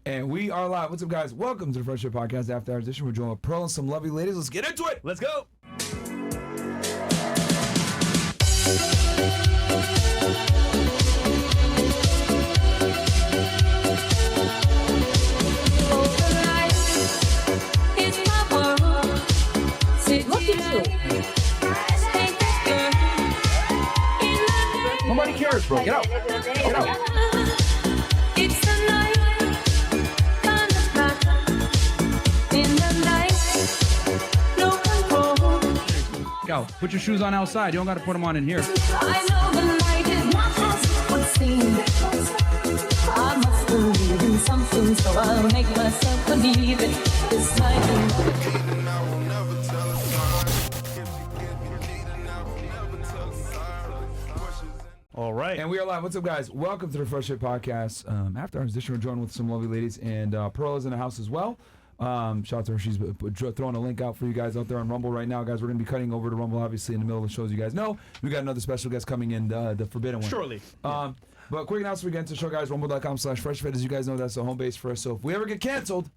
And we are live. What's up, guys? Welcome to the Fresh Air Podcast After Hours Edition. We're joined with Pearl and some lovely ladies. Let's get into it. Let's go. Nobody cares, bro. Get out. Get out. Go. Put your shoes on outside. You don't got to put them on in here. I know the night is not as it would seem. I must believe in something, so I'll make myself believe it. This night. All right. And we are live. What's up, guys? Welcome to the Fresh Air Podcast. After Hours Edition, we're joined with some lovely ladies, and Pearl is in the house as well. Shout out to her. She's throwing a link out for you guys out there on Rumble right now, guys. We're going to be cutting over to Rumble, obviously, in the middle of the show, as you guys know. We got another special guest coming in, the Forbidden One. Surely. But quick announcement, we get into the show, guys. Rumble.com/FreshFed. As you guys know, that's the home base for us. So if we ever get canceled,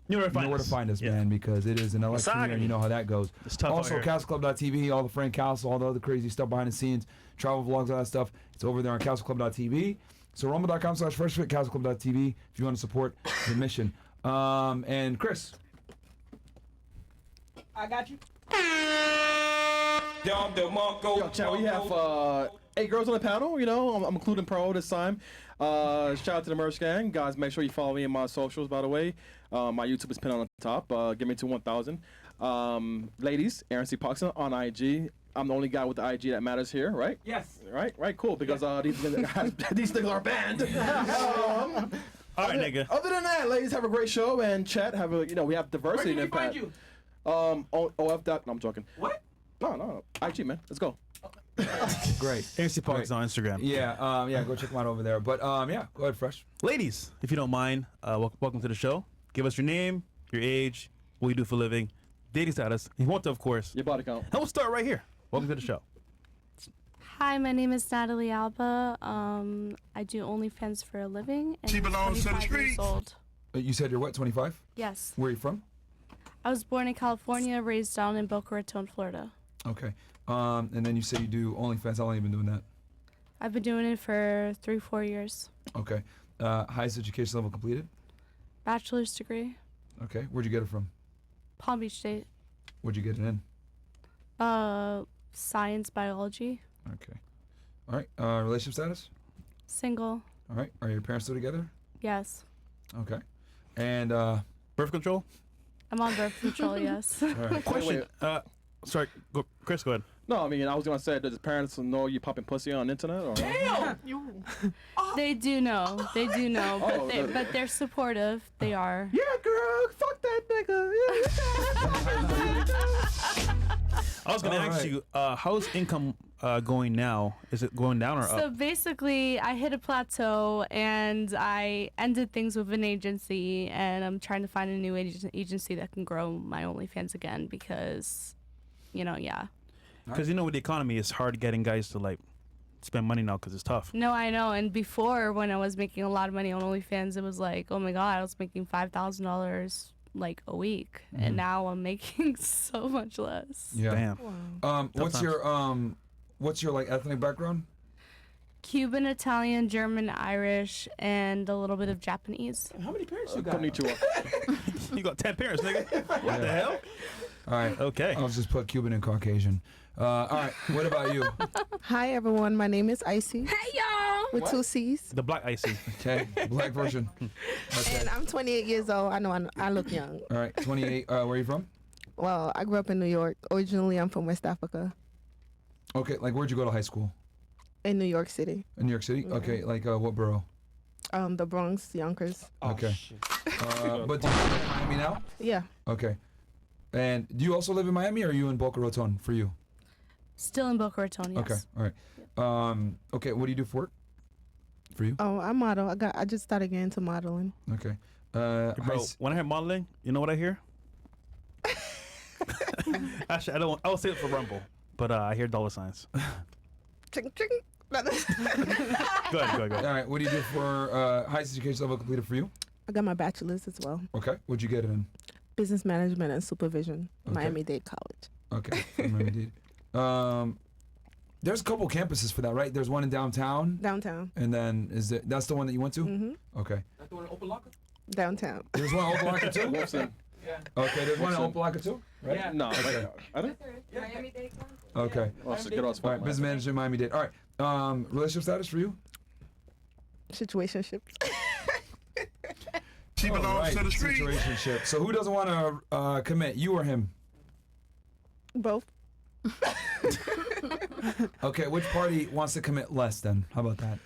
you know where to find us, man, because it is an election year, and you know how that goes. It's tough. Also, CastleClub.tv, all the Frank Castle, all the other crazy stuff behind the scenes, travel vlogs, all that stuff. It's over there on CastleClub.tv. So Rumble.com/FreshFed, CastleClub.tv, if you want to support the mission. And Chris. I got you. Yo, chat, we have 8 girls on the panel, you know. I'm including Pro this time. Shout out to the Merch Gang. Guys, make sure you follow me in my socials, by the way. My YouTube is pinned on the top. Get me to 1,000. Ladies, Aaron C. Paxson on IG. I'm the only guy with the IG that matters here, right? Yes. Right, cool, because these things are banned. All right, nigga. Other than that, ladies, have a great show, and chat, we have diversity. Where can we find you? OF. No, I'm joking. What? No. IG, man. Let's go. Great. ANC Parks on Instagram. Yeah, go check them out over there. But yeah, go ahead, Fresh. Ladies, if you don't mind, welcome to the show. Give us your name, your age, what you do for a living, dating status. You want to, of course. Your body count. And we'll start right here. Welcome to the show. Hi, my name is Natalie Alba. I do OnlyFans for a living, and I'm 25 years old. You said you're what, 25? Yes. Where are you from? I was born in California, raised down in Boca Raton, Florida. Okay. And then you say you do OnlyFans. How long have you been doing that? I've been doing it for 3-4 years. Okay. Highest education level completed? Bachelor's degree. Okay. Where'd you get it from? Palm Beach State. Where'd you get it in? Science, biology. Okay. All right. Relationship status? Single. All right. Are your parents still together? Yes. Okay. And Birth control? I'm on birth control, yes. all right. Question. Sorry, Chris, go ahead. No, I mean, I was gonna say, does parents know you popping pussy on the internet? Or? Damn! They do know. They do know. Oh, But they're supportive. They are. Yeah, girl, fuck that nigga. I was going to ask you, how's income going now? Is it going down or So up? basically, I hit a plateau and I ended things with an agency, and I'm trying to find a new agency that can grow my OnlyFans again because, yeah. Because with the economy, it's hard getting guys to like spend money now because it's tough. No, I know. And before, when I was making a lot of money on OnlyFans, it was like, oh my God, I was making $5,000 like a week, and now I'm making so much less. Yeah. Damn. Wow. What's your like ethnic background? Cuban, Italian, German, Irish, and a little bit of Japanese. How many parents you got? Konnichiwa. You got 10 parents, nigga. What the hell? All right. Okay. I'll just put Cuban and Caucasian. All right. What about you? Hi everyone, my name is Icy. Hey y'all! With 2 C's. The black icy. Okay. Black version. Okay. And I'm 28 years old. I know I look young. All right. 28. Where are you from? Well, I grew up in New York. Originally, I'm from West Africa. Okay. Like, where'd you go to high school? In New York City. In New York City? Yeah. Okay. Like, what borough? The Bronx, Yonkers. Okay. Shit. But do you live in Miami now? Yeah. Okay. And do you also live in Miami, or are you in Boca Raton for you? Still in Boca Raton, yes. Okay. All right. Okay. What do you do for work? For you? Oh, I model. I just started getting into modeling. Okay. Bro, when I hear modeling, you know what I hear? Actually, I won't say it for Rumble, but I hear dollar signs. Ching, ching. Go ahead. All right. What do you do for highest education level completed for you? I got my bachelor's as well. Okay. What'd you get it in? Business management and supervision. Okay. Miami-Dade College. Okay. from Miami-Dade. There's a couple campuses for that, right? There's one in downtown, Downtown. and then that's the one that you went to? Mm-hmm. Okay. Downtown. There's one in Opelika too? Wilson. Okay, there's one in Opelika too? Right? Yeah. No, Okay. I don't. Okay. Oh, so get off All right, business manager, Miami-Dade. All right. Relationship status for you? Situationships. She belongs All right, to the street. situationship. So who doesn't want to commit, you or him? Both. Okay, which party wants to commit less then? How about that?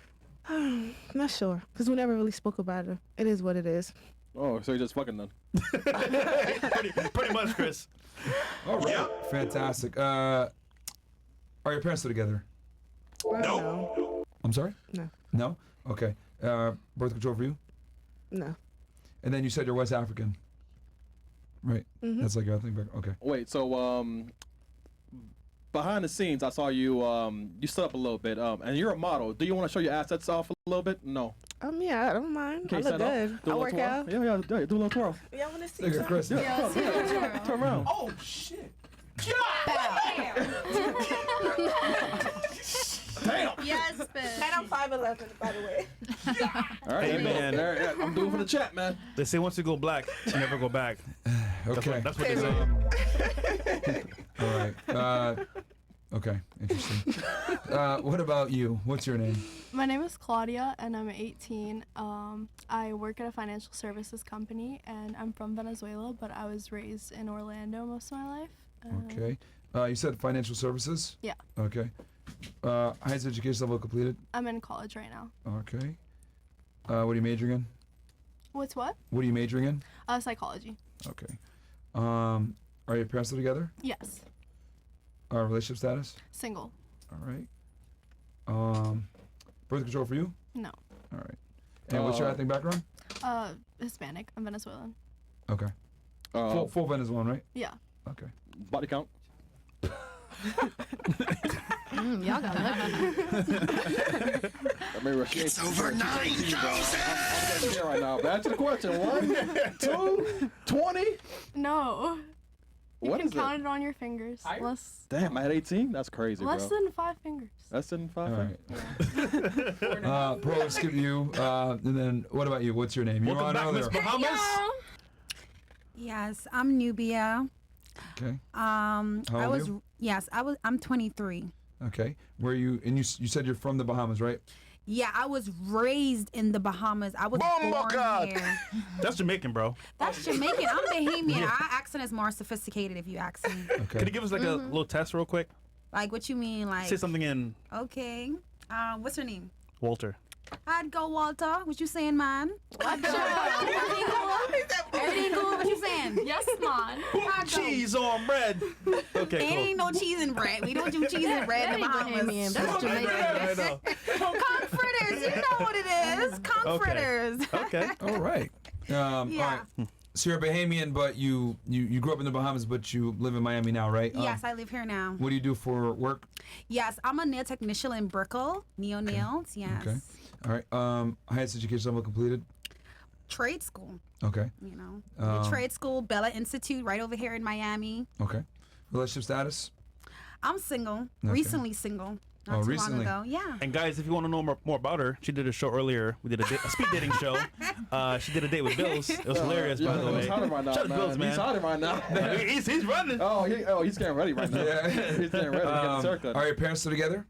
Not sure, because we never really spoke about it. It is what it is. Oh, so you're just fucking then. Pretty much, Chris. All right. Fantastic. Are your parents still together? No. I'm sorry? No. No? Okay. Birth control for you? No. And then you said you're West African. Right. Mhm. That's like your thing back. Okay. Wait, so behind the scenes, I saw you you stood up a little bit, and you're a model. Do you want to show your assets off a little bit? No. Yeah, I don't mind. Can I you look stand up? good. Do a I little work twirl? out. Yeah, do a little twirl. Yeah, I want to see Look at some. Chris. Turn around. Oh shit! Damn. Yes, bitch. And I'm 5'11", by the way. All right, Hey, there you go. man. There, I'm doing for the chat, man. They say once you go black, you never go back. Okay. That's what they say. All right. Okay. Interesting. What about you? What's your name? My name is Claudia, and I'm 18. I work at a financial services company, and I'm from Venezuela, but I was raised in Orlando most of my life. Okay. You said financial services? Yeah. Okay. Highest education level completed? I'm in college right now. Okay. What are you majoring in? What's what? What are you majoring in? Psychology. Okay. Are your parents still together? Yes. Relationship status? Single. All right. Birth control for you? No. All right. And what's your ethnic background? Hispanic. I'm Venezuelan. Okay. Full Venezuelan, right? Yeah. Okay. Body count. Y'all got lucky. It's over 9,000. I'm getting here right now. Back to the question. 1, 2, 20. No. You What can is count it? it on your fingers. Damn, I had 18. That's crazy, Less bro. than 5 fingers. Less than 5. All right. Pro, let's skip you. And then what about you? What's your name? You were Welcome on back, Miss earlier. Bahamas. Yes, I'm Nubia. Okay. I old was you? yes, I'm 23. Okay. Where you and you said you're from the Bahamas, right? Yeah, I was raised in the Bahamas. I was born here. That's Jamaican, bro. That's Jamaican. I'm Bahamian. Our accent is more sophisticated, if you ask me. Okay. Can you give us like a little test real quick? Like, what you mean? Like, Say something in okay. What's her name? Walter. I'd go, Walter. What you saying, man? Everything cool? Everything cool? What you saying? Yes, man. I'd go. Cheese on bread. Okay, It cool. ain't no cheese and bread. We don't do cheese and bread in the Bahamian. Bahamas. That's Jamaican. I know. Conch fritters. You know what it is. Conch fritters. Okay. All right. All Yeah. right. So you're a Bahamian, but you grew up in the Bahamas, but you live in Miami now, right? Yes, I live here now. What do you do for work? Yes, I'm a nail technician in Brickell, Neo Nails. Yes. Okay. All right. Highest education level completed? Trade school, Okay. you know. The trade school, Bella Institute, right over here in Miami. Okay. Relationship status? I'm single. Okay. Recently single. Not too recently. long ago. Yeah. And guys, if you want to know more about her, she did a show earlier. We did a speed dating show. She did a date with Bills. It was hilarious, by the way. He's hiding right now, Shout out to man. Bills, man. He's hiding right now. he's running. He's getting ready right now. He's getting ready to get his haircut. Are your parents still together?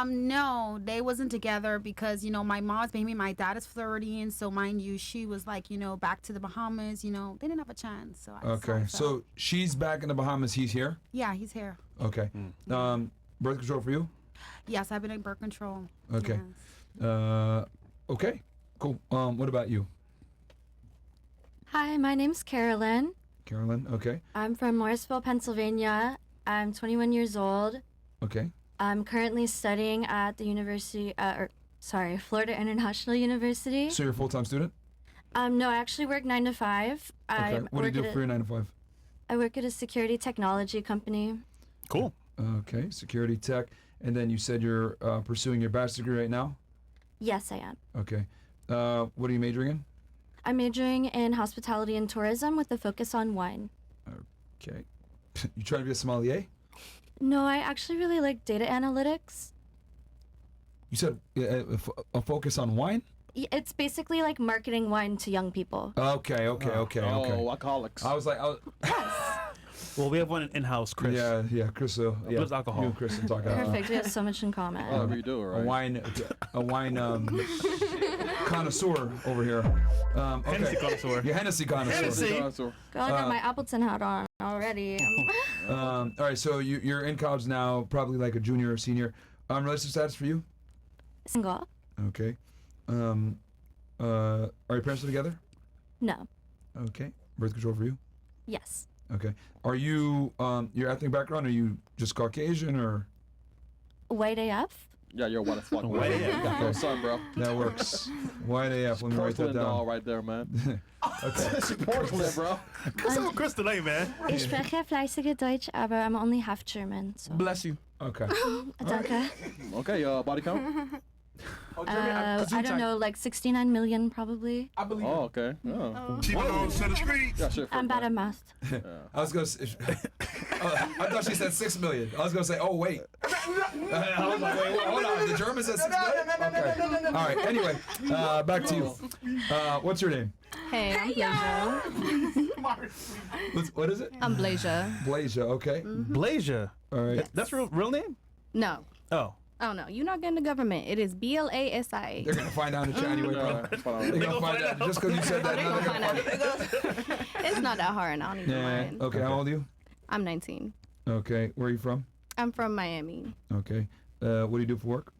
No, they wasn't together because, you know, my mom's baby, my dad is Floridian, so mind you, she was like, you know, back to the Bahamas, you know, they didn't have a chance. So I Okay. decided So she's back in the Bahamas. He's here. yeah, he's here. Okay. Birth control for you? Yes, I've been in birth control. Okay. Yes. Okay. Cool. What about you, Hi, my name's Carolyn. Carolyn? Okay. I'm from Morrisville, Pennsylvania. I'm 21 years old. Okay. I'm currently studying at the Florida International University. So you're a full-time student? No, I actually work 9 to 5. Okay. What do you do for your 9 to 5? I work at a security technology company. Cool. Okay. Security tech. And then you said you're pursuing your bachelor's degree right now? Yes, I am. Okay. What are you majoring in? I'm majoring in hospitality and tourism with a focus on wine. Okay. You trying to be a sommelier? No, I actually really like data analytics. You said a focus on wine? It's basically like marketing wine to young people. Okay. Oh, alcoholics. I was like, Well, we have one in-house, Chris. yeah, Chris. Yeah, Loves alcohol. You and Chris can talk Perfect. We have so much in common. Whatever you do, right? A wine connoisseur over here. Okay. Hennessy connoisseur. Yeah, Hennessy connoisseur. Connoisseur. Girl, I got my Appleton hat on already. All right, so you're in college now, probably like a junior or senior. Relationship status for you? Single? Okay. Are your parents still together? No. Okay. Birth control for you? Yes. Okay. Are you your ethnic background? Are you just Caucasian or? White AF? Yeah, you're white as fuck. White AF. You got no son, bro. That works. White AF. Let me write that Porcelain doll down. right there, man. Okay. It's porcelain, bro. So Chris tonight, man. Ich spreche fleißige Deutsch, aber I'm only half German. So. Bless you. Okay. Danke. Okay, body count? I don't know, like 69 million probably. I believe. Oh, okay. Oh. Yeah, shit, I'm bad at math. I was gonna. I thought she said 6 million. I was gonna say, oh wait. I was like, wait, hold on. The German said 6 million. Okay. All right. Anyway, back to you. What's your name? Hey, I'm Blasia. What is it? I'm Blasia. Blasia. Okay. Blasia. All right. That's your real name? No. Oh. Oh no, you're not getting the government. It is BLASIA. They're gonna find out in chat anyway, bro. They're gonna find out just because you said that. They're gonna find out. It's not that hard. I don't even mind. Okay. How old are you? I'm 19. Okay. Where are you from? I'm from Miami. Okay. What do you do for work?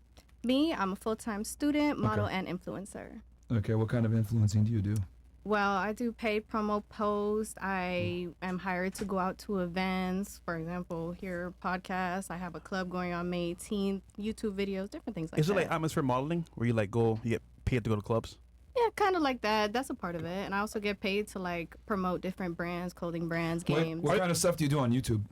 Me, I'm a full-time student, model, and influencer. Okay. What kind of influencing do you do? Well, I do paid promo posts. I am hired to go out to events. For example, here podcasts. I have a club going on May 18th. YouTube videos, different things like that. Is it like atmosphere modeling, where you like you get paid to go to clubs? Yeah, kind of like that. That's a part of it. And I also get paid to like promote different brands, clothing brands, games. What kind of stuff do you do on YouTube?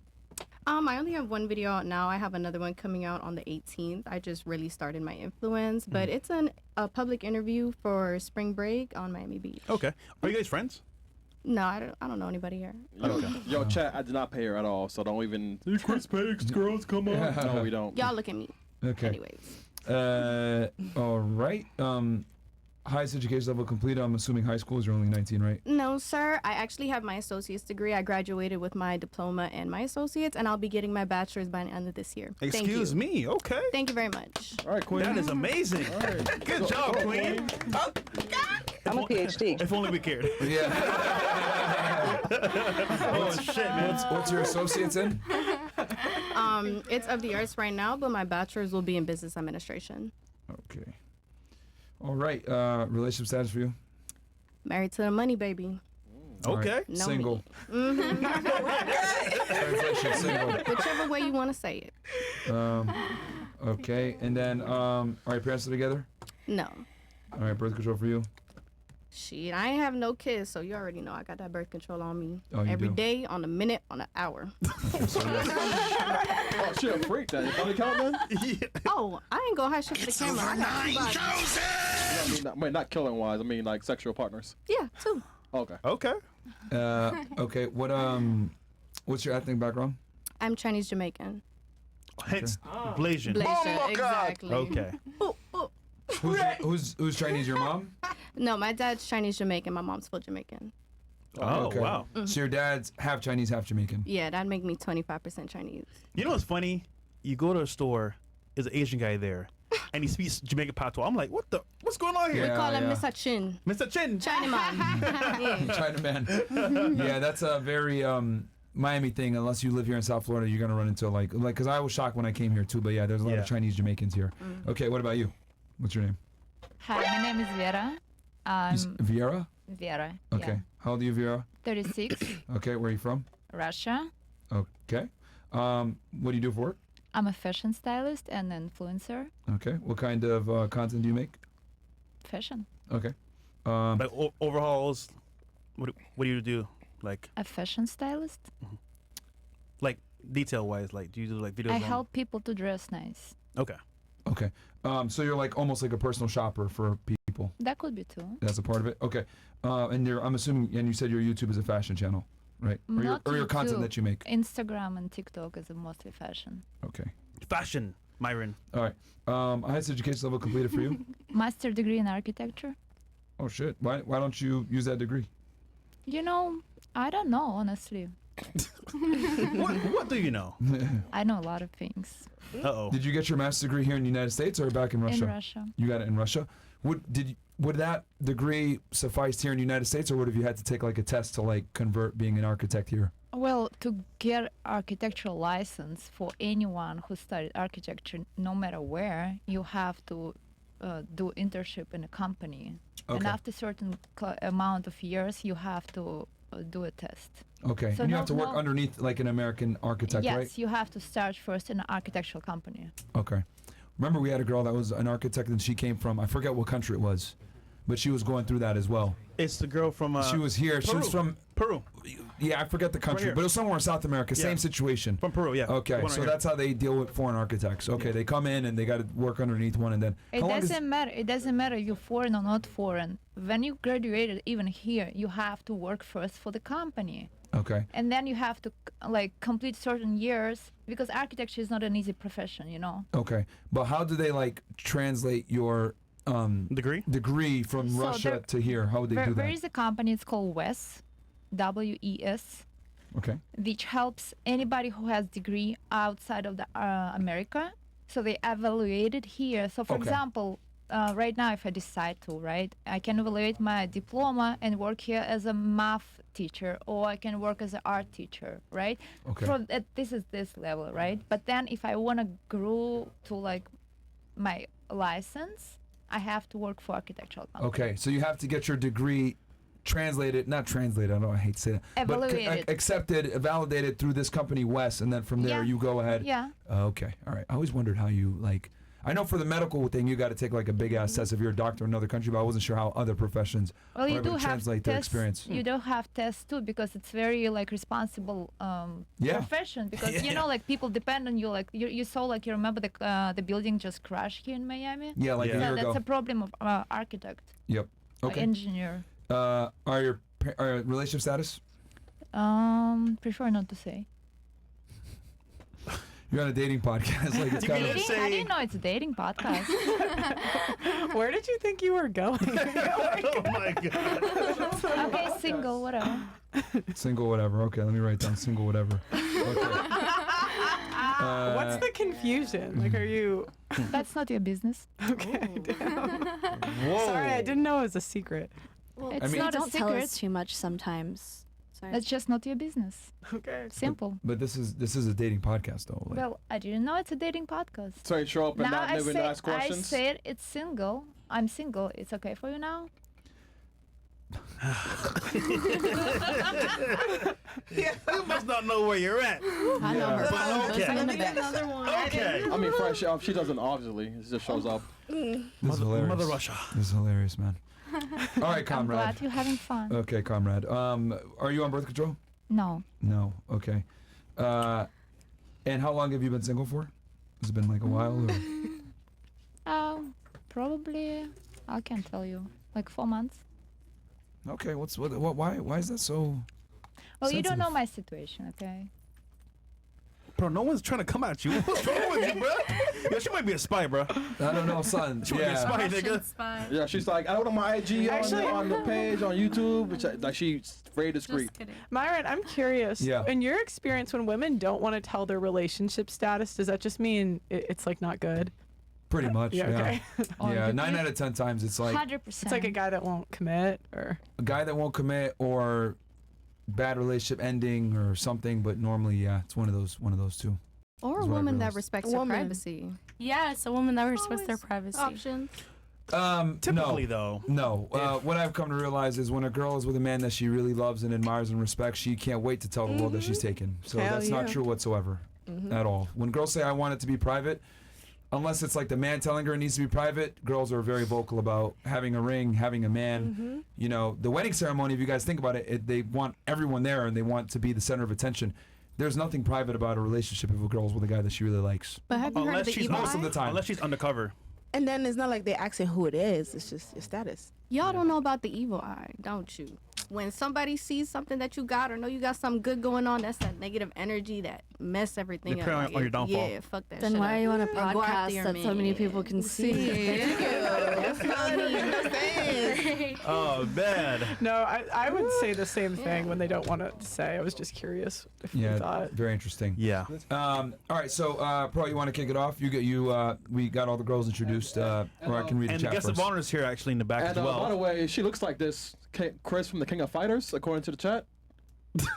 I only have one video out now. I have another one coming out on the 18th. I just really started my influence, but it's a public interview for spring break on Miami Beach. Okay. Are you guys friends? No, I don't know anybody here. Yo, chat, I did not pay her at all, so don't even. Chris pays girls come on. No, we don't. Y'all look at me. Okay. Anyways. All right. Highest education level completed. I'm assuming high school is you're only 19, right? No, sir. I actually have my associate's degree. I graduated with my diploma and my associates, and I'll be getting my bachelor's by the end of this year. Excuse me. Okay. Thank you very much. All right, Queen. That is amazing. All right. Good job, Queen. I'm a PhD. If only we cared. Yeah. Oh shit, man. What's your associates in? It's of the arts right now, but my bachelor's will be in business administration. Okay. All right. Relationship status for you? Married to the money, baby. Okay. Right. No Single. Translation, single. Whichever way you want to say it. Okay. And then, are your parents still together? No. All right. Birth control for you? Shit, I ain't have no kids, so you already know I got that birth control on me. Oh, you Every do? day, on the minute, on the hour. Oh, shit, a freak then. Body count then? Oh, I ain't gonna have shit for the camera. I got two bodies. Not killing wise. I mean, like sexual partners. Yeah, two. Okay. Okay. Okay. What's your ethnic background? I'm Chinese Jamaican. Hence, Blasian. Blasian, exactly. Okay. Who's Chinese? Your mom? No, my dad's Chinese Jamaican. My mom's full Jamaican. Oh, okay. wow. So your dad's half Chinese, half Jamaican. Yeah, that'd make me 25% Chinese. You know what's funny? You go to a store, there's an Asian guy there, and he speaks Jamaican patois. I'm like, what's going on here? We call him Mr. Chin. Mr. Chin. Chinaman. Yeah. Chinaman. Yeah, that's a very Miami thing. Unless you live here in South Florida, you're gonna run into like because I was shocked when I came here too. But yeah, there's a lot of Chinese Jamaicans here. Okay, what about you? What's your name? Hi, my name is Vera. Viera? Vera. Okay. Yeah. How old are you, Viera? 36. Okay, where are you from? Russia. Okay. What do you do for work? I'm a fashion stylist and influencer. Okay. What kind of content do you make? Fashion. Okay. Like overhauls. What do you do? Like a fashion stylist. Like detail wise, like do you do like videos? I help people to dress nice. Okay. Okay. So you're like almost like a personal shopper for people. people? That could be too. That's a part of it. Okay. And I'm assuming, and you said your YouTube is a fashion channel, right? Or your content that you make. Instagram and TikTok is mostly fashion. Okay. Fashion, Myron. All right. Highest education level completed for you? Master degree in architecture. Oh shit. Why don't you use that degree? You know, I don't know, honestly. What do you know? I know a lot of things. Uh-oh. Did you get your master's degree here in the United States or back in Russia? In Russia. You got it in Russia. Would that degree suffice here in the United States, or would have you had to take like a test to like convert being an architect here? Well, to get architectural license for anyone who studied architecture, no matter where, you have to do internship in a company. Okay. And after a certain amount of years, you have to do a test. Okay. So And you have to work underneath like an American architect, yes, right? you have to start first in an architectural company. Okay. Remember we had a girl that was an architect and she came from, I forget what country it was, but she was going through that as well. It's the girl from she was here. Peru. She was from Peru. Yeah, I forget the country, here. but it was somewhere in South America. Yeah. Same situation. From Peru, yeah. Okay, One so right that's how they deal with foreign architects. Okay, they come in and they got to work underneath one, and then It doesn't matter. It doesn't matter if you're foreign or not foreign. When you graduated, even here, you have to work first for the company. Okay. And then you have to like complete certain years, because architecture is not an easy profession, you know. Okay, but how do they like translate your degree from So Russia there- to here? How would they do There that? is a company, it's called WES, WES, Okay. which helps anybody who has degree outside of the America. So they evaluate it here. So for Okay. example, right now, if I decide to, right, I can evaluate my diploma and work here as a math teacher, or I can work as an art teacher, right? Okay. This is this level, right? But then if I want to grow to like my license, I have to work for architectural company. Okay, so you have to get your degree translated, not translated, I know I hate to say that, Evaluated. but accepted, validated through this company, Wes, and then from there Yeah. you go ahead. Yeah. Okay, all right. I always wondered how you, like, I know for the medical thing you got to take like a big ass test if you're a doctor in another country, but I wasn't sure how other professions Well, are you able do to have translate their tests. experience. You do have tests too, because it's very like responsible Yeah. profession. Because you Yeah. know, like people depend on you. Like you saw, like you remember the building just crashed here in Miami. Yeah, like a so year that's ago. a problem of architect, Yep. or Okay. engineer. Are your relationship status? Prefer not to say. You're on a dating podcast. Like it's kind of. Dating? I didn't know it's a dating podcast. Where did you think you were going? Oh my god. Okay, single, whatever. Single, whatever. Okay, let me write down single, whatever. Okay. What's the confusion? Like, are you? That's not your business. Okay. Damn. Whoa. Sorry, I didn't know it was a secret. Well, It's not a don't tell secret. us too much sometimes. Sorry. That's just not your business. Okay. Simple. But this is a dating podcast though. Like, Well, I didn't know it's a dating podcast. So you show up and Now not I maybe say, ask questions? I said it's single. I'm single. It's okay for you now? You must not know where you're at. I know her. But okay. Send a bet. Okay. I mean, fresh up. She doesn't obviously. It just shows up. this is hilarious. Mother Russia. This is hilarious, man. All right, I'm comrade. glad you're having fun. Okay, comrade. Are you on birth control? No. No. Okay. And how long have you been single for? Has it been like a while? Or? Probably, I can't tell you. Like 4 months. Okay. Why is that so? Well, you don't sensitive? know my situation, okay? Bro, no one's trying to come at you. What's wrong with you, bro? Yo, she might be a spy, bro. I don't know, son. She might be a spy, nigga. Spy. Yeah, she's like, I don't know my IG Actually- on the page on YouTube. Which like she's very discreet. Just kidding. Myron, I'm curious. Yeah. In your experience, when women don't want to tell their relationship status, does that just mean it's like not good? Pretty much. Yeah. Yeah. Okay. Yeah. 9 out of 10 times it's like 100%. It's like a guy that won't commit, or a guy that won't commit or bad relationship ending or something. But normally, yeah, it's one of those two. Or a Is what I woman that realized. respects A her woman. privacy. Yeah, it's a woman that respects their privacy. Options. Typically, though. No. What I've come to realize is when a girl is with a man that she really loves and admires and respects, she can't wait to tell the world that she's taken. So Hell that's not yeah. true whatsoever at all. When girls say I want it to be private, unless it's like the man telling her it needs to be private, girls are very vocal about having a ring, having a man. You know, the wedding ceremony, if you guys think about it, they want everyone there and they want to be the center of attention. There's nothing private about a relationship if a girl's with a guy that she really likes. But have you heard of Unless the she's evil most of eye? the time. Unless she's undercover. And then it's not like they're asking who it is. It's just your status. Y'all don't know about the evil eye, don't you? When somebody sees something that you got or know you got something good going on, that's that negative energy that mess everything They up. prey on your downfall. Yeah, fuck that Then shit why up. are you on a Or go after podcast your that so many man. people can see? Thank you. That's what I mean. Oh man. No, I would say the same thing when they don't want to say. I was just curious if you Yeah, thought. very interesting. Yeah. All right, so Pro, you want to kick it off? We got all the girls introduced. Or I can read the And the chat guest first. of honor is here actually in the back And as well. by the way, she looks like this. Chris from the King of Fighters, according to the chat. She's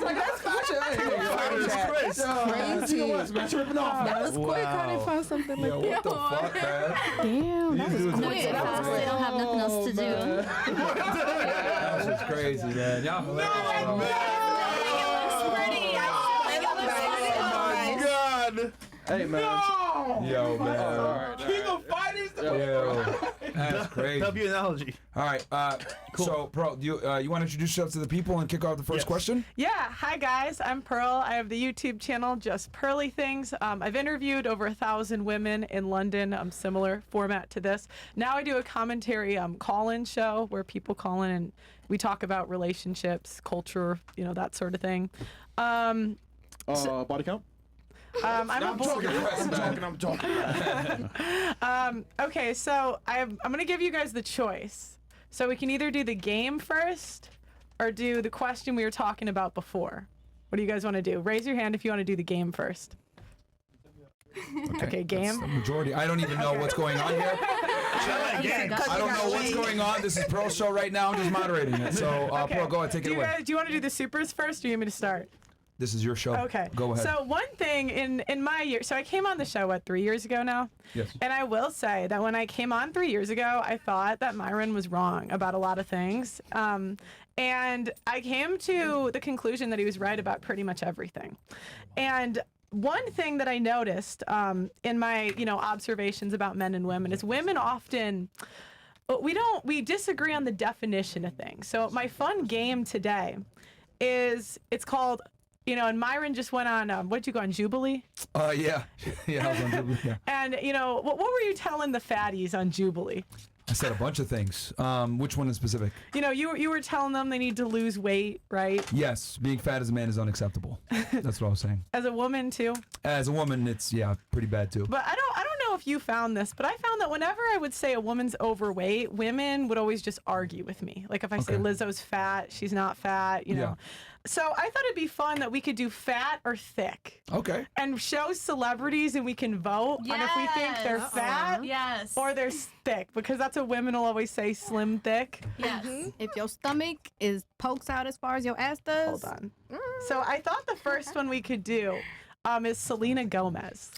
like, that's fashion. That's crazy. You know what? Smash ripping off. That was quick. How they Wow. find something like Yo, that? what the fuck, man? Damn, that These was dudes are quick. They don't have nothing else to do. That's just crazy, man. Y'all God. Hey, man. Yo, man. King of Fighters. Yo, that's crazy. W analogy. All right, so Pro, do you want to introduce yourself to the people and kick off the first question? Yeah, hi guys, I'm Pearl. I have the YouTube channel JustPearlyThings. I've interviewed over 1,000 women in London, similar format to this. Now I do a commentary call-in show where people call in and we talk about relationships, culture, that sort of thing. Body count? I'm joking. Okay, so I'm going to give you guys the choice. So we can either do the game first or do the question we were talking about before. What do you guys want to do? Raise your hand if you want to do the game first. Okay, game. That's the majority. I don't even know what's going on here. I don't know what's going on. This is Pearl's show right now. I'm just moderating it. So, Okay. Pearl, go ahead, take it away. Do you want to do the supers first or you want me to start? This is your show. Okay. Go ahead. So one thing in my year, so I came on the show, 3 years ago now? Yes. And I will say that when I came on 3 years ago, I thought that Myron was wrong about a lot of things. And I came to the conclusion that he was right about pretty much everything. And one thing that I noticed in my, observations about men and women is women often, we disagree on the definition of things. So my fun game today is, it's called, and Myron just went on, what'd you go on, Jubilee? Yeah. Yeah, I was on Jubilee. Yeah. And, what were you telling the fatties on Jubilee? I said a bunch of things. Which one in specific? You were telling them they need to lose weight, right? Yes, being fat as a man is unacceptable. That's what I was saying. As a woman too. As a woman, it's pretty bad too. But I don't know if you found this, but I found that whenever I would say a woman's overweight, women would always just argue with me. Like if I say Lizzo's fat, she's not fat, Yeah. So I thought it'd be fun that we could do fat or thick. Okay. And show celebrities and we can vote on if we think they're fat or they're thick, because that's what women will always say, slim, thick. Yes. If your stomach pokes out as far as your ass does. Hold on. So I thought the first one we could do is Selena Gomez.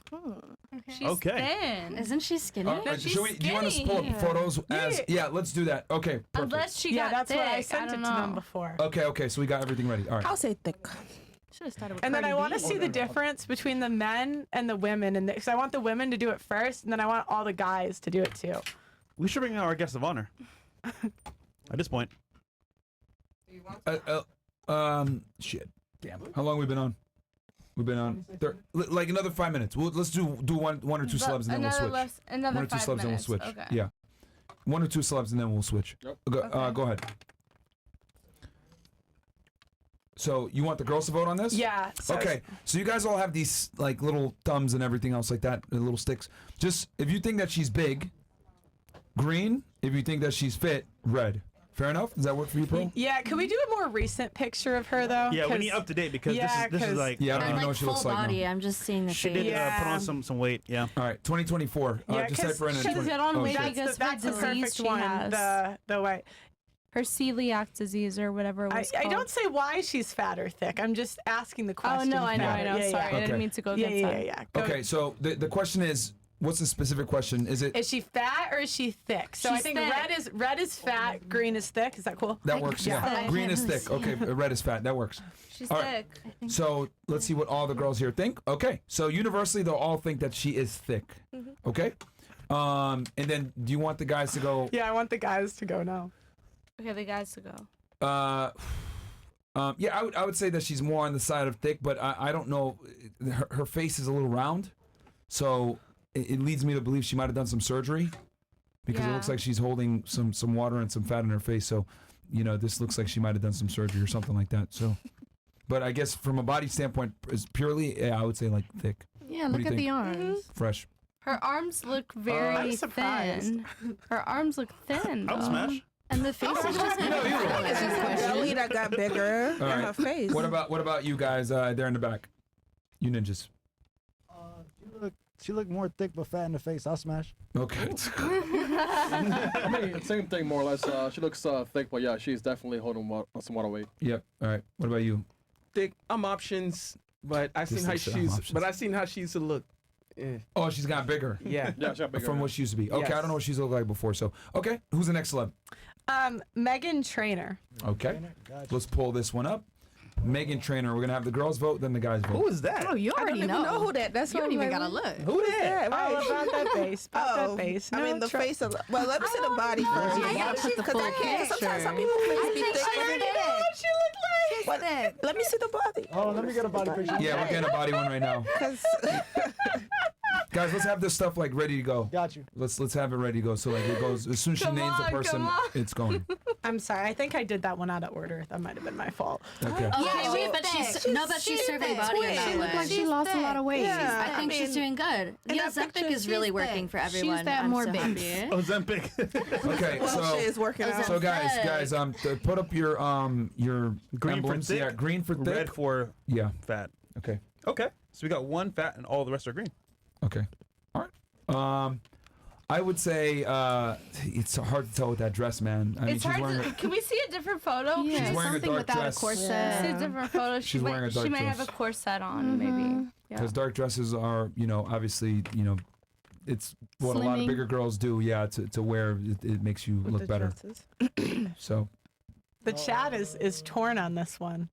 She's thin. Isn't she skinny? Do you want to pull up photos as? Yeah, let's do that. Okay, perfect. Unless she got that's thick. what I sent it to them before. Okay, so we got everything ready. All right. I'll say thick. Should have started with And then I Cardi want to B. see the difference between the men and the women, and because I want the women to do it first, and then I want all the guys to do it too. We should bring out our guest of honor. At this point. Shit. Damn. How long we been on? We've been on like another 5 minutes. Let's do one or two celebs and then we'll switch. Another One or two 5 celebs and we'll minutes. switch. Okay. Yeah. One or two celebs and then we'll switch. Yep. Go ahead. So you want the girls to vote on this? Yeah. Okay. So you guys all have these like little thumbs and everything else like that, little sticks. Just if you think that she's big, green. If you think that she's fit, red. Fair enough? Does that work for you, Pearl? Yeah, could we do a more recent picture of her though? Yeah, we need up to date because this is like I don't even know what she looks like body. now. I'm just seeing the she face. did put on some weight. Yeah. All right, 2024. Just type her in. She's on weight shit. because That's her the perfect disease she one. has. The way. Her celiac disease or whatever it was I called. don't say why she's fat or thick. I'm just asking the Oh, question. no, I know. Yeah, Sorry, I didn't mean to go against that. Yeah. Okay, so the question is, what's the specific question? Is it? Is she fat or is she thick? So I She's think thick. red is fat, green is thick. Is that cool? That works. Yeah. Green is thick. Okay. Red is fat. That works. She's All right. thick. So let's see what all the girls here think. Okay. So universally, they'll all think that she is thick. Okay. And then, do you want the guys to go? Yeah, I want the guys to go now. Okay, the guys to go. Yeah, I would say that she's more on the side of thick, but I don't know. Her face is a little round, so it leads me to believe she might have done some surgery because it looks like she's holding some water and some fat in her face. So, this looks like she might have done some surgery or something like that. So, but I guess from a body standpoint, is purely, I would say like thick. Yeah, What do look you at think? the arms. Fresh. Her arms look very thin. Her arms look thin. I'll though. smash. And the face is just Belly that got bigger All in right. her face. What about you guys there in the back? You ninjas. She looked more thick but fat in the face. I'll smash. Okay. I mean, same thing more or less. She looks thick, but yeah, she's definitely holding some water weight. Yep. All right. What about you? Thick. I'm options, but I seen how Just like she's. options. But I seen how she used to look. Oh, she's got bigger. Yeah. Yeah, she got bigger. From what she used to be. Okay, Yes. I don't know what she's looked like before. So, okay, who's the next celeb? Megan Trainor. Okay, let's pull this one up. Megan Trainor. We're gonna have the girls vote, then the guys vote. Who is that? Oh, you I don't already even know who that. That's You what don't I'm even like, gotta look. Who that? Right. All about that face. About that face. I mean, the face. Well, let me see the body first. You gotta put the full Sometimes some people face be thick. What? Let me see the body. Oh, let me get a body picture. Yeah, we're getting a body one right now. 'Cause- Guys, let's have this stuff like ready to go. Got you. Let's have it ready to go. So like it goes as soon as she Come names a on, person, come on. it's going. I'm sorry. I think I did that one out of order. That might have been my fault. Okay. Yeah, wait, but she's serving body in that She looked like way. she lost a lot of weight. I think she's doing good. The that Ozempic picture, is really she's working thick. for everyone. She's that I'm more so big. happy. Ozempic. Okay, Well, she is working out. so guys, put up your Green emblems. for thick. Yeah, green for thick. Red for fat. Okay. Okay. So we got one fat and all the rest are green. Okay. All right. I would say it's hard to tell with that dress, man. I mean, It's she's hard wearing. to. Can we see a different photo? Yeah, She's wearing a something dark without dress. a corset. See a different photo. She's wearing a dark She may have dress. a corset on, maybe. Yeah. Because dark dresses are, obviously, it's what a lot of Slimming. bigger girls do. Yeah, to wear it makes you look better. So The chat is torn on this one.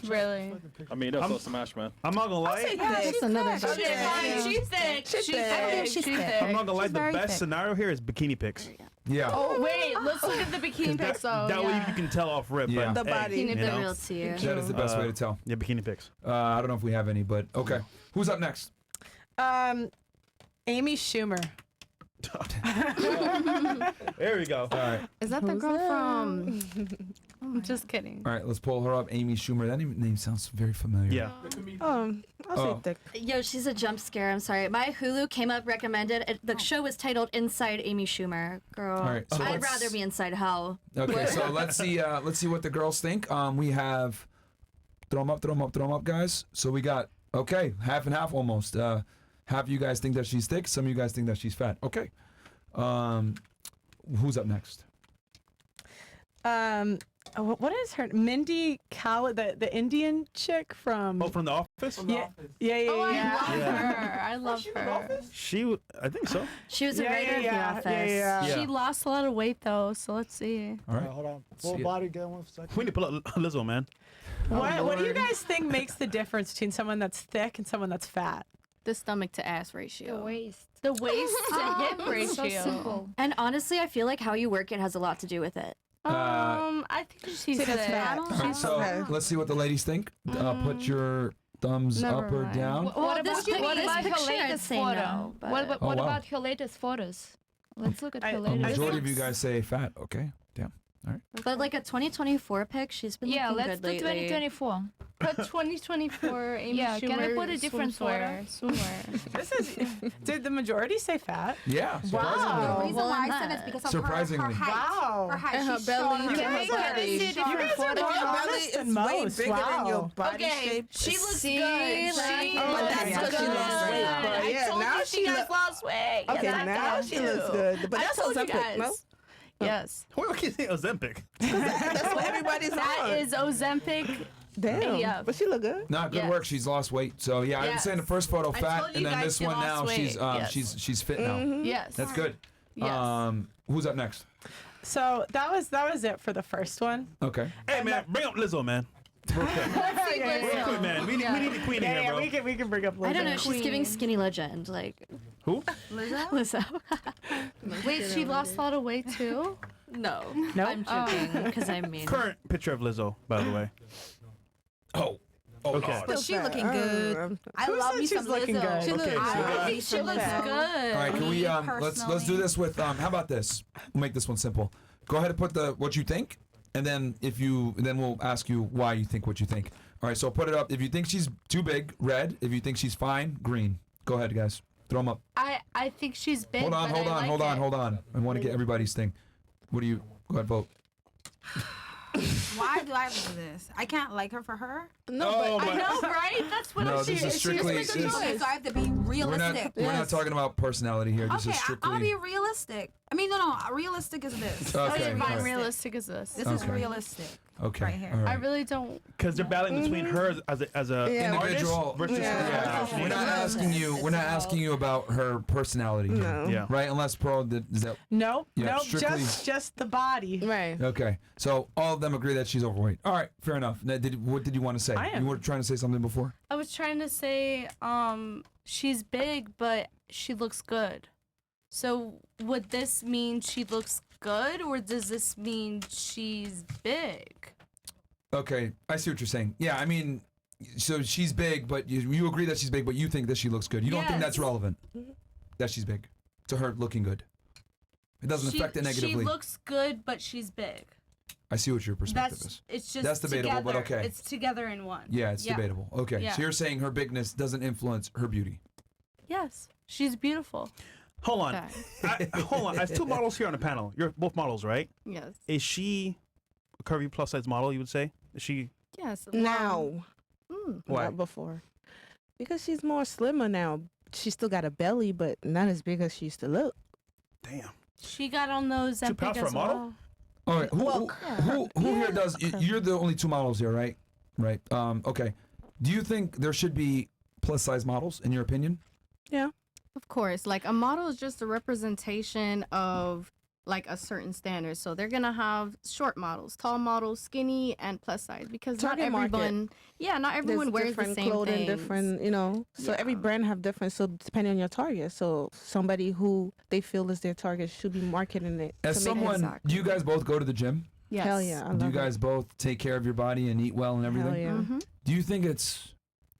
Really? I mean, that's so smash, man. I'm not gonna lie. That's another She's fine. She's thick. She's thick. She's thick. I'm not gonna lie. She's The very best thick. scenario here is bikini pics. yeah. Oh wait, let's look at the bikini pics. That way you can tell off rip. Yeah. But, The body. hey, The you know, real tea. That is the best way to tell. Yeah, bikini pics. I don't know if we have any, but okay. Who's up next? Amy Schumer. There we go. All right. Is that the girl from? I'm just kidding. All right, let's pull her up. Amy Schumer. That name sounds very familiar. Yeah. I'll say Oh. thick. Yo, she's a jump scare. I'm sorry. My Hulu came up recommended. The show was titled Inside Amy Schumer. Girl, All right, so I'd let's- rather be inside hell. Okay, so let's see what the girls think. We have throw them up, guys. So we got half and half almost. Half of you guys think that she's thick. Some of you guys think that she's fat. Okay. Who's up next? What is her? Mindy Kaling, the Indian chick from. Oh, from The Office? Yeah. Oh, I Yeah. love Yeah. her. I love her. I think so. She was a Yeah, writer yeah, of The yeah, Office. yeah. Yeah. She lost a lot of weight though, so let's see. All right. Hold on. Full See it. body, get one second. We need to pull up Lizzo, man. What do you guys think makes the difference between someone that's thick and someone that's fat? The stomach to ass ratio. The waist. The waist to hip So ratio. simple. And honestly, I feel like how you work it has a lot to do with it. I think she's that's thick. fat. All right, so Okay. let's see what the ladies think. Put your thumbs Never up or mind. down. Well, this about her picture I'd latest say photo? no, but- What Oh, wow. about her latest photos? Let's look at her A latest. majority of you guys say fat. Okay. Damn. All right. But like a 2024 pic, she's been Yeah, looking let's good do lately. 2024. Put 2024 Amy Yeah, Schumer can I put a different swimwear. Swimwear. This is. Did the majority say fat? Yeah. Wow. The reason why I said it's because of Surprisingly. Wow. And her belly. You guys her are body. you guys are more Your belly honest is than way most. bigger than your Wow. body Okay, shape. she looks See, good. like- She Oh, looks that's good. 'cause she lost weight, but I yeah, told now you she guys look- lost weight. Okay, Yes, I now got she you. looks good. But I that's told you Ozempic, guys. no? Yes. Why can't you say Ozempic? That's what everybody's That on. is Ozempic. Damn. Yeah. But she look good. Nah, good Yes. work. She's lost weight. So yeah, I would Yes. say in the first photo I fat, told you and then guys this she one lost now weight. Yes. she's fit now. Yes. That's good. Yes. Who's up next? So that was it for the first one. Okay. Hey, man, bring up Lizzo, man. Real quick. Real quick, man. We need the queen in here, bro. We can bring up. I don't know. Lizzo. She's giving skinny legend. Like Who? Lizzo. Wait, she lost a lot of weight too? No. Nope. I'm joking because I mean. Current picture of Lizzo, by the way. Oh. Okay. But she looking good. I love me some Lizzo. She Okay, I think she looks good. All right, can we let's do this with how about this? We'll make this one simple. Go ahead and put what you think, and then we'll ask you why you think what you think. All right, so put it up. If you think she's too big, red. If you think she's fine, green. Go ahead, guys. Throw them up. I think she's big. Hold on. I want to get everybody's thing. What do you? Go ahead, vote. Why do I do this? I can't like her for her. No, but I know, right? That's what No, she this is strictly. Okay, so I have to be realistic. We're not talking about personality here. This Okay, is strictly. I'll be realistic. I mean, no. Realistic is this. Okay. Fine, realistic is this. This is realistic. Okay. Right here. all right. I really don't. Because they're battling between her as a Individual artist versus her. We're not asking you. We're not asking you about her personality. Here, No. Yeah. Right? Unless Pearl is that. Nope. Yeah, Nope. strictly- Just the body. Right. Okay. So all of them agree that she's overweight. All right. Fair enough. Now, what did you want to say? I am. You were trying to say something before. I was trying to say, she's big, but she looks good. So would this mean she looks good, or does this mean she's big? Okay. I see what you're saying. Yeah. I mean, so she's big, but you agree that she's big, but you think that she looks good. You don't think that's Yes. relevant. That she's big to her looking good. It doesn't affect it negatively. She looks good, but she's big. I see what your perspective is. It's just That's debatable, but together. okay. It's together in one. Yeah, it's debatable. Okay, Yeah. so you're saying her bigness doesn't influence her beauty. Yes, she's beautiful. Hold on. Hold on. There's two models here on the panel. You're both models, right? Yes. Is she a curvy plus size model, you would say? Is she? Yes. Now. Why? Not before. Because she's more slimmer now. She still got a belly, but not as big as she used to look. Damn. She got on those 2 pounds Epic for as a model? well. All right, who here does? You're the only 2 models here, right? Right. Okay. Do you think there should be plus size models, in your opinion? Yeah. Of course. Like a model is just a representation of like a certain standard. So they're gonna have short models, tall models, skinny, and plus size because Target not everyone market. yeah, not everyone There's wears the different same clothing, things. different, you know. So every brand have different. So depending on your target, so somebody who they feel is their target should be marketing it. As to make it someone, do you guys both go to the gym? Yes. Hell yeah. I Do you love it. guys both take care of your body and eat well and everything? Hell yeah. Mhm. Do you think it's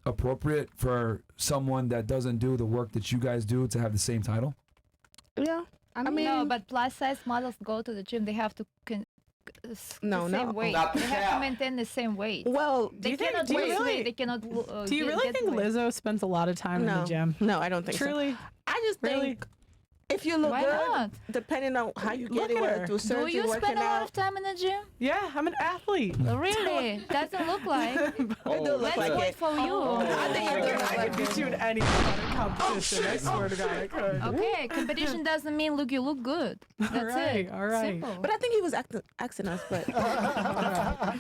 appropriate for someone that doesn't do the work that you guys do to have the same title? Yeah. I mean, no, but plus size models go to the gym. They have to No, the same no. weight. Not They the have to cap. maintain the same weight. Well, they cannot do you lose really- weight. They cannot. Do you really get think weight. Lizzo spends a lot of time in No. the gym? No, I don't think so. Truly? I just Really? think if you look Why good, not? depending on how you Look get it, at whether her. through Do surgery, Do you working spend a lot out. of time in the gym? Yeah, I'm an athlete. Really? Doesn't look like. It do look Let's like wait it. for you. I think I could beat you in any competition. I swear to God, I could. Okay, competition doesn't mean you look good. That's it. All right. Simple. But I think he was asking us, but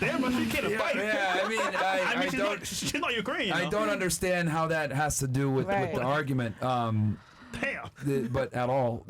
Damn, but she can't fight. Yeah, I mean, I she's don't. Not, she's not Ukrainian. I don't understand how that has to do with Right. the argument. Damn. But at all.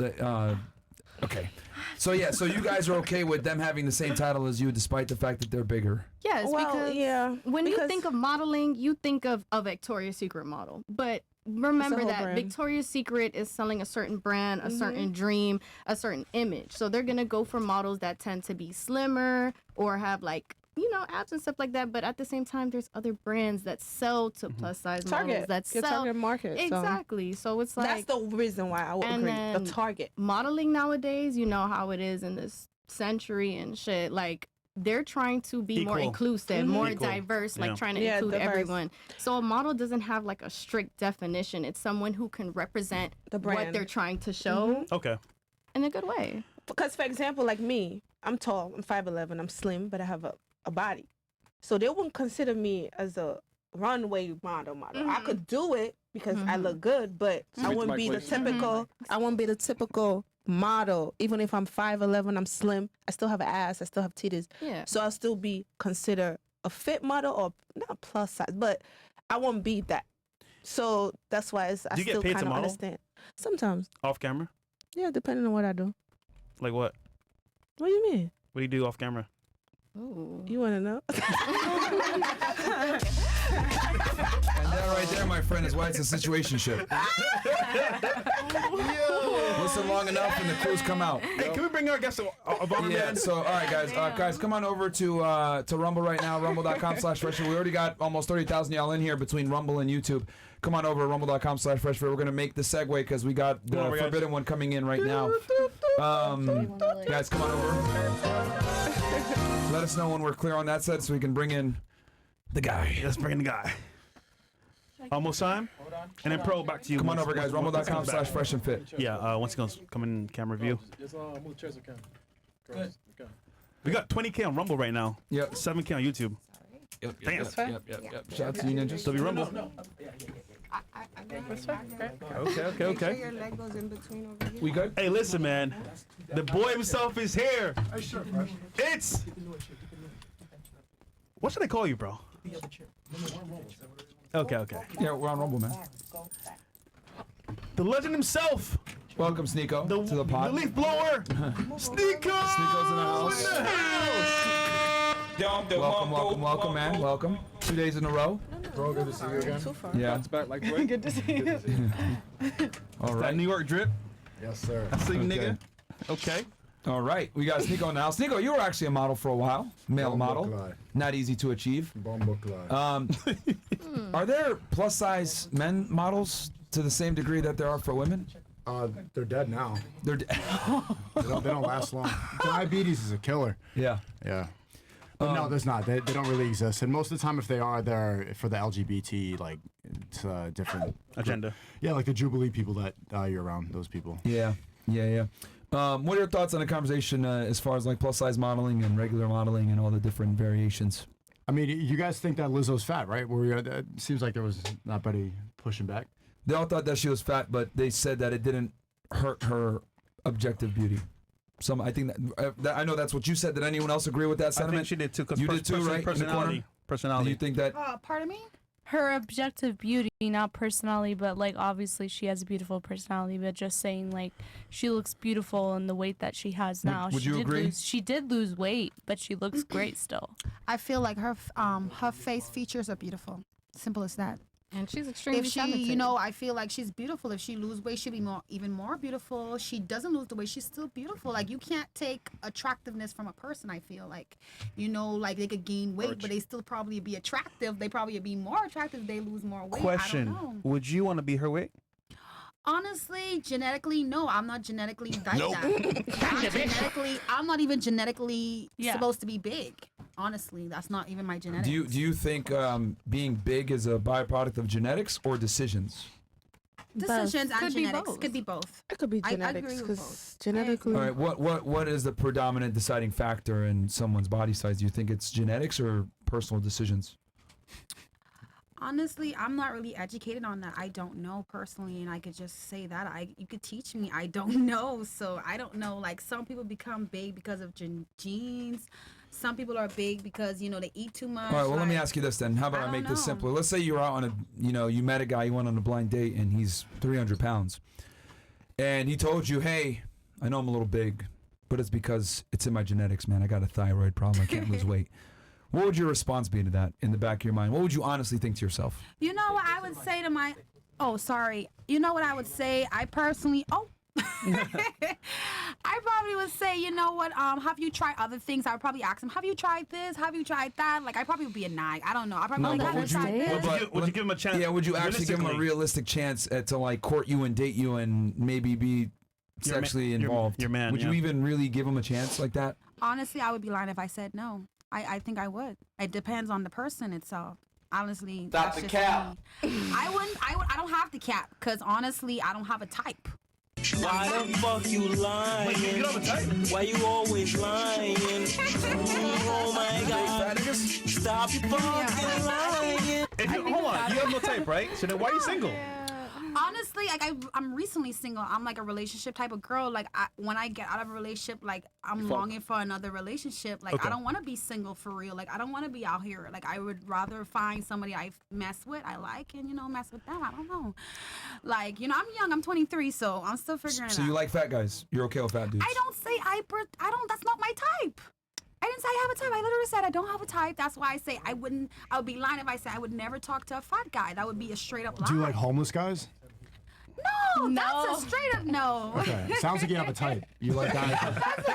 Okay. So yeah, so you guys are okay with them having the same title as you, despite the fact that they're bigger. Yes, Well, because yeah, when you because- think of modeling, you think of a Victoria's Secret model. But remember whole that brand. Victoria's Secret is selling a certain brand, a certain dream, a certain image. So they're gonna go for models that tend to be slimmer or have like, you know, abs and stuff like that. But at the same time, there's other brands that sell to plus size models Target. that Your sell target market. so exactly. So it's like that's the reason why I would and agree. then The target. modeling nowadays, you know how it is in this century and shit. Like they're trying to be more Equal. inclusive, more Equal. diverse, like Yeah. trying to Yeah, include diverse. everyone. So a model doesn't have like a strict definition. It's someone who can represent The what brand. they're trying to show Okay. in a good way. Because for example, like me, I'm tall, I'm 5'11", I'm slim, but I have a body. So they wouldn't consider me as a runway model. I could do it because I look good, but I wouldn't be the typical. I wouldn't be the typical model. Even if I'm 5'11", I'm slim. I still have an ass. I still have titties. Yeah. So I'll still be considered a fit model or not plus size, but I won't be that. So that's why I Do you get still paid to kind of model? understand. Sometimes, Off camera? yeah, depending on what I do. Like what? What do you mean? What do you do off camera? Ooh. You want to know? And that right there, my friend, is why it's a situationship. Listen long enough and the clues come out. Hey, can we bring our guest of honor, Yeah, man? so, all right, guys. Guys, come on over to Rumble right now, rumble.com/freshfit. We already got almost 30,000 y'all in here between Rumble and YouTube. Come on over to rumble.com/freshfit. We're going to make the segue because we got the forbidden one coming in right now. Guys, come on over. Let us know when we're clear on that set so we can bring in the guy. Let's bring in the guy. Almost time? And then Pro, back to you. Come on over, guys. Rumble.com/freshandfit. Yeah, once again, come in camera view. Just move chairs so Good. We got 20K on Rumble right now. Yep. 7K on YouTube. Yep. Damn. Yep. Shout out to you, ninjas. W Rumble. Okay. Your leg goes in between over here. We good? Hey, listen, man. The boy himself is here. It's. What should I call you, bro? Okay. Yeah, we're on Rumble, man. The legend himself. Welcome, Sneako, to the pod. The leaf blower. Sneako. Sneako's in the house. Welcome, man. Welcome. 2 days in a row. Bro, good to see you again. Yeah. It's back like Dwayne. Good to see you. All That right. New York drip. Yes, sir. That's the Okay. nigga. Okay. All right. We got Sneako now. Sneako, you were actually a model for a while. Male model. Bombucklai. Not easy to achieve. Bombucklai. Are there plus size men models to the same degree that there are for women? They're dead now. They're They don't last long. Diabetes is a killer. Yeah. Yeah. But no, there's not. They don't really exist. And most of the time, if they are, they're for the LGBT, like, it's a different Agenda. Yeah, like the Jubilee people that you're around, those people. Yeah. What are your thoughts on the conversation as far as like plus size modeling and regular modeling and all the different variations? I mean, you guys think that Lizzo's fat, right? It seems like there was not buddy pushing back. They all thought that she was fat, but they said that it didn't hurt her objective beauty. I think that I know that's what you said. Did anyone else agree with that sentiment? I think she did too. 'Cause You did too, right? Personality. Do you think that? Pardon me? Her objective beauty, not personality, but like obviously she has a beautiful personality, but just saying like she looks beautiful in the weight that she has now. Would you agree? She did lose weight, but she looks great still. I feel like her face features are beautiful. Simple as that. And she's extremely If she, talented. I feel like she's beautiful. If she lose weight, she'll be even more beautiful. She doesn't lose the weight, she's still beautiful. Like, you can't take attractiveness from a person, I feel like. Like they could gain weight, but they still probably be attractive. They probably be more attractive if they lose more weight. Question: I don't know. would you want to be her weight? Honestly, genetically, no. I'm not genetically like that. I'm not even genetically supposed to be big. Honestly, that's not even my genetics. Do you think being big is a byproduct of genetics or decisions? Decisions and Could be genetics both. could be both. It could be I genetics agree with because both. genetically. All right. What is the predominant deciding factor in someone's body size? Do you think it's genetics or personal decisions? Honestly, I'm not really educated on that. I don't know personally, and I could just say that you could teach me. I don't know, so I don't know. Like, some people become big because of genes. Some people are big because they eat too much. All right. Well, let me ask you this then. How about I make this simpler? Let's say you're out on you met a guy, you went on a blind date, and he's 300 pounds, and he told you, "Hey, I know I'm a little big, but it's because it's in my genetics, man. I got a thyroid problem. I can't lose weight." What would your response be to that in the back of your mind? What would you honestly think to yourself? You know what I would say to my... Oh, sorry. You know what I would say? I personally... I probably would say, you know what, have you tried other things? I would probably ask him, have you tried this? Have you tried that? Like, I probably would be a nag. I don't know. I probably have tried this. Would you give him a chance? Yeah, would you actually give him a realistically? realistic chance to like court you and date you and maybe be sexually involved? your man, Would you yeah. even really give him a chance like that? Honestly, I would be lying if I said no. I think I would. It depends on the person itself. Honestly, Stop that's the just cap. me. I don't have the cap because honestly, I don't have a type. Why the fuck you lying? Wait, you don't have a type? Why you always lying? Oh my god. Stop you fucking lying. Hold on, you have no type, right? So then why are you single? Honestly, like I'm recently single. I'm like a relationship type of girl. Like when I get out of a relationship, like I'm longing for another relationship. Like I don't want to be single for real. Like I don't want to be out here. Like I would rather find somebody I mess with, I like, and mess with them. I don't know. Like I'm young. I'm 23, so I'm still figuring it out. So you like fat guys? You're okay with fat dudes? I don't say I don't. That's not my type. I didn't say I have a type. I literally said I don't have a type. That's why I say I would be lying if I said I would never talk to a fat guy. That would be a straight up lie. Do you like homeless guys? No, that's a straight up no. Okay. Sounds like you have a type. You like guys. That's a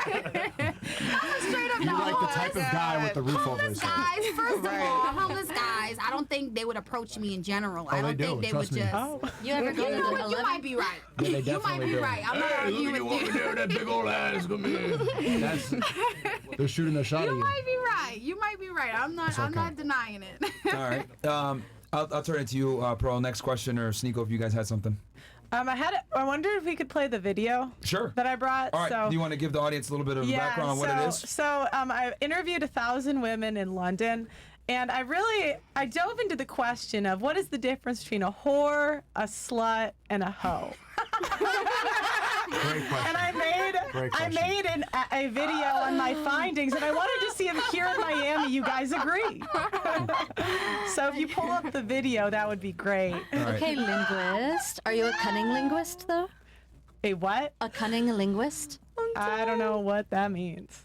straight up You no. like the type of guy with the roof over Homeless his head. guys, first of all, homeless guys, I don't think they would approach me in general. I don't think they would just. You ever go to know the what? You 11? might be right. Yeah, they You might definitely be do. right. I'm not arguing with you. That big old ass. Come here. They're shooting a shot at You you. might be right. You might be right. I'm not. It's I'm okay. not denying it. All right. I'll turn it to you, Pearl. Next question, or Sneako, if you guys had something. I wonder if we could play the video. Sure. That I brought. All right. So, Do you want to give the audience a little bit of background on what it is? So I interviewed 1,000 women in London, and I dove into the question of what is the difference between a whore, a slut, and a hoe. Great question. And I made a video on my findings, and I wanted to see if here in Miami you guys agree. So if you pull up the video, that would be great. Okay, linguist. Are you a cunning linguist, though? A what? A cunning linguist? I don't know what that means.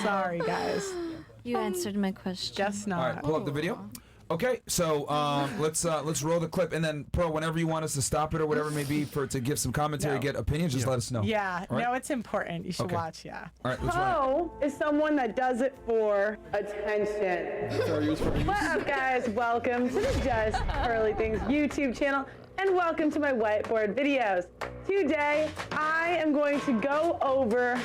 Sorry, guys. You answered my question. Just not. All right. Pull up the video. Okay, so let's roll the clip, and then Pearl, whenever you want us to stop it or whatever it may be to give some commentary, get opinions, just let us know. Yeah, All right? no, it's important. You should Okay. watch, yeah. All right, let's run Hoe is someone that does it for attention. What up, guys? Welcome to the JustPearlyThings YouTube channel, and welcome to my whiteboard videos. Today, I am going to go over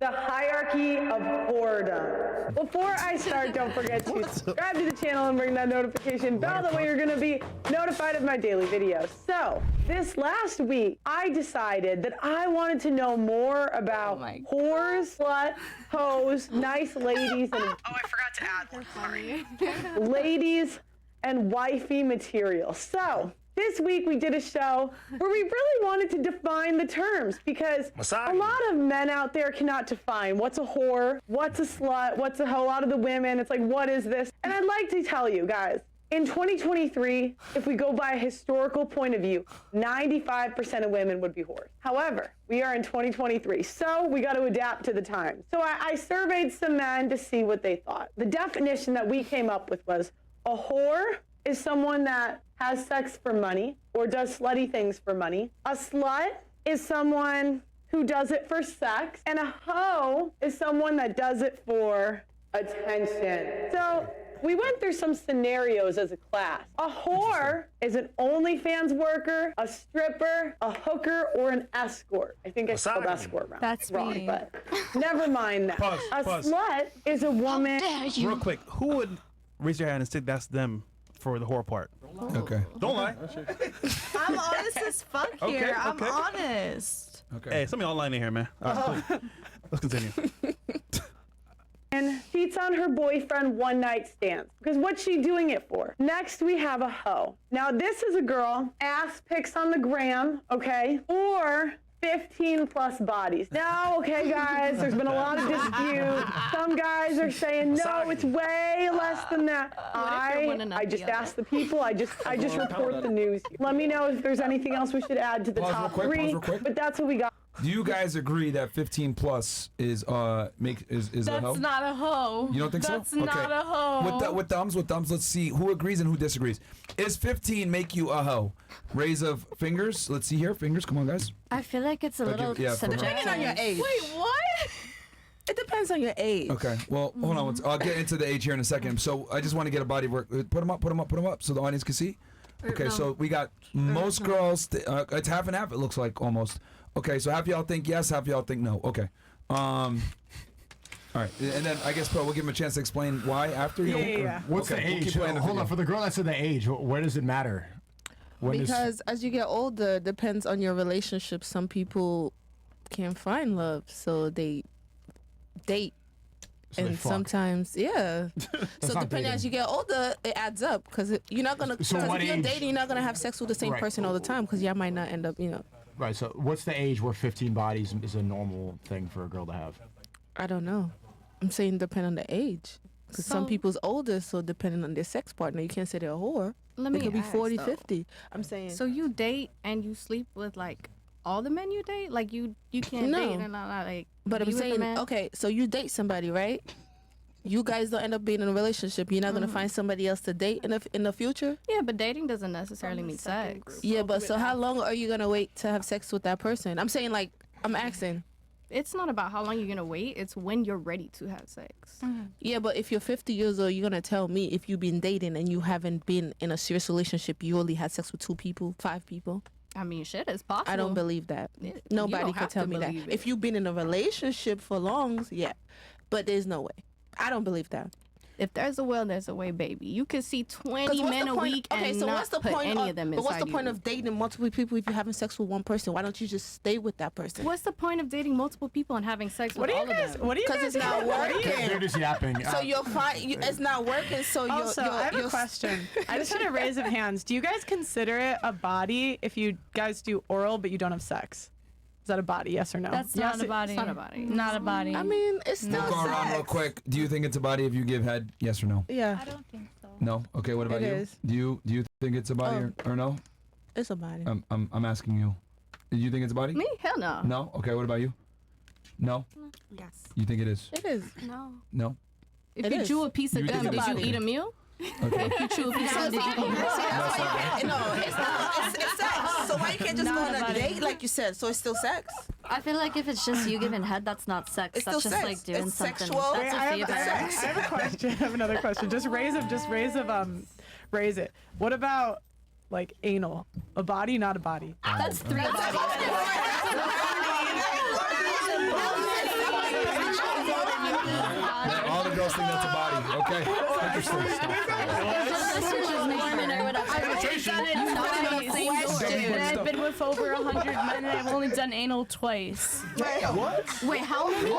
the hierarchy of whoredom. Before I start, don't forget to subscribe to the channel and ring that notification bell. That way you're going to be notified of my daily videos. So, this last week, I decided that I wanted to know more about whores, slut, hoes, nice ladies, and I forgot to add one. Sorry. ladies and wifey material. So, this week we did a show where we really wanted to define the terms because a lot of men out there cannot define what's a whore, what's a slut, what's a hoe. A lot of the women, it's like, what is this? And I'd like to tell you guys, in 2023, if we go by a historical point of view, 95% of women would be whores. However, we are in 2023, so we got to adapt to the times. So I surveyed some men to see what they thought. The definition that we came up with was a whore is someone that has sex for money or does slutty things for money. A slut is someone who does it for sex. And a hoe is someone that does it for attention. So we went through some scenarios as a class. A whore is an OnlyFans worker, a stripper, a hooker, or an escort. I think I spelled escort wrong. That's wrong, me. but never mind that. Pause, a pause. slut is a woman. Real quick, who would raise your hand and say that's them for the whore part? Okay. Don't lie. I'm honest as fuck here. Okay, I'm okay. honest. Okay. Hey, somebody online in here, man. All right, cool. Let's continue. And cheats on her boyfriend one night stands. Because what's she doing it for? Next, we have a hoe. Now, this is a girl, ass pics on the gram, okay? Or 15 plus bodies. Now, okay, guys, there's been a lot of dispute. Some guys are saying, no, it's way less than that. I just ask the people. I just report the news. Let me know if there's anything else we should add to the Pause top real quick, three. pause real quick. But that's what we got. Do you guys agree that 15 plus is a hoe? That's not a hoe. You don't think That's so? not a hoe. With thumbs, let's see who agrees and who disagrees. Is 15 make you a hoe? Raise of fingers. Let's see here. Fingers. Come on, guys. I feel like it's a little yeah, from her. subjective. Depending on your age. Wait, what? It depends on your age. Okay. Well, hold on. I'll get into the age here in a second. So I just want to get a body of work. Put them up, so the audience can see. Okay. So we got most girls. It's half and half. It looks like almost. Okay. So half y'all think yes, half y'all think no. Okay. All right, and then I guess Pearl, we'll give him a chance to explain why after. What's the age? Hold on. For the girl that said the age, where does it matter? Because as you get older, it depends on your relationship. Some people can't find love, so they date. So they and fuck. sometimes, yeah. So not depending dating. as you get older, it adds up because you're not gonna. So Because what if you're age? dating, you're not gonna have sex with the same Right. person all the time because y'all might not end up. Right. So what's the age where 15 bodies is a normal thing for a girl to have? I don't know. I'm saying depending on the age. Because some So- people's older, so depending on their sex partner, you can't say they're a whore. Let They me could be ask, 40, though. 50. I'm saying. So you date and you sleep with like all the men you date? Like you can't No. date and not like. But be I'm with a saying, man? okay, so you date somebody, right? You guys don't end up being in a relationship. You're not gonna find somebody else to date in the future. Yeah, but dating doesn't necessarily mean sex. Yeah, but so how long are you gonna wait to have sex with that person? I'm saying, like, I'm asking. It's not about how long you're gonna wait. It's when you're ready to have sex. Yeah, but if you're 50 years old, you're gonna tell me if you've been dating and you haven't been in a serious relationship, you only had sex with 2 people, 5 people. I mean, shit, it's possible. I don't believe that. You Nobody don't can have tell to me that. believe it. If you've been in a relationship for long, yeah, but there's no way. I don't believe that. If there's a will, there's a way, baby. You can see 20 'Cause men a week and not put any of them But what's inside the point you. of dating multiple people if you're having sex with one person? Why don't you just stay with that person? What's the point of dating multiple people and having sex What with do all you guys? of them? What do you Because guys? it's not working. They're just yapping. So you're fine. It's not working. So you're. Also, I have a question. I just want a raise of hands. Do you guys consider it a body if you guys do oral but you don't have sex? Is that a body? Yes or no? That's yes, not a body. It's not a body. Not a body. I mean, it's still We'll go around real sex. quick. Do you think it's a body if you give head? Yes or no? Yeah, I don't think so. No. Okay. What about It you? is. Do you think it's a body or no? it's a body. I'm asking you. Do you think it's a body? Me? Hell no. No. Okay. What about you? No. Yes. You think it is? It is. No. No. If It you is. chew a piece of You gum, think did it's you okay. eat a meal? Okay. If you chew a piece of gum, did you eat a meal? No, it's not. It's sex. So why you can't just go on a date like you said? So it's still sex. I feel like if it's just you giving head, that's not sex. It's that's still just sex. like doing It's something. sexual. That's Wait, a I favor. have a question. I have another question. Just raise it. What about like anal? A body, not a body. That's 3 bodies. Yeah, all the girls think that's a body. Okay. Interesting. I've been with over 100 men and I've only done anal twice. Wait, how many?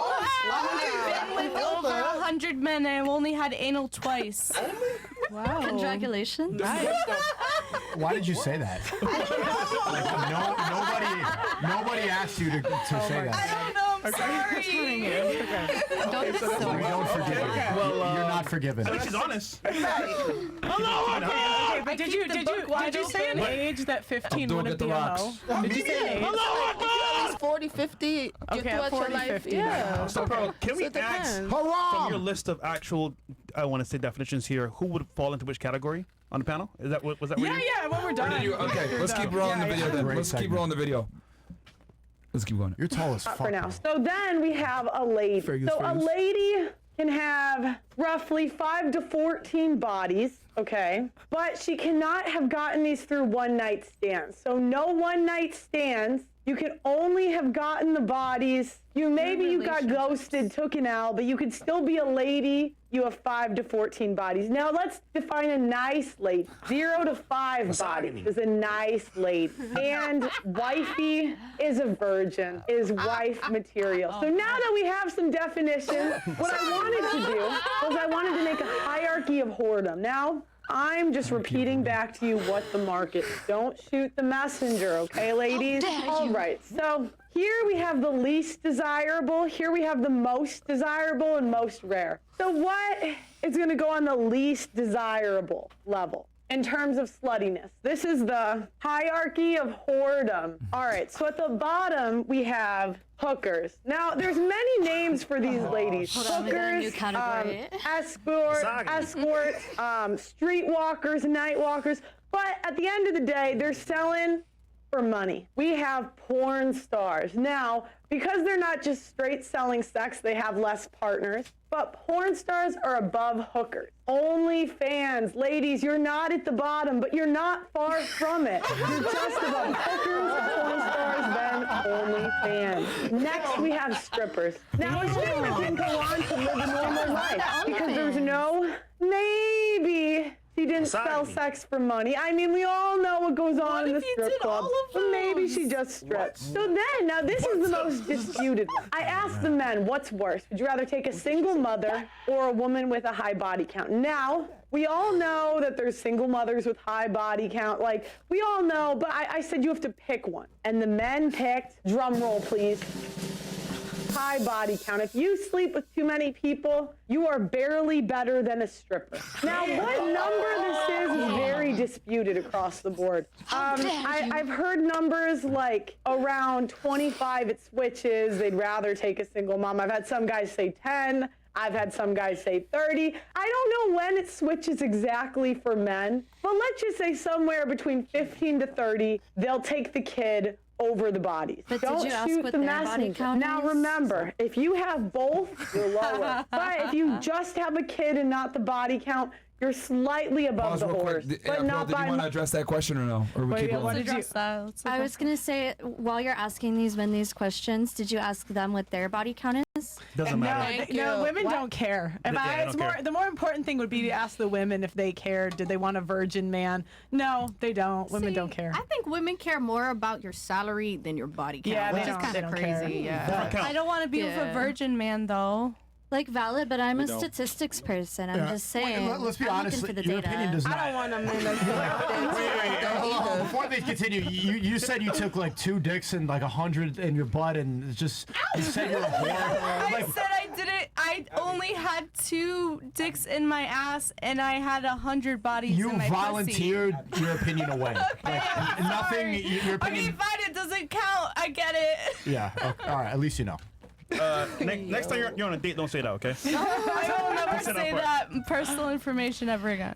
I've been with over 100 men and I've only had anal twice. Wow. Congratulations. Why did you say that? Like, nobody asked you to say that. I don't know. I'm sorry. We don't forgive you. Well, You're not forgiven. I think she's honest. Okay, but did you say an age that 15 Don't wouldn't get be the a rocks. hoe? Did you say an age? If you're at least 40, 50, you're Okay, throughout 40, your life. 50 Yeah. So, Pearl, can we So it ask depends. from your list of actual, I want to say definitions here, who would fall into which category on the panel? Is that was that? Yeah, yeah. When we're done. Okay. Let's keep rolling the video then. Great Let's keep segment. rolling the video. Let's keep going. You're tall as fuck. For now. So then we have a lady. Figures, So a figures. lady can have roughly 5 to 14 bodies, okay? But she cannot have gotten these through one-night stands. So no one-night stands. You can only have gotten the bodies. Maybe you got ghosted, took an L, but you could still be a lady. You have 5 to 14 bodies. Now let's define a nice lady. 0 to 5 bodies is a nice lady. And wifey is a virgin, is wife material. So now that we have some definitions, what I wanted to do was I wanted to make a hierarchy of whoredom. Now, I'm just repeating back to you what the market is. Don't shoot the messenger, okay, ladies? All right, so here we have the least desirable. Here we have the most desirable and most rare. So what is going to go on the least desirable level in terms of sluttiness? This is the hierarchy of whoredom. All right, so at the bottom we have hookers. Now, there's many names for these ladies. Hold on, we got a new Hookers, category. escorts, streetwalkers, night walkers. But at the end of the day, they're selling for money. We have porn stars. Now, because they're not just straight selling sex, they have less partners. But porn stars are above hookers. OnlyFans. Ladies, you're not at the bottom, but you're not far from it. You're just above hookers, porn stars, then OnlyFans. Next, we have strippers. Now, a stripper can go on to live a normal life because there's no maybe she didn't sell sex for money. I mean, we all know what goes on in the strip club. But maybe she just stripped. So then, now this is the most disputed one. I asked the men, what's worse? Would you rather take a single mother or a woman with a high body count? Now, we all know that there's single mothers with high body count. Like, we all know, but I said you have to pick one. And the men picked, drum roll please, high body count. If you sleep with too many people, you are barely better than a stripper. Now, what number this is very disputed across the board. I've heard numbers like around 25 it switches. They'd rather take a single mom. I've had some guys say 10. I've had some guys say 30. I don't know when it switches exactly for men, but let's just say somewhere between 15 to 30, they'll take the kid over the bodies. But Don't did you ask shoot what the their body messenger. count Now is? remember, if you have both, you're lower. But if you just have a kid and not the body count, you're slightly above Pause the real horse. quick. But Pearl, not did you by want to address that question or no? Or we keep rolling? I was gonna say, while you're asking these men these questions, did you ask them what their body count is? Doesn't matter. No, women don't care. If Yeah, they it's don't more, care. the more important thing would be to ask the women if they cared. Did they want a virgin man? No, they don't. Women don't care. I think women care more about your salary than your body count. Yeah, which they is don't- kind they of don't care. crazy. Yeah. I don't want to be with a virgin man though. Like valid, but I'm We a don't. statistics person. I'm Yeah. just saying. Let's be I'm honest. looking for the Your data. opinion does not. I don't want a man that's Hold on. Before they continue, you said you took like 2 dicks and like 100 in your butt, and it's just you said you're a whore. I said I didn't. I only had 2 dicks in my ass, and I had 100 bodies You in my volunteered your opinion away. Like, nothing. Your opinion. Okay, fine. It doesn't count. I get it. Yeah. Okay, all right. At least you know. Next time you're on a date, don't say that, okay? I will never Listen up say for it. that personal information ever again.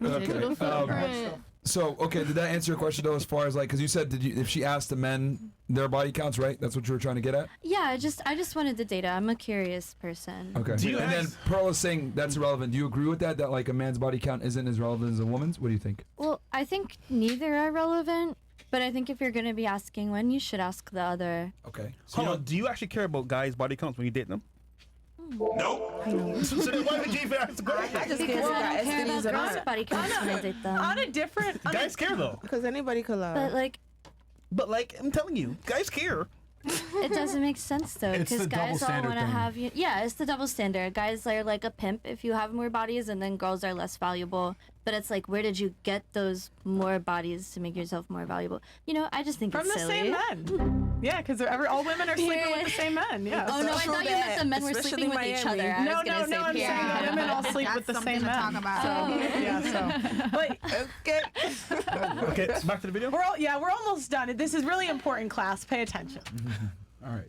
So, okay, did that answer your question though, as far as like, because you said, if she asked the men their body counts, right? That's what you were trying to get at? Yeah, I just wanted the data. I'm a curious person. Okay. And then Pearl is saying that's irrelevant. Do you agree with that? That like a man's body count isn't as relevant as a woman's? What do you think? Well, I think neither are relevant, but I think if you're gonna be asking one, you should ask the other. Okay. Hold on. Do you actually care about guys' body counts when you date them? Nope. So then why would you even ask the question? I just Because care I about don't care STDs about or girls' not. body counts when I date them. On a different. Guys care though. Because anybody could lie. But like, But like, I'm telling you, guys care. it doesn't make sense though, It's because the double guys all standard want to thing. have you. Yeah, it's the double standard. Guys are like a pimp if you have more bodies, and then girls are less valuable. But it's like, where did you get those more bodies to make yourself more valuable? You know, I just think From it's the silly. same men. Yeah, because all women are sleeping with the same men. Yeah. Oh no, I thought you meant the men were sleeping with each other. I No, was gonna no, say no. I'm saying yeah. the women all sleep with the same men. talk about. So, yeah. So, but okay. Okay, back to the video. We're almost done. This is really important, class. Pay attention. All right.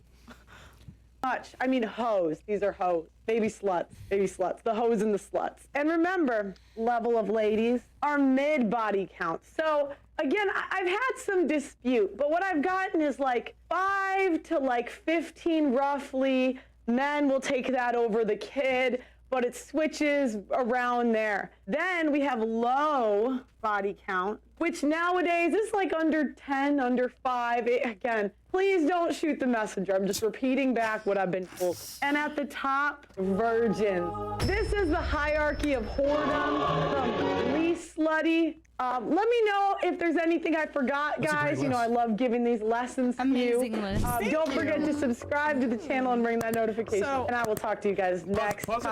Much. I mean, hoes. These are hoes. Baby sluts. Baby sluts. The hoes and the sluts. And remember, level of ladies are mid-body count. So, again, I've had some dispute, but what I've gotten is like 5 to like 15 roughly. Men will take that over the kid, but it switches around there. Then we have low body count, which nowadays is like under 10, under 5. Again, please don't shoot the messenger. I'm just repeating back what I've been told. And at the top, virgins. This is the hierarchy of whoredom from least slutty. Let me know if there's anything I forgot, That's a great guys. You know, I list. love giving these lessons to you. Amazing list. Don't forget to subscribe to the channel and ring that notification. And I will talk to you guys next time.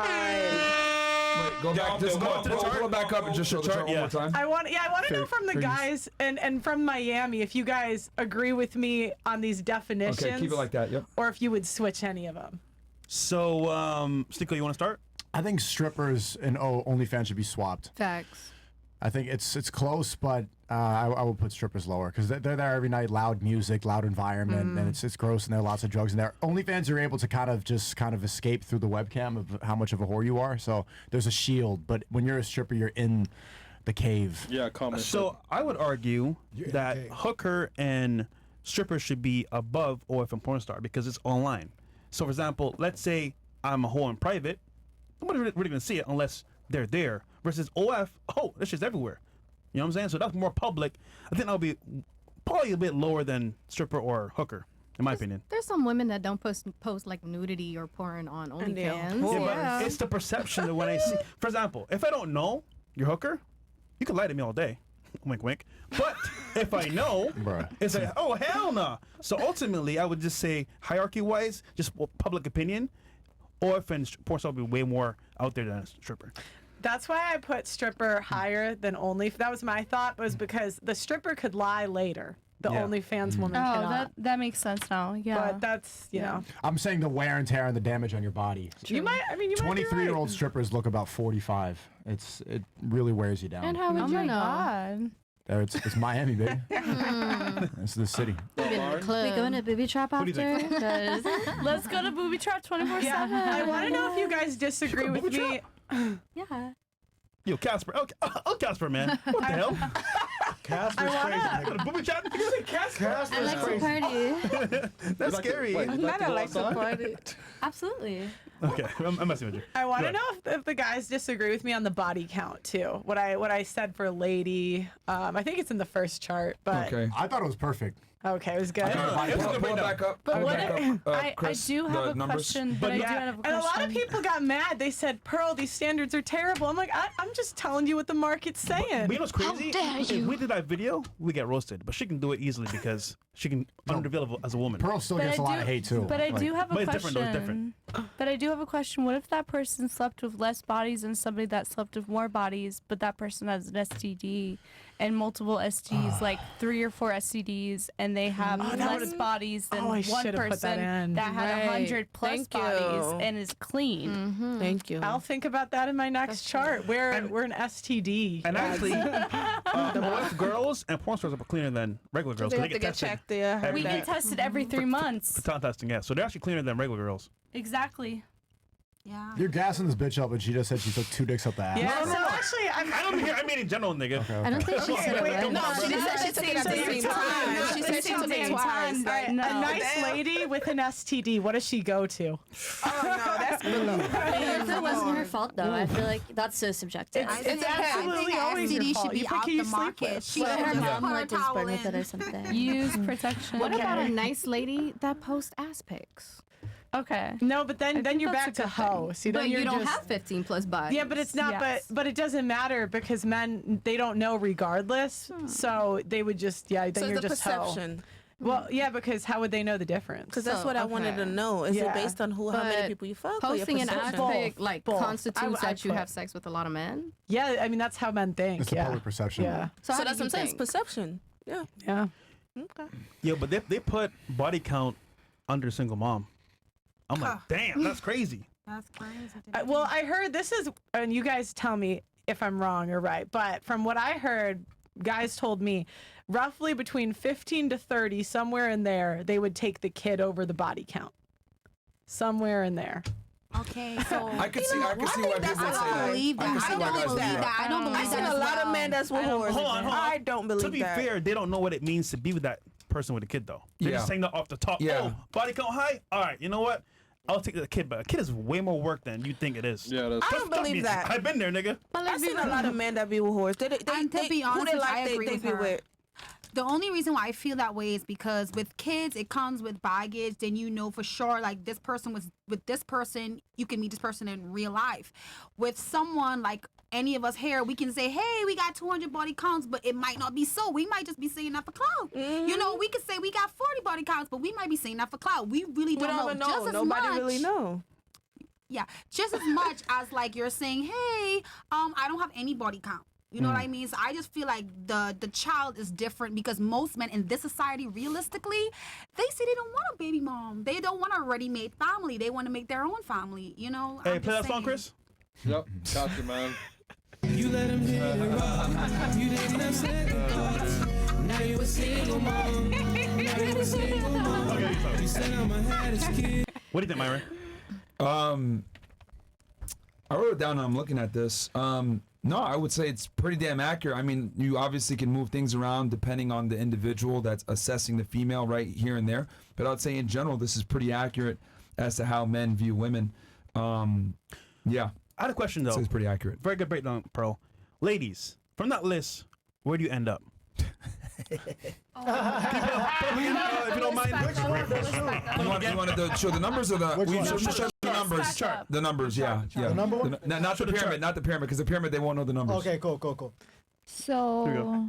Wait, go back. Just go to the chart. pull it back up and just show the chart one more time. I want to know from the Please. guys and from Miami if you guys agree with me on these definitions. Okay, keep it like that. Yep. Or if you would switch any of them. So, Sneako, you want to start? I think strippers and OnlyFans should be swapped. Facts. I think it's close, but I would put strippers lower because they're there every night, loud music, loud environment, and it's gross, and there are lots of drugs in there. OnlyFans, you're able to kind of escape through the webcam of how much of a whore you are. So there's a shield, but when you're a stripper, you're in the cave. Yeah, comment. So I would argue that hooker and stripper should be above OF and porn star because it's online. So for example, let's say I'm a whore in private, nobody really gonna see it unless they're there. Versus OF, this shit's everywhere. You know what I'm saying? So that's more public. I think that'll be probably a bit lower than stripper or hooker, in my opinion. There's some women that don't post like nudity or porn on OnlyFans. Yeah, but it's the perception that when I see, for example, if I don't know you're hooker, you can lie to me all day. Wink, wink. But if I know, it's like, oh, hell no. So ultimately, I would just say, hierarchy-wise, just public opinion, OF and porn star will be way more out there than a stripper. That's why I put stripper higher than only. That was my thought, was because the stripper could lie later. the Yeah. OnlyFans woman Oh, cannot. that makes sense now. Yeah. But that's you know. I'm saying the wear and tear and the damage on your body. You might. I mean, you might be 23-year-old right. strippers look about 45. It really wears you down. And how would Oh you my know? God. There, it's Miami, baby. It's the city. We going to booby trap do you after? think? 'Cause- Let's go to booby trap 24/7. Yeah. I want to know if you guys disagree with me. yeah. Yo, Casper. Oh, Casper, man. What the hell? Casper's crazy. Booby trap? I like to party. That's scary. Not a like to party. Absolutely. Okay, I'm messing with you. I want Go to know ahead. if the guys disagree with me on the body count too. What I said for lady. I think it's in the first chart, but Okay. I thought it was perfect. okay, it was good. Pull it back up. But pull it what back if, up, I Chris, do have the a numbers. question. But I do have a And a question. lot of people got mad. They said, "Pearl, these standards are terrible." I'm like, I'm just telling you what the market's saying. But you know what's crazy? If we did that video, we get roasted. But she can do it easily because she can unrevealable as a woman. Pearl still gets a lot of hate too. But I do have a But it's question. different, though, it's different. But I do have a question. What if that person slept with less bodies than somebody that slept with more bodies, but that person has an STD and multiple STDs, like 3 or 4 STDs, and they have less bodies than I one should've put person that in. had 100 plus Thank you. bodies and is clean? Thank you. I'll think about that in my next chart. We're an STD. And actually, most girls and porn stars are cleaner than regular girls. They 'cause have to get get tested checked there. every We get tested every 3 months. for talent testing, yeah. So they're actually cleaner than regular girls. Exactly. Yeah. You're gassing this bitch up, and she just said she took 2 dicks up the ass. Yeah, so actually, I mean in general, nigga. I don't think she said it right. No, she said she took it at the same time. She said she took it twice. A nice lady with an STD, what does she go to? Oh no, that's below. If it wasn't her fault, though, I feel like that's so subjective. It's absolutely always your STD fault. should be You pick out who you the sleep market. with. She Let should her just mom put her like just towel burn with it in. or something. Use protection. What about a nice lady that posts ass pics? Okay. No, but then think you're that's back a to good hoe. See, then But you you're don't just, have 15 plus bodies. Yeah, but it's not. Yes. But it doesn't matter because men, they don't know regardless. So they would just then So you're it's the just hoe. perception. Well, yeah, because how would they know the difference? Because that's what I wanted to know. Is it based on how many But people you fuck? Or your posting an ass perception? pic like Both. constitutes I that you put- have sex with a lot of men. Yeah, I mean that's how men think. It's the yeah. public perception. Yeah. So how that's do what you I'm saying. think? Perception. Yeah. Yeah. Okay. Yeah, but they put body count under single mom. I'm like, damn, that's crazy. That's crazy. Well, I heard this is, and you guys tell me if I'm wrong or right, but from what I heard, guys told me roughly between 15 to 30, somewhere in there, they would take the kid over the body count. Somewhere in there. Okay, so I could see why people would say I that. don't believe I can that. see I why don't guys do believe that. that. I don't believe I've that. seen a as lot of well. men that's with whores. Hold on. I don't believe To be that. fair, they don't know what it means to be with that person with a kid, though. They're Yeah. just saying that off the top. Yeah. Oh, body count high? All right, you know what? I'll take the kid, but a kid is way more work than you think it is. Yeah, that's I don't Trust me, believe that. I've been there, nigga. I've seen a lot of men that be with whores. And to be honest, who they I like, agree they with be her. with. The only reason why I feel that way is because with kids, it comes with baggage. Then you know for sure, like this person was with this person, you can meet this person in real life. With someone like any of us here, we can say, hey, we got 200 body counts, but it might not be so. We might just be saying that for clout. You know, we could say we got 40 body counts, but we might be saying that for clout. We really We don't know. don't know. Just as Nobody much, really know. Yeah, just as much as like you're saying, hey, I don't have any body count. You know what I mean? So I just feel like the child is different because most men in this society, realistically, they say they don't want a baby mom. They don't want a ready-made family. They want to make their own family. You know? Hey, I'm play that just song, saying. Chris. Yep, gotcha, man. You let him hit it raw. You didn't have second thoughts. Now you a single mom. Now you a single mom. You said I'm a hottest kid. What do you think, Myron? I wrote it down and I'm looking at this. No, I would say it's pretty damn accurate. I mean, you obviously can move things around depending on the individual that's assessing the female right here and there. But I would say in general, this is pretty accurate as to how men view women. Yeah. I had a question, though. So it's pretty accurate. Very good breakdown, Pearl. Ladies, from that list, where do you end up? If you don't mind. You wanted to show the numbers or the? Which We one? should show the numbers. Chart. The numbers, yeah, yeah. The number one? Not the pyramid, not the pyramid, because the pyramid they won't know the numbers. Okay, cool. So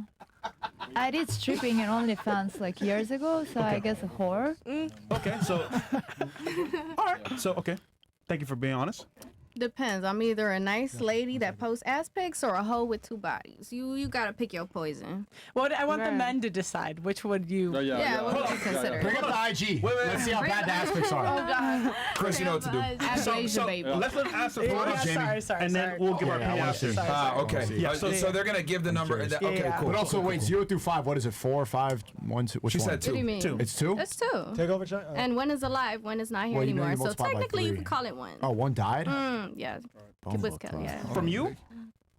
I did stripping and OnlyFans like years ago, so I guess a whore. Okay, so. All right. So, okay. Thank you for being honest. Depends. I'm either a nice lady that posts ass pics or a hoe with 2 bodies. You gotta pick your poison. Well, I want the Right. men to decide which would you. Yeah, what would you consider? Bring up the IG. Let's see how bad the ass pics are. Oh God. Chris, you know what to do. Asia, baby. Let's let them answer for us, Sorry, and then we'll give our opinion after. Okay. Yeah, So they're gonna give the number. and then- Okay, cool. But also, wait, 0 through 5. What is it? 4, 5, 1, 2? Which She one? said 2. What do you mean? 2. It's 2. That's 2. Take over, Chuck. And one is alive, one is not here Well, you know anymore. you So multiply by technically, you 3. can call it 1. Oh, one died. Yeah. Bumble Kibbutzka, club. yeah. From you?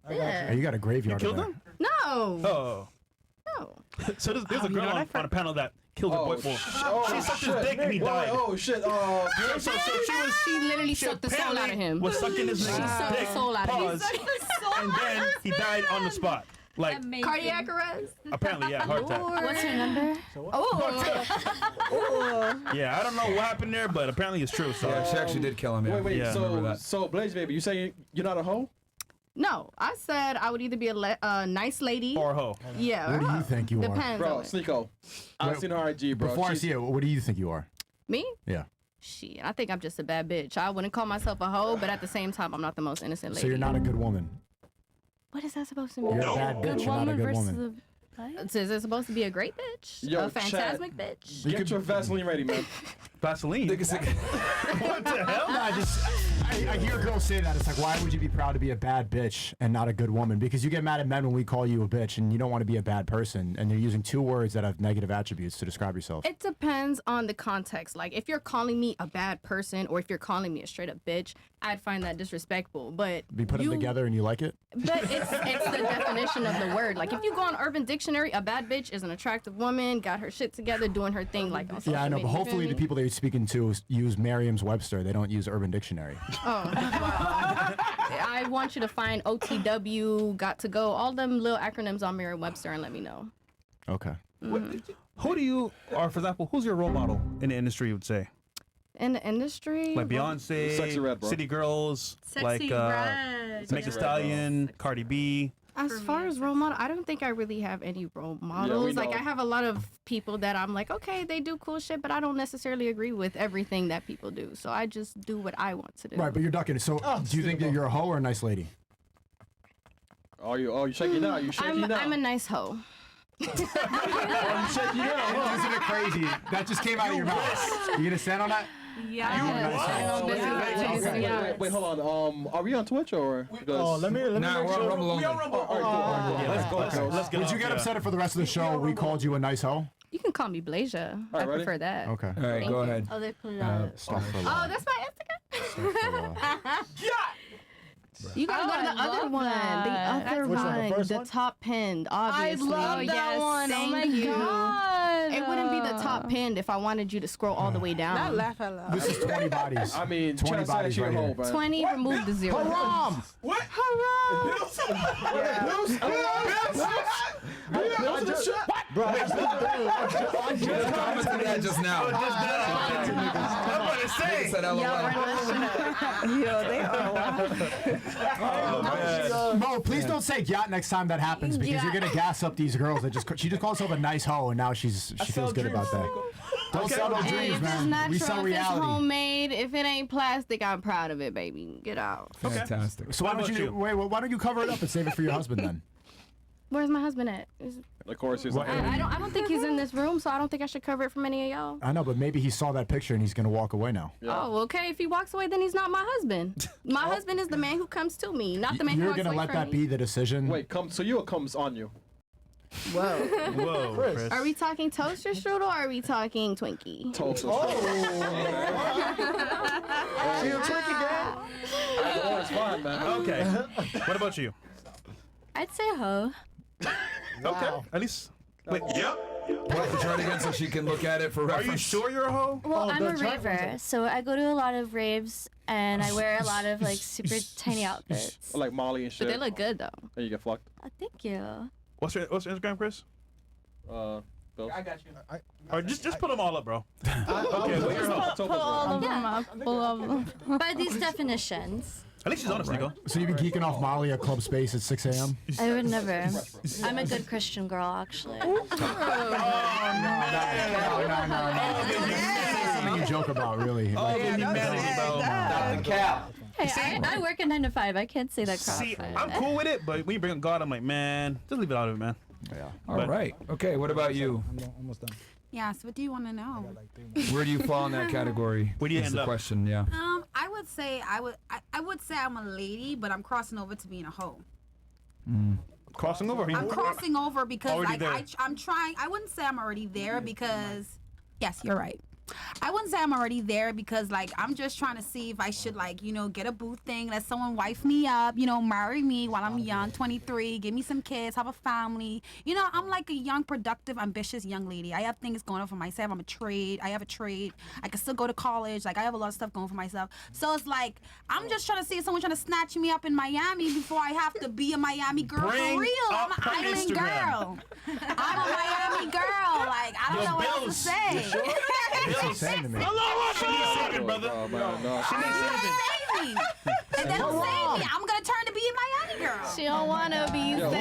Yeah. Hey, you got a graveyard. You killed over him? No. Oh. No. So there's a girl on a panel that killed her boyfriend. Oh, She sucked his shit. dick and he Whoa, died. Oh shit! So She literally sucked the soul out of apparently him. was sucking his She nigga's sucked the dick, soul out of him. pause, and then he died on the spot. Like, Cardiac arrest? apparently, yeah, heart attack. What's her number? Oh. Yeah, I don't know what happened there, but apparently it's true. So Yeah, she actually did kill him. Yeah. Wait. Yeah, So Blaze baby, you saying you're not a hoe? No, I said I would either be a nice lady or a hoe. Yeah. What do you think you are? Depends Bro, on it. Sneako. I've seen her IG, bro. Before I She's- see it, what do you think you are? Me? Yeah. Shit, I think I'm just a bad bitch. I wouldn't call myself a hoe, but at the same time, I'm not the most innocent lady. So you're not a good woman. What is that supposed to mean? You're a bad bitch. You're not a good woman. Is it supposed to be a great bitch? Yo, A phantasmic bitch? Get your Vaseline ready, man. Vaseline? What the hell? I hear girls say that. It's like, why would you be proud to be a bad bitch and not a good woman? Because you get mad at men when we call you a bitch and you don't want to be a bad person. And you're using 2 words that have negative attributes to describe yourself. It depends on the context. Like, if you're calling me a bad person or if you're calling me a straight up bitch, I'd find that disrespectful. But We put them together and you like it? But it's the definition of the word. Like, if you go on Urban Dictionary, a bad bitch is an attractive woman, got her shit together, doing her thing, like on social Yeah, I know, media. but You feel hopefully me? the people that you're speaking to use Merriam-Webster. They don't use Urban Dictionary. Oh, well, I want you to find OTW, got to go, all them little acronyms on Merriam-Webster and let me know. Okay. Who do you, or for example, who's your role model in the industry, you would say? In the industry, Like Beyonce, Sexy Red, bro. City Girls, Sexy like Red. Meg Thee Stallion, Cardi B. as far as role model, I don't think I really have any role models. Like, know. I have a lot of people that I'm like, okay, they do cool shit, but I don't necessarily agree with everything that people do. So I just do what I want to do. Right, but you're ducking it. So do you think that you're a hoe or a nice lady? Oh, you shaking now? You shaking now? I'm a nice hoe. You shaking now? Isn't it crazy? That just came out of your mouth. You gonna stand on that? Yeah. Wait, hold on. Are we on Twitch or? Oh, let me Nah, we're on Rumble only. Let's go. Would you get upset if for the rest of the show we called you a nice hoe? You can call me Blasia. I ready? prefer that. Okay. All right, go ahead. Oh, they put it Uh, on. Oh, that's my Instagram. You gotta go to the other one. The other Which one, the one. first The one? top pinned, obviously. love that yes, one. Oh Thank my you. God. It wouldn't be the top pinned if I wanted you to scroll all the way down. Not laugh out loud. This is 20 bodies. I mean, 20 Chance bodies said right she a here. hoe, man. 20, remove the 0. Haram! What? Haram! Bro, I just commented that just now. I'm about to say. Said LOL. Yo, they are wild. Mo, please don't say yacht next time that happens because you're gonna gas up these girls that she just calls herself a nice hoe and now she feels good about that. Don't sell no Hey, dreams, if it's man. natural, We sell if it's reality. homemade, if it ain't plastic, I'm proud of it, baby. Get out. Fantastic. So why don't you wait? Why don't you cover it up and save it for your husband then? Where's my husband at? Of course, he's I don't think he's in this room, so I don't think I should cover it from any of y'all. I know, but maybe he saw that picture and he's gonna walk away now. Oh, okay. If he walks away, then he's not my husband. My husband is the man who comes to me, not the man who You're walks gonna away let from that me. be the decision. Wait, comes to you or comes on you? Whoa. Whoa, Chris. Are we talking toaster strudel or are we talking Twinkie? Toaster. She a tricky girl. Oh, it's fine, man. Okay. What about you? I'd say hoe. Okay. At least. Wait. What? Try it again so she can look at it for reference. Are you sure you're a hoe? Well, I'm a raver, so I go to a lot of raves and I wear a lot of like super tiny outfits. Like Molly and shit. But they look good though. And you get fucked. Thank you. What's your Instagram, Chris? Bill. I got you. Or just put them all up, bro. Okay, but you're a hoe. Put all of them up. Full of them. By these definitions. At least she's honest, Nico. So you be geeking off Molly at Club Space at 6 a.m.? I would never. I'm a good Christian girl, actually. No. Something you joke about, really. Oh, the humanity, bro. Dr. Cal. I work a 9 to 5. I can't say that crap. See, I'm cool with it, but when you bring up God, I'm like, man, just leave it out of it, man. Yeah. All right. Okay. What about you? Yeah. So what do you want to know? Where do you fall in that category? Where do you is end the up? question? Yeah. I would say I would say I'm a lady, but I'm crossing over to being a hoe. Crossing over? I'm crossing over because Already like there. I'm trying. I wouldn't say I'm already there because yes, you're right. I wouldn't say I'm already there because like I'm just trying to see if I should like get a boo thing, let someone wife me up, marry me while I'm young, 23, give me some kids, have a family. I'm like a young, productive, ambitious young lady. I have things going on for myself. I have a trade. I can still go to college. Like I have a lot of stuff going for myself. So it's like I'm just trying to see if someone trying to snatch me up in Miami before I have to be a Miami girl Bring for real. I'm up an her island Instagram. girl. I'm a Miami girl. Like I don't know what else to say. She's saying to me. She needs saving, brother. She needs saving. Save me. If they don't save me, I'm gonna turn to be a Miami girl. She don't wanna be saved.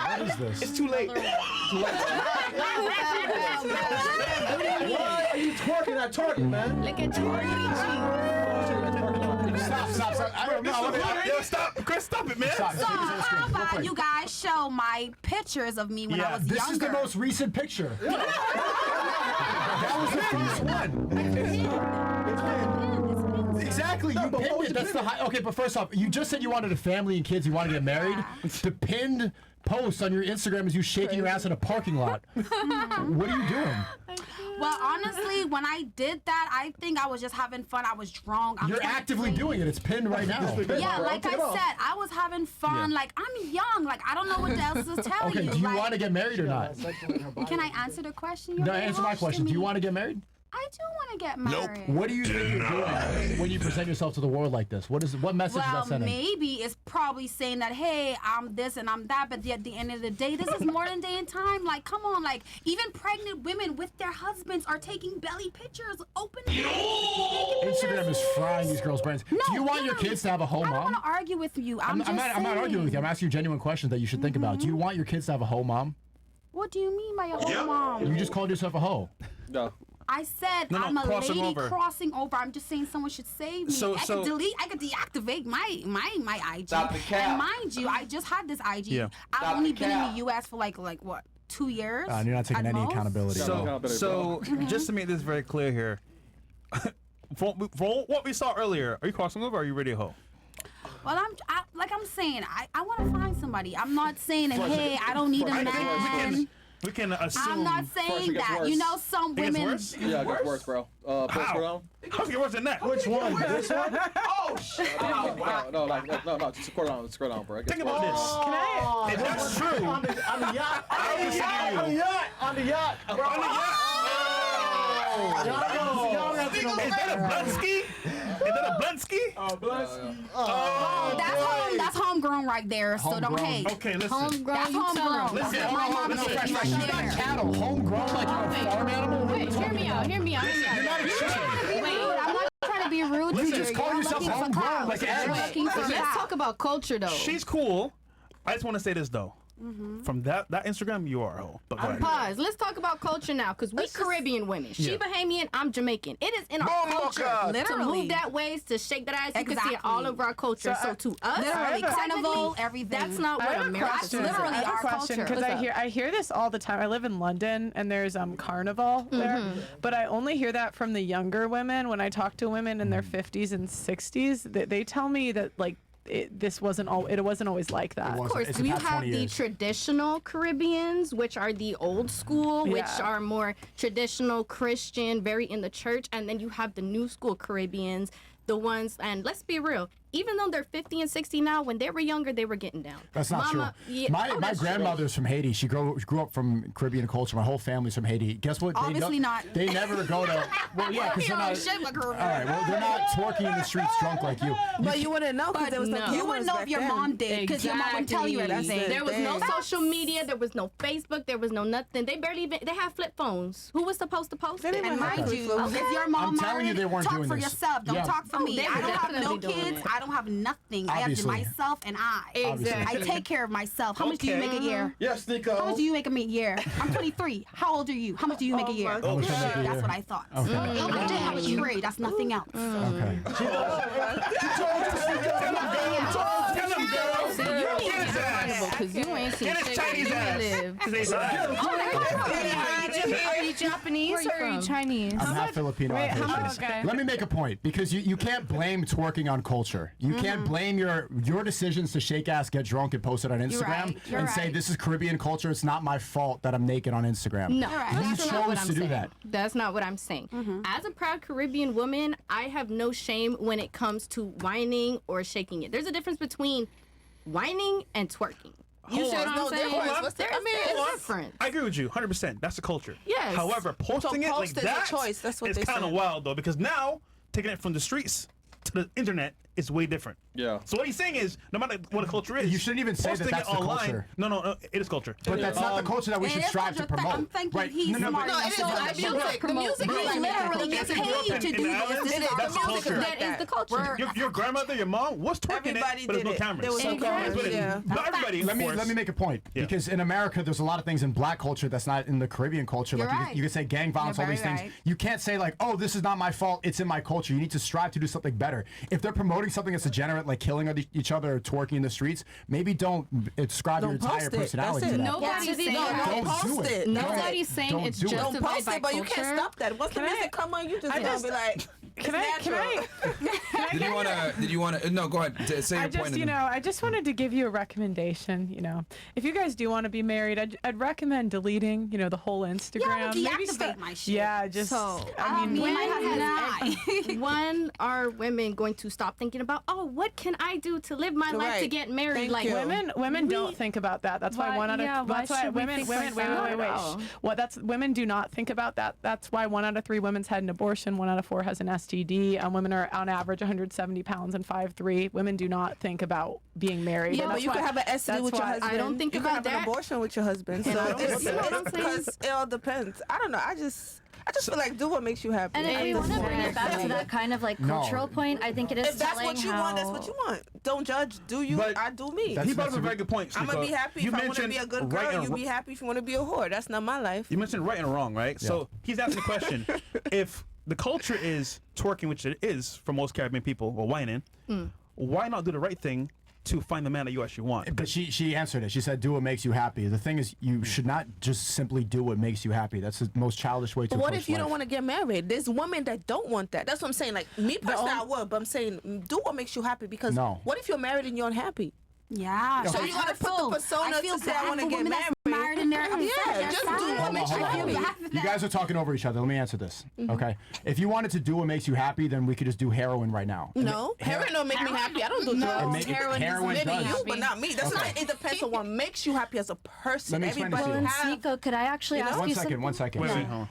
What is this? It's too late. Why are you twerking at Target, man? Look at you. Stop. I don't know. Yo, stop. Chris, stop it, man. So how about you guys show my pictures of me when I was This younger? is the most recent picture. That was the first one. Exactly. You pinned it. That's the high. Okay, but first off, you just said you wanted a family and kids. You want to get married. The pinned post on your Instagram is you shaking your ass in a parking lot. What are you doing? Well, honestly, when I did that, I think I was just having fun. I was drunk. You're actively doing it. It's pinned right now. Yeah, like I said, I was having fun. Like I'm young. Like I don't know what else to tell you. Okay, do you like, want to get married or not? Can I answer the question? No, answer my question. Do you want to get married? I do want to get married. What do you think you're doing when you present yourself to the world like this? What message is that Well, sending? maybe it's probably saying that, hey, I'm this and I'm that, but at the end of the day, this is modern day and time. Like, come on, like, even pregnant women with their husbands are taking belly pictures, open. Instagram is frying these girls' brains. Do you want your kids to have a home I don't mom? want to argue with you. I'm I'm not arguing with you. I'm asking you genuine questions that you should think about. Do you want your kids to have a hoe mom? What do you mean by a whole mom? You just called yourself a hoe. No. I said No, I'm a crossing lady over. crossing over. I'm just saying someone should save me. I could delete. I could deactivate my IG. Stop the cap. And mind you, I just had this IG. Yeah. I've Stop only the been in cap. the U.S. for like what, 2 years? And you're not taking at any most? accountability. So just to make this very clear here, for what we saw earlier, are you crossing over or are you ready to hoe? Well, I'm saying, I want to find somebody. I'm not saying that, hey, I don't need a man. We can assume. I'm not saying that. You know, some It gets women. worse? Yeah, it gets worse, bro. How? How's it get worse than that? Which one? This one? Oh, shit. No, just scroll down, bro. Think about this. Can I? If that's true, On the yacht. I consider you. On the yacht. On the yacht. Is that a Blunsky? Is that a Blunsky? That's homegrown right there. So don't hate. Okay, listen. Homegrown. That's you tell homegrown. them. That's Listen, what my mom listen, said. listen, Right She's not there. cattle. Homegrown like you're a farm animal. Wait, hear me out. You're not a chicken. Wait, I'm not trying to be rude to You you. just call You're yourself looking for homegrown cows. like You're eggs. looking for Let's cows. talk about culture, though. She's cool. I just want to say this though. From that Instagram, you are a hoe. But go ahead. Pause. Let's talk about culture now, because we Caribbean women. She Yeah. Bahamian, I'm Jamaican. It is in our culture to Literally. move that ways, to shake that ass. You can see it all Exactly. over our culture. So, to us, Literally, carnival, technically, everything. that's not I what have a America question. is. literally I have our a question culture. because What's I hear this all the time. I live in London and there's carnival there, but I only hear that from the younger women. When I talk to women in their 50s and 60s, they tell me that like it wasn't always like that. Of course, you have the traditional Caribbeans, which are the old school, which Yeah. are more traditional Christian, very in the church, and then you have the new school Caribbeans, the ones, and let's be real, even though they're 50 and 60 now, when they were younger, they were getting down. That's not true. Yeah, My that's true. grandmother's from Haiti. She grew up from Caribbean culture. My whole family's from Haiti. Guess what? Obviously not. They never go to. Well, yeah, because they're not. All right. Well, they're not twerking in the streets drunk like you. But you wouldn't know because there was no You wouldn't know if your mom did because your mom would tell you Exactly. everything. There was no social media. There was no Facebook. There was no nothing. They barely even. They have flip phones. Who was supposed to post it? And mind you, if your mom I'm telling you married, they weren't talk doing for this. yourself. Don't Yeah. talk for Oh, me. they I were don't have no definitely doing kids. it. I don't have nothing. Obviously. I have myself and I. Exactly. I take care of myself. How much do you make a year? Yes, Sneako. How much do you make a year? I'm 23. How old are you? How much do you make a year? How much I make a That's year? what I thought. Okay. I did have a trade. That's nothing else. Okay. Because you ain't seen Get his shit Chinese where ass. you live. Are you Japanese or are you Chinese? I'm half Filipino. Wait, half how Haitian. much- okay. Let me make a point because you can't blame twerking on culture. You can't blame your decisions to shake ass, get drunk, and post it on Instagram right. You're and say right. this is Caribbean culture. It's not my fault that I'm naked on Instagram. No, you that's not what chose I'm to do saying. that. That's not what I'm saying. As a proud Caribbean woman, I have no shame when it comes to whining or shaking it. There's a difference between whining and twerking. You Hold see what on. I'm saying? Hold on. There's Hold on. difference. I agree with you 100%. That's the culture. Yes. However, posting it like post is a that choice. That's what is they kind of said. wild, though, because now taking it from the streets to the internet is way different. Yeah. So what he's saying is, no matter what a culture is, You shouldn't even say that posting that's it the online. culture. No, it is culture. But that's not the culture that we It should is strive to culture. promote. I'm thinking right? he's no, smart but- No, it is the music. The music We is like that. literally The get music is paid like to that. do It this. is. This is The our music culture. is like That is that. the culture. Your grandmother, your mom was twerking Everybody it, but there's no did it. cameras. There was no That's what it is. cameras, yeah. Not everybody, Let of me course. make a point Yeah. because in America there's a lot of things in black culture that's not in the Caribbean culture. You're Like right. you could say gang violence, You're all these very things. right. You can't say like, oh, this is not my fault. It's in my culture. You need to strive to do something better. If they're promoting something that's degenerate, like killing each other or twerking in the streets, maybe don't ascribe your Don't entire post it. personality That's to it. that. Nobody's saying Don't post do it. it. Nobody's saying Don't it's do it. Don't justified post by it, but you culture. can't stop that. Once the music come on, you just I gonna just- be like, Can it's I? Did you want to? No, go ahead. Say your I point. just, and you then- know, I just wanted to give you a recommendation. You know, if you guys do want to be married, I'd recommend deleting, you know, the whole Instagram. deactivate my shit. Yeah, just. So, I mean, when when are women going to stop thinking about, oh, what can I do to live my life to Right. get married? Thank like you. women don't think about that. That's why Why- one out of yeah, why that's why should we women think women like wait, that? wait, wait, wait. No. What that's women do not think about that. That's why 1 out of 3 women's had an abortion. 1 out of 4 has an STD. Women are on average 170 pounds and 5'3". Women do not think about being married. Yeah, and but that's you why- can have an STD that's with your why- husband. I don't think you about can have that. an abortion with your husband. And I So don't it's think about that. because it all depends. I don't know. I just feel like do what makes you happy. And if at we this want to bring point. it back to that kind of like cultural point, I think it is If that's telling what you how want, that's what you want. Don't judge. Do you? But I do me. He brought up a very good point. I'm gonna be Sneako. happy You if I want to mentioned be a good right girl. and You be happy if you want to be a whore. That's not my life. You mentioned right and wrong, right? So he's asking the question: if the culture is twerking, which it is for most Caribbean people, or whining, why not do the right thing to find the man that you actually want? But she answered it. She said, "Do what makes you happy." The thing is, you should not just simply do what makes you happy. That's the most childish way to. But what approach if you life. don't want to get married? There's women that don't want that. That's what I'm saying. Like me personally, I would, but I'm saying do what makes you happy because No. what if you're married and you're unhappy? Yeah. So you gotta put the persona I feel to say I bad want to for get women married. that's married in there. I'm Yeah, sorry, just do that's what fine. makes you I feel happy. bad for You guys are talking over each other. Let me answer this. Okay. If you wanted to do what makes you happy, then we could just do heroin right now. No, heroin don't make me happy. I don't do drugs. Heroin Maybe does. you, but not me. That's Okay. why it depends on what makes you happy as a person. Let me explain this to Everybody you. have. Sneako, could I actually ask One you second. something? One second. Wait, hold on.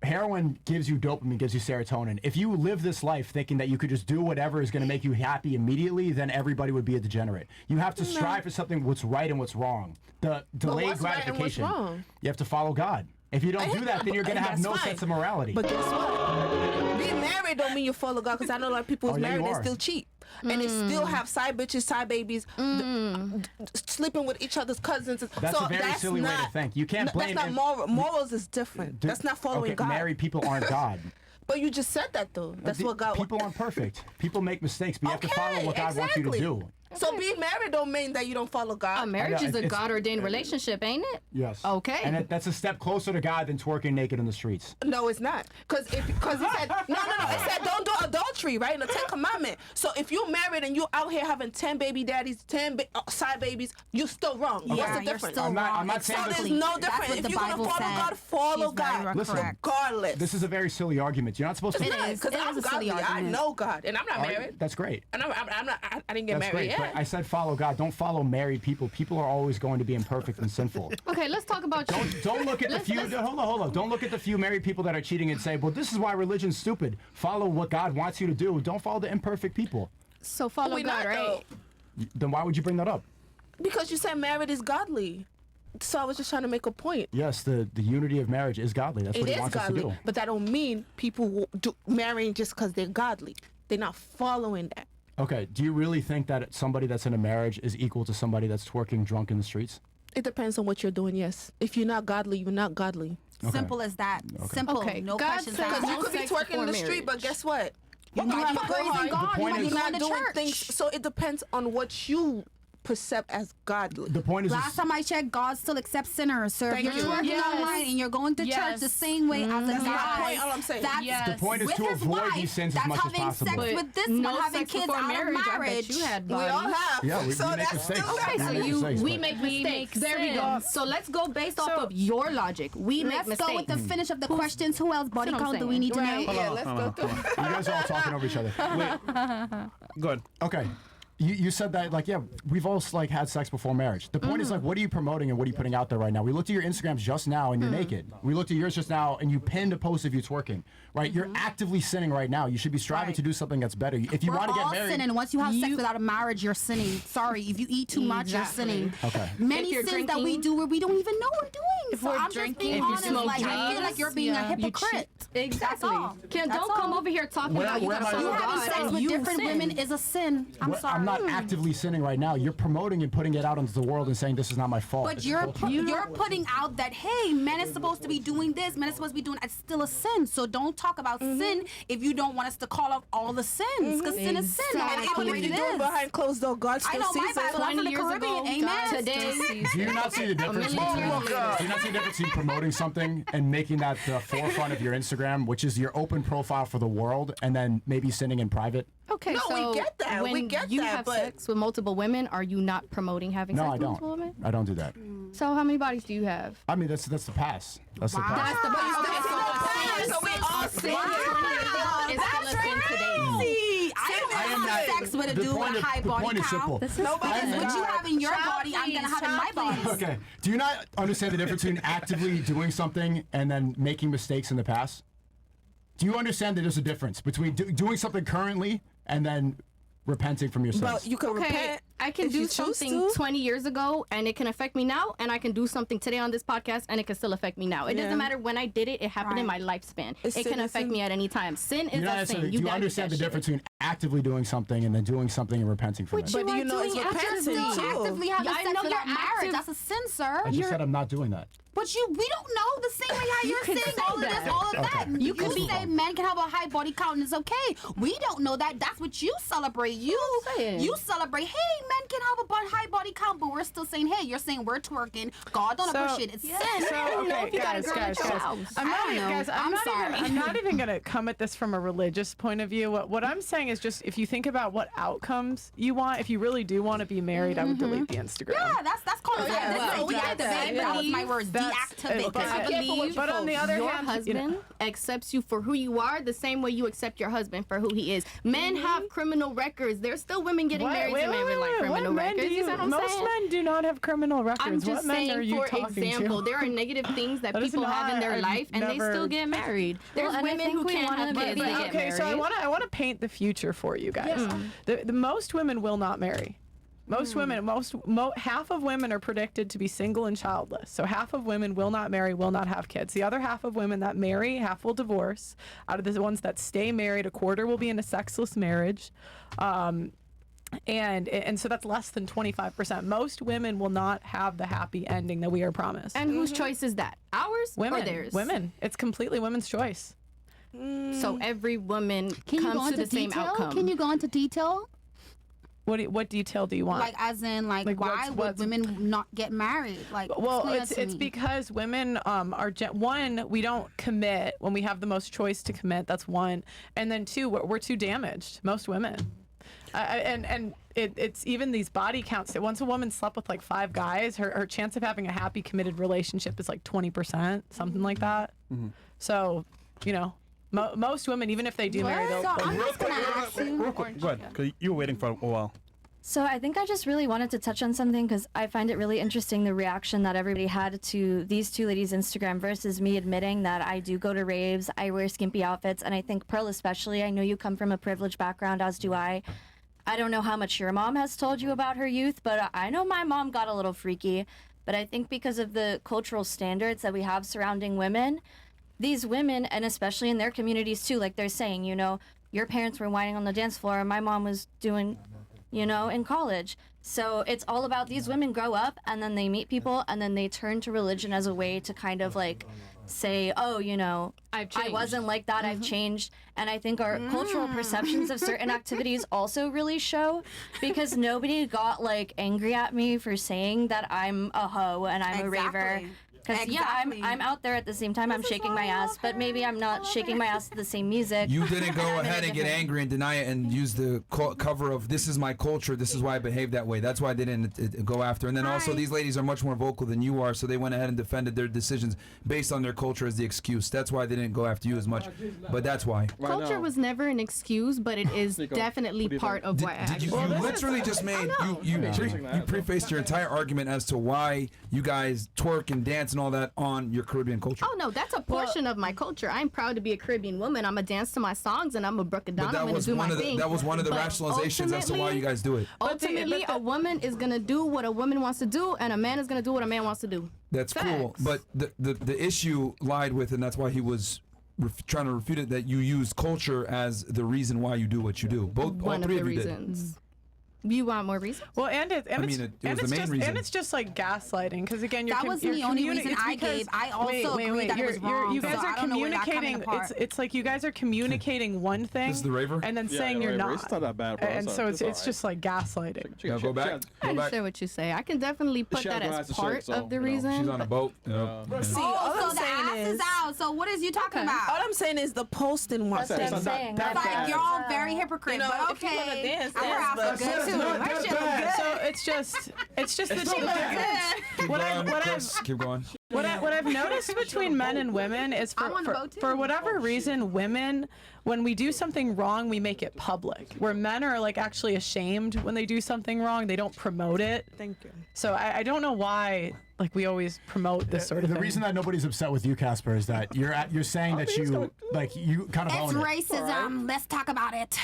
Heroin gives you dopamine, gives you serotonin. If you live this life thinking that you could just do whatever is going to make you happy immediately, then everybody would be a degenerate. You have to strive for something what's right and what's wrong. The delayed what's right and what's gratification. wrong? You have to follow God. If you don't do that, then you're going to have That's no fine. sense of morality. But guess what? Being married don't mean you follow God. Because I know a lot of people who's Oh, yeah, married you and are. still cheat. And they still have side bitches, side babies, sleeping with each other's cousins. That's so a very silly way to think. You can't blame That's not moral. Morals is different. Dude, That's not following okay, God. Married people aren't God. But you just said that though. That's what God. People aren't perfect. People make mistakes, but you have to follow what God wants you to do. So being married don't mean that you don't follow God. A marriage is a it's- God-ordained relationship, ain't it? Yes. Okay. And that's a step closer to God than twerking naked in the streets. No, it's not. Because it said no. It said don't do adultery, right? In the 10th commandment. So if you're married and you're out here having 10 baby daddies, 10 side babies, you're still wrong. Yeah, What's the you're difference? still I'm not wrong. saying So this- there's no That's difference. what If the you're gonna Bible follow said. God, follow She's very God. Listen, regardless. This is a very silly argument. You're not supposed to. It's not because I'm godly. I know God, and I'm not married. That's great. And I'm not. I didn't get That's married great. yet. But I said follow God. Don't follow married people. People are always going to be imperfect and sinful. Okay, let's talk about you. Don't look at the few. Hold on. Don't look at the few married people that are cheating and say, "Well, this is why religion's stupid." Follow what God wants you to do. Don't follow the imperfect people. So follow We God, not, right? though. Then why would you bring that up? Because you said married is godly. So I was just trying to make a point. Yes, the unity of marriage is godly. That's It what He is wants us to godly, do. but that don't mean people do marrying just because they're godly. They're not following that. Okay. Do you really think that somebody that's in a marriage is equal to somebody that's twerking drunk in the streets? It depends on what you're doing. Yes. If you're not godly, you're not godly. Okay. Simple as that. Okay. Simple. Okay, No God questions says asked. Because you could be sex twerking in the before street, but marriage. guess what? You have go praising hard, God. point You is- You're might not be going to doing church. things. So it depends on what you perceive as godly. The point is, Last time I checked, God still accepts sinners. So if Thank you're you. twerking Yes. online and you're going to church Yes. the same way as a That's my guy, point, all I'm saying. that's Yes. the point is with to his avoid wife, these sins as that's much as having possible. sex with this no one, having sex kids before out marriage. of I bet marriage. you had We all bodies. have. Yeah, we so make that's mistakes. still We right. make So mistakes, we but- make We mistakes. make There we go. sins. So let's go based off So- of your logic. We make Let's mistakes. go with the finish of the questions. Who else? Body That's what I'm count do we need to saying. know? Yeah, let's go through. You guys are all talking over each other. Go ahead. Okay. You said that, like, yeah, we've all like had sex before marriage. The point is, like, what are you promoting and what are you putting out there right now? We looked at your Instagrams just now and you're naked. We looked at yours just now and you pinned a post of you twerking, right? You're actively sinning right now. You should be striving to do something that's better. If you We're want to get all married, sinning. Once you have sex without a marriage, you're sinning. Sorry, if you eat too much, you're sinning. Okay. Many If you're sins that we drinking- do where we don't even know we're doing. If So we're I'm drinking, just being if you honest. smoke Like I feel drugs, like you're being a yeah, you hypocrite. Exactly. That's all. Don't That's come all. over here talking Where- about you where got am I- so You having God sex and with you different sin. women is a sin. I'm sorry. I'm not actively sinning right now. You're promoting and putting it out into the world and saying this is not my fault. But It's you're culture. you're putting out that hey, men is supposed to be doing this, men is supposed to be doing. It's still a sin. So don't talk about sin if you don't want us to call out all the sins, because sin is sin. No matter And how even great if it you do it is. behind closed door, God I still know my sees Bible. it. I'm from 20 the years Caribbean. ago, Amen. God today. Do you not see the difference million between years later. do you not see the difference between promoting something and making that the forefront of your Instagram, which is your open profile for the world, and then maybe sinning in private? Okay, No, so we get that. when We get you that, have but- sex with multiple women, are you not promoting having No, sex I with don't. multiple women? I don't do that. So how many bodies do you have? I mean, that's the pass. That's the pass. That's the Okay, so we all sin. It's still a sin today. See, I don't am have not- sex with a the dude point with a of- high the body point is simple. count. This is Because fine. what you have in your Child, body, I'm gonna have in my please, body. Okay. Do you not understand the difference between actively doing something and then making mistakes in the past? Do you understand that there's a difference between doing something currently and then repenting from your sins? But you can Okay, repent. I can if do you choose something to. 20 years ago and it can affect me now, and I can do something today on this podcast and it can still affect me now. It Yeah. doesn't matter when I did it, it happened in my Right. lifespan. It's It sin can is affect sin. me at any time. Sin is You're not a necessarily- sin. do you die with understand that the shit. difference between actively doing something and then doing something and repenting from it? But do you know it's doing repenting actively. too? Actively having Yeah, I sex know without you're marriage, active- that's a sin, sir. I just said I'm not doing that. But we don't know the same way how you're can saying say all of this, that. all of that. Okay. You Let's can move say on. men can have a high body count and it's okay. We don't know that. That's what you celebrate. You saying. celebrate. Hey, men can have a high body count, but we're still saying, hey, you're saying we're twerking. God don't So- appreciate it. It's sin. So, okay, guys, I'm not even gonna come at this from a religious point of view. What I'm saying is just if you think about what outcomes you want, if you really do want to be married, I would delete the Instagram. Yeah, that's called yeah. Well, we get that. That was my word. Deactivate. but- I believe but on the other your hand, husband accepts you for who you are the same way you accept your husband for who he is. Men have criminal records. There's still women getting married to men with like criminal what men records. do You see what I'm most saying? men do not have criminal records. I'm just what men are saying, you for talking example, to? there are negative things that That is people have in their not- life, and they never- still get married. There's and I women think who we can't wanna have be- kids, but they get Okay, married. so I want to paint the future for you guys. Yeah. The most women will not marry. Most women, half of women are predicted to be single and childless. So half of women will not marry, will not have kids. The other half of women that marry, half will divorce. Out of the ones that stay married, a quarter will be in a sexless marriage. And so that's less than 25%. Most women will not have the happy ending that we are promised. And whose choice is that? Ours Women. or theirs? Women. It's completely women's choice. So every woman Can you go comes to into the same detail? outcome. Can you go into detail? What detail do you want? Like, as in, like why would women not get married? Like, Well, explain that it's to it's me. because women are one, we don't commit when we have the most choice to commit. That's one, and then two, we're too damaged. Most women, and it's even these body counts. That once a woman slept with like 5 guys, her chance of having a happy committed relationship is like 20%, something like that. So, you know. Most women, even if they do marry, they'll. Real quick, go ahead, because you were waiting for a while. So I think I just really wanted to touch on something because I find it really interesting the reaction that everybody had to these two ladies' Instagram versus me admitting that I do go to raves, I wear skimpy outfits, and I think Pearl especially, I know you come from a privileged background, as do I. I don't know how much your mom has told you about her youth, but I know my mom got a little freaky. But I think because of the cultural standards that we have surrounding women, these women, and especially in their communities too, like they're saying, you know, your parents were whining on the dance floor, and my mom was doing, you know, in college. So it's all about these women grow up and then they meet people and then they turn to religion as a way to kind of like say, oh, you know, I wasn't like that, I've changed. And I think our cultural perceptions of certain activities also really show, because nobody got like angry at me for saying that I'm a hoe and I'm a raver. Because I'm out there at the same time. I'm shaking my ass, but maybe I'm not shaking my ass to the same music. You didn't go ahead and get angry and deny it and use the cover of "This is my culture. This is why I behave that way." That's why they didn't go after. And then also, these ladies are much more vocal than you are, so they went ahead and defended their decisions based on their culture as the excuse. That's why they didn't go after you as much. But that's why. Culture was never an excuse, but it is definitely part of why. Did you literally just made you prefaced your entire argument as to why you guys twerk and dance and all that on your Caribbean culture. Oh no, that's a portion of my culture. I'm proud to be a Caribbean woman. I'm a dance to my songs and I'm a break it down. I'm gonna do my thing. That was one of the rationalizations as to why you guys do it. Ultimately, a woman is gonna do what a woman wants to do, and a man is gonna do what a man wants to do. That's cool, but the issue lied with, and that's why he was trying to refute it, that you use culture as the reason why you do what you do. All three of you did. You want more reasons? Well, and it was the main reason. And it's just like gaslighting, because again, that wasn't the only reason I gave. I also agree that it was wrong. You guys are communicating. It's like you guys are communicating one thing. This is the raver? And then saying you're not. It's not that bad, bro. And so it's just like gaslighting. Go back. I understand what you say. I can definitely put that as part of the reason. She's on a boat. See, all I'm saying is out. So what is you talking about? All I'm saying is the posting one. That's what I'm saying. Like you're all very hypocrite. But okay, I'm good too. So it's just the difference. Keep going. What I've noticed between men and women is for whatever reason, women, when we do something wrong, we make it public. Where men are like actually ashamed when they do something wrong, they don't promote it. Thank you. So I don't know why like we always promote this sort of thing. The reason that nobody's upset with you, Casper, is that you're saying that you kind of it's own racism. It. Let's talk about it.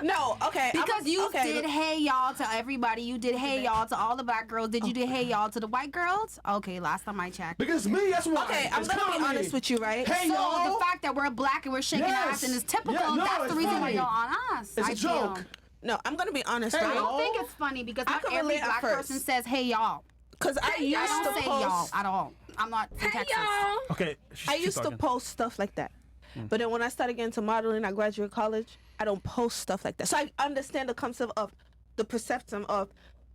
No, okay. Because you did hey y'all to everybody. You did hey y'all to all the black girls. Did you do hey y'all to the white girls? Okay, last time I checked. Because me, that's why. Okay, I'm gonna be honest with you, right? Hey, so y'all. the fact that we're black and we're shaking ass and it's typical, that's the reason why you're on us. It's a joke. No, I'm gonna be honest. I don't think it's funny because not every black person says hey y'all. Because I used to say y'all at all. I'm not from Texas. Okay. I used to post stuff like that. But then when I started getting into modeling, I graduated college, I don't post stuff like that. So I understand the concept of the perception of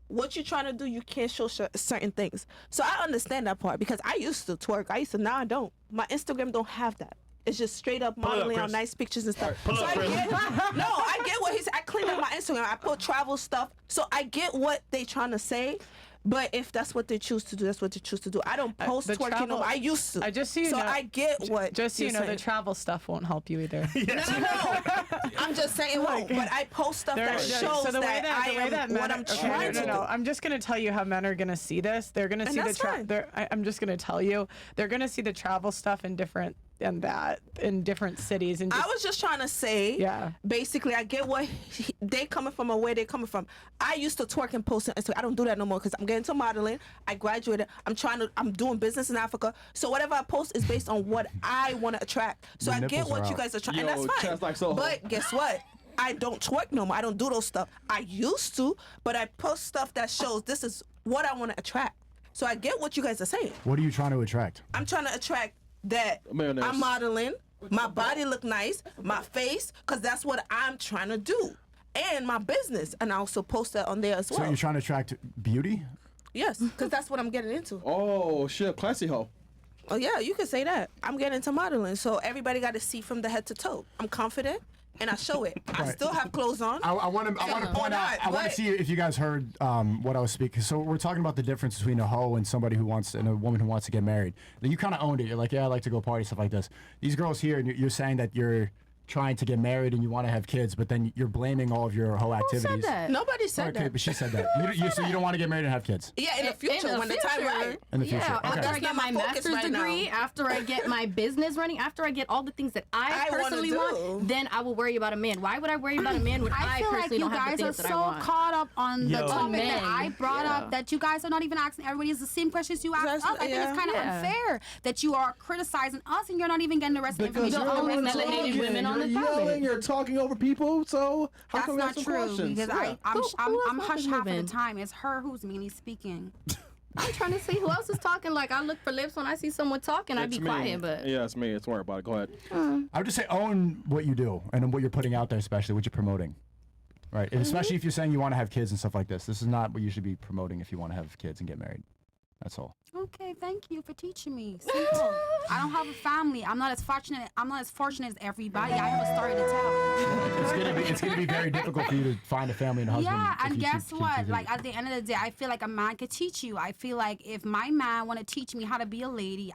what you're trying to do, you can't show certain things. So I understand that part because I used to twerk. Now I don't. My Instagram don't have that. It's just straight up modeling on nice pictures and stuff. I get what he's. I clean up my Instagram. I put travel stuff. So I get what they trying to say. But if that's what they choose to do, that's what they choose to do. I don't post twerking. I used to. I just so you know, I get what. Just so you know, the travel stuff won't help you either. No. I'm just saying it won't. But I post stuff that shows that I am what I'm trying to do. I'm just gonna tell you how men are gonna see this. They're gonna see I'm just gonna tell you they're gonna see the travel stuff in different cities. And I was just trying to say, basically, I get what they coming from or where they coming from. I used to twerk and post on Instagram. I don't do that no more because I'm getting into modeling. I graduated. I'm doing business in Africa. So whatever I post is based on what I want to attract. So I get what you guys are trying, and that's fine. But guess what? I don't twerk no more. I don't do those stuff. I used to, but I post stuff that shows this is what I want to attract. So I get what you guys are saying. What are you trying to attract? I'm trying to attract that I'm modeling, my body look nice, my face, because that's what I'm trying to do, and my business, and I also post that on there as well. So you're trying to attract beauty? Yes, because that's what I'm getting into. Oh shit, classy hoe. Oh yeah, you could say that. I'm getting into modeling, so everybody got to see from the head to toe. I'm confident. And I show it. I still have clothes on. I want to point out. I want to see if you guys heard what I was speaking. So we're talking about the difference between a hoe and somebody who wants and a woman who wants to get married. Then you kind of owned it. You're like, yeah, I like to go party, stuff like this. These girls here, and you're saying that you're trying to get married and you want to have kids, but then you're blaming all of your whole activities. Who said that? Nobody said that. Okay, but she said that. So you don't want to get married and have kids? Yeah, in the future, when the time right. In the future. Yeah, okay. after I get my master's degree, after I get my business running, after I get all the things that I personally want, then I will worry about a man. Why would I worry about a man when I personally don't have the things that I want? I feel like you guys are so caught up on the topic that I brought up that you guys are not even asking everybody the same questions you asked us. I think it's kind of unfair that you are criticizing us and you're not even getting the rest of the information. The only melanated women on public You're private. yelling, you're talking over people, so how That's come we not have some true questions? because Yeah. I'm hush half of the time. It's her who's mainly speaking. I'm trying to see who else is talking. Like, I look for lips when I see someone talking. I be It's me. quiet, but Yeah, it's me. It's worry about it. Go ahead. I would just say own what you do and what you're putting out there, especially what you're promoting. Right, and especially if you're saying you want to have kids and stuff like this. This is not what you should be promoting if you want to have kids and get married. That's all. Okay, thank you for teaching me. Simple. I don't have a family. I'm not as fortunate as everybody. I have a story to tell. It's gonna be very difficult for you to find a family and a husband. Yeah, if and you guess keep what? doing Like it. at the end of the day, I feel like a man could teach you. I feel like if my man want to teach me how to be a lady,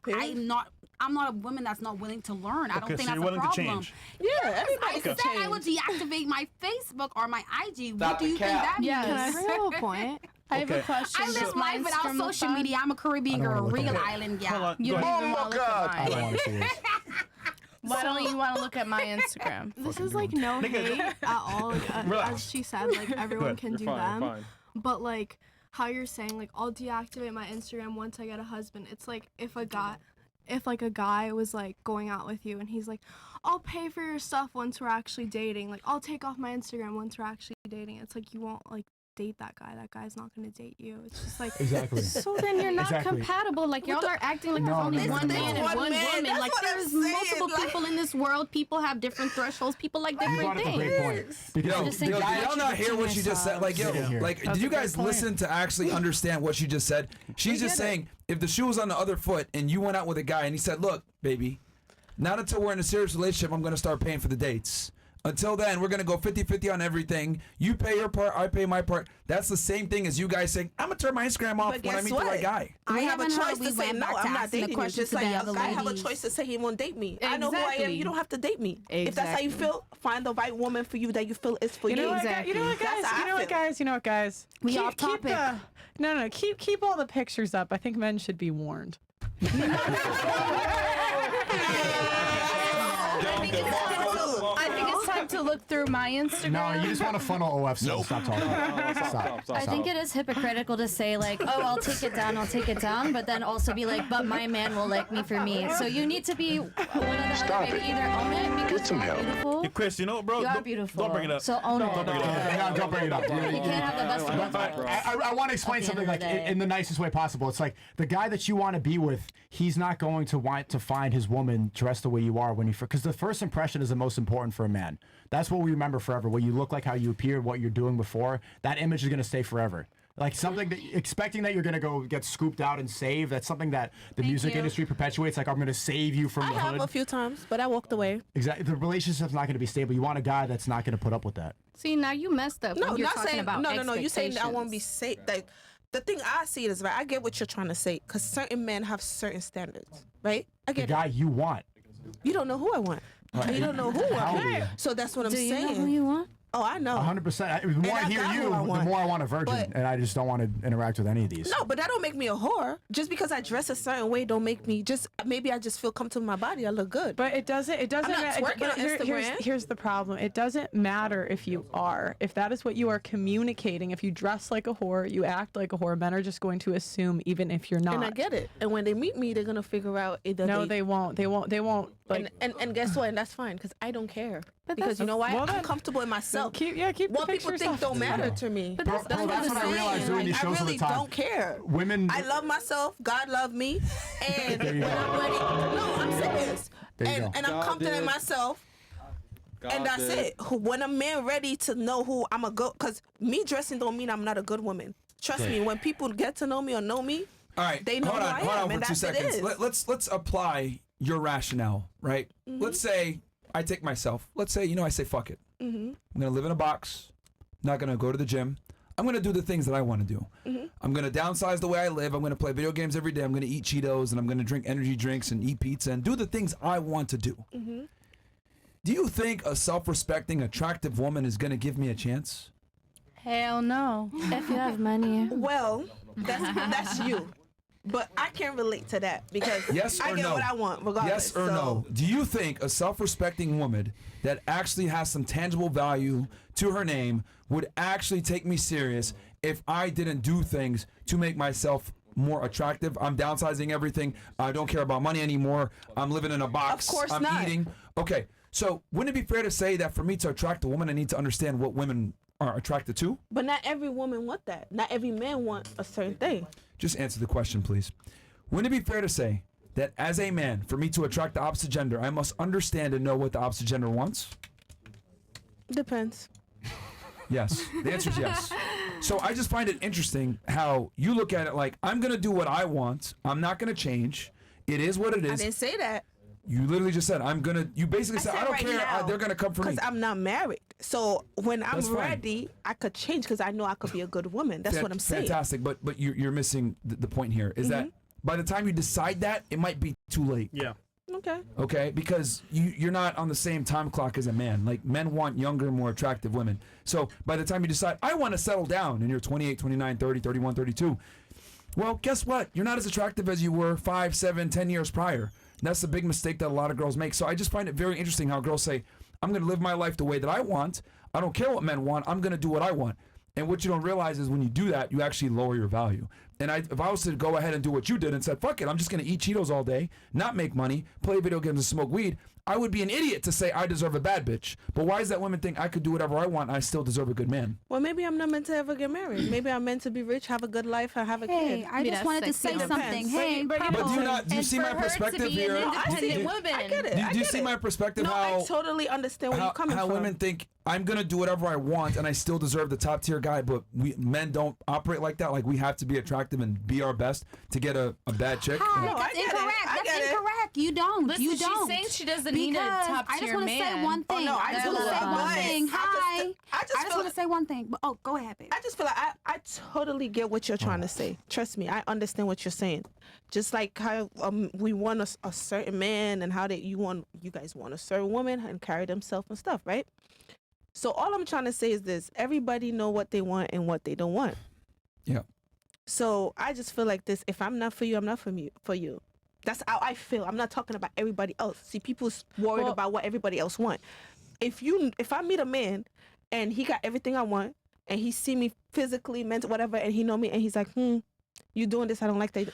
I'm not a woman that's not willing to learn. I don't Okay, think so that's you're a willing to problem. change. Yeah, I everybody said can I would deactivate my Facebook or my IG. Stop What do the you think cap. that means? Yes. Can I bring up a point? I have a Okay. question. I live Just life without from the social front. media. I'm a Caribbean I don't girl, wanna look real at it. island Hold gal. on. You go don't ahead. even want to look at I mine. don't want to see this. Why don't you want to look at my Instagram? This is like no Nigga. hate at all. Like, Relax. as she said, like everyone ahead. can You're do fine. them. You're fine. But like how you're saying, like I'll deactivate my Instagram once I get a husband. It's like if a guy was like going out with you and he's like, I'll pay for your stuff once we're actually dating. Like I'll take off my Instagram once we're actually dating. It's like you won't like date that guy. That guy's not gonna date you. It's just like Exactly. so then you're not Exactly. compatible. Like y'all are acting like there's No, only no, one no, man no. and One one man, woman. that's Like what I'm there's saying, multiple like- people in this world. People have different thresholds. People like You different brought up a things. great point. Because Yo, just did think y'all about not hear what she just said? Like, yo, Yeah. like, That's did you a good guys point. listen to actually understand what she just said? She's just saying, if the shoe was on the other foot and you went out with a guy and he said, look, baby, not until we're in a serious relationship, I'm going to start paying for the dates. Until then, we're going to go 50-50 on everything. You pay your part, I pay my part. That's the same thing as you guys saying, I'm going to turn my Instagram off But when I guess meet what? the right guy. I have a haven't heard choice we to say went no. back to I'm not asking the dating you. question Just to like the a other guy have a ladies. choice to say he won't date me. I know who I am. Exactly. You don't have to date me. If that's how you feel, find the right woman for you that you feel is for you. You know what, Exactly. you know what, guys? That's how You I know what, feel. guys? You know what, guys? We off topic. Keep all the pictures up. I think men should be warned. I think it's time to look through my Instagram. No, you just want to funnel OF. So stop talking. Stop. I think it is hypocritical to say like, oh, I'll take it down, but then also be like, but my man will like me for me. So you need to be one or the other. Maybe either own it because you're beautiful. Hey, Chris, you know what, bro? You are Don't- beautiful. Don't bring it up. So own it. Don't bring it up. No, don't bring it up. You can't have the best of both worlds. I want to explain At the something end like of the day. in the nicest way possible. It's like the guy that you want to be with, he's not going to want to find his woman dressed the way you are when you, because the first impression is the most important for a man. That's what we remember forever. What you look like, how you appear, what you're doing before. That image is going to stay forever. Like something that expecting that you're going to go get scooped out and saved. That's something that the music industry perpetuates. Like I'm going to save you from I the have hood. a few times, but I walked away. Exactly. The relationship's not going to be stable. You want a guy that's not going to put up with that. See, now you messed up. No, when you're not talking saying about no. You saying I won't be expectations. safe. Like the thing I see it is right. I get what you're trying to say because certain men have certain standards, right? I The get guy you want. You don't know who I want. Right. You don't know who I How want. do you? So that's what I'm Do you saying. know who you want? Oh, I know. 100%. The more I hear got you, who I the want. more I want a virgin, But- and I just don't want to interact with any of these. No, but that don't make me a whore. Just because I dress a certain way don't make me just maybe I just feel comfortable in my body. I look good. But it doesn't. It doesn't. I'm not matter. twerking But on here's, Instagram. the problem. It doesn't matter if you are. If that is what you are communicating. If you dress like a whore, you act like a whore. Men are just going to assume, even if you're not. And I get it. And when they meet me, they're gonna figure out either No, they won't. They won't. They won't. Like, and guess what? And that's fine because I don't care. But Because that's- you know why? well, I'm then- comfortable in myself. keep the what people pictures think up. don't matter to me. But that's what I I'm realized saying. doing these Like, shows I all the really time. don't care. Women. I love myself. God love me, and There you when go. I'm ready, no, I'm serious. There you And go. and I'm God confident in did. myself. God And that's did. it. When a man ready to know who I'm a good, because me dressing don't mean I'm not a good woman. Trust me, when people get to know me or know me, All right, they know hold who on, I hold am, on and for 2 that's it seconds. is. Let's apply your rationale, right? Mm-hmm. Let's say I take myself. Let's say I say fuck it. Mm-hmm. I'm gonna live in a box. Not gonna go to the gym. I'm gonna do the things that I want to do. Mm-hmm. I'm gonna downsize the way I live. I'm gonna play video games every day. I'm gonna eat Cheetos and I'm gonna drink energy drinks and eat pizza and do the things I want to do. Mm-hmm. Do you think a self-respecting, attractive woman is gonna give me a chance? Hell no. If you have money. Well, that's you. But I can't relate to that because Yes I or get no? what I want regardless. Yes or so. no? Do you think a self-respecting woman that actually has some tangible value to her name would actually take me serious if I didn't do things to make myself more attractive? I'm downsizing everything. I don't care about money anymore. I'm living in a box. Of course I'm not. eating. Okay. So wouldn't it be fair to say that for me to attract a woman, I need to understand what women are attracted to? But not every woman want that. Not every man want a certain thing. Just answer the question, please. Wouldn't it be fair to say that as a man, for me to attract the opposite gender, I must understand and know what the opposite gender wants? Depends. Yes. The answer is yes. So I just find it interesting how you look at it like, I'm going to do what I want. I'm not going to change. It is what it is. I didn't say that. You literally just said, I'm going to, you basically said, I don't right care. now, They're going to come for me. Because I'm not married. So when I'm That's fine. ready, I could change because I know I could be a good woman. That's what I'm saying. Fantastic. But you're missing the point here is that by the time you decide that, it might be too late. Yeah. Okay. Okay, because you're not on the same time clock as a man. Like, men want younger, more attractive women. So by the time you decide, I want to settle down, and you're 28, 29, 30, 31, 32, well, guess what? You're not as attractive as you were 5, 7, 10 years prior. That's the big mistake that a lot of girls make. So I just find it very interesting how girls say, I'm going to live my life the way that I want. I don't care what men want. I'm going to do what I want. And what you don't realize is when you do that, you actually lower your value. And if I was to go ahead and do what you did and said, fuck it, I'm just going to eat Cheetos all day, not make money, play video games and smoke weed, I would be an idiot to say I deserve a bad bitch. But why is that women think I could do whatever I want and I still deserve a good man? Well, maybe I'm not meant to ever get married. Maybe I'm meant to be rich, have a good life, and have a kid. I just wanted to say something. Hey, But do you see my perspective here? I get it. Do you see my perspective No, how I totally understand where you're coming how from. women think I'm gonna do whatever I want and I still deserve the top tier guy, but men don't operate like that. Like, we have to be attractive and be our best to get a bad chick. That's incorrect. That's incorrect. You don't. Listen, you she's don't. saying she doesn't need a top I just tier want to say man. one thing. no, I just do. want to say one thing. Hi. I just want to say one thing. But go ahead, babe. I just feel like I totally get what you're trying to say. Trust me, I understand what you're saying. Just like how we want a certain man and how you guys want a certain woman and carry themselves and stuff, right? So all I'm trying to say is this: everybody know what they want and what they don't want. Yeah. So I just feel like this: if I'm not for you, I'm not for you. That's how I feel. I'm not talking about everybody else. See, people's worried about what everybody else want. If I meet a man and he got everything I want and he see me physically, mental, whatever, and he know me and he's like, you doing this? I don't like that.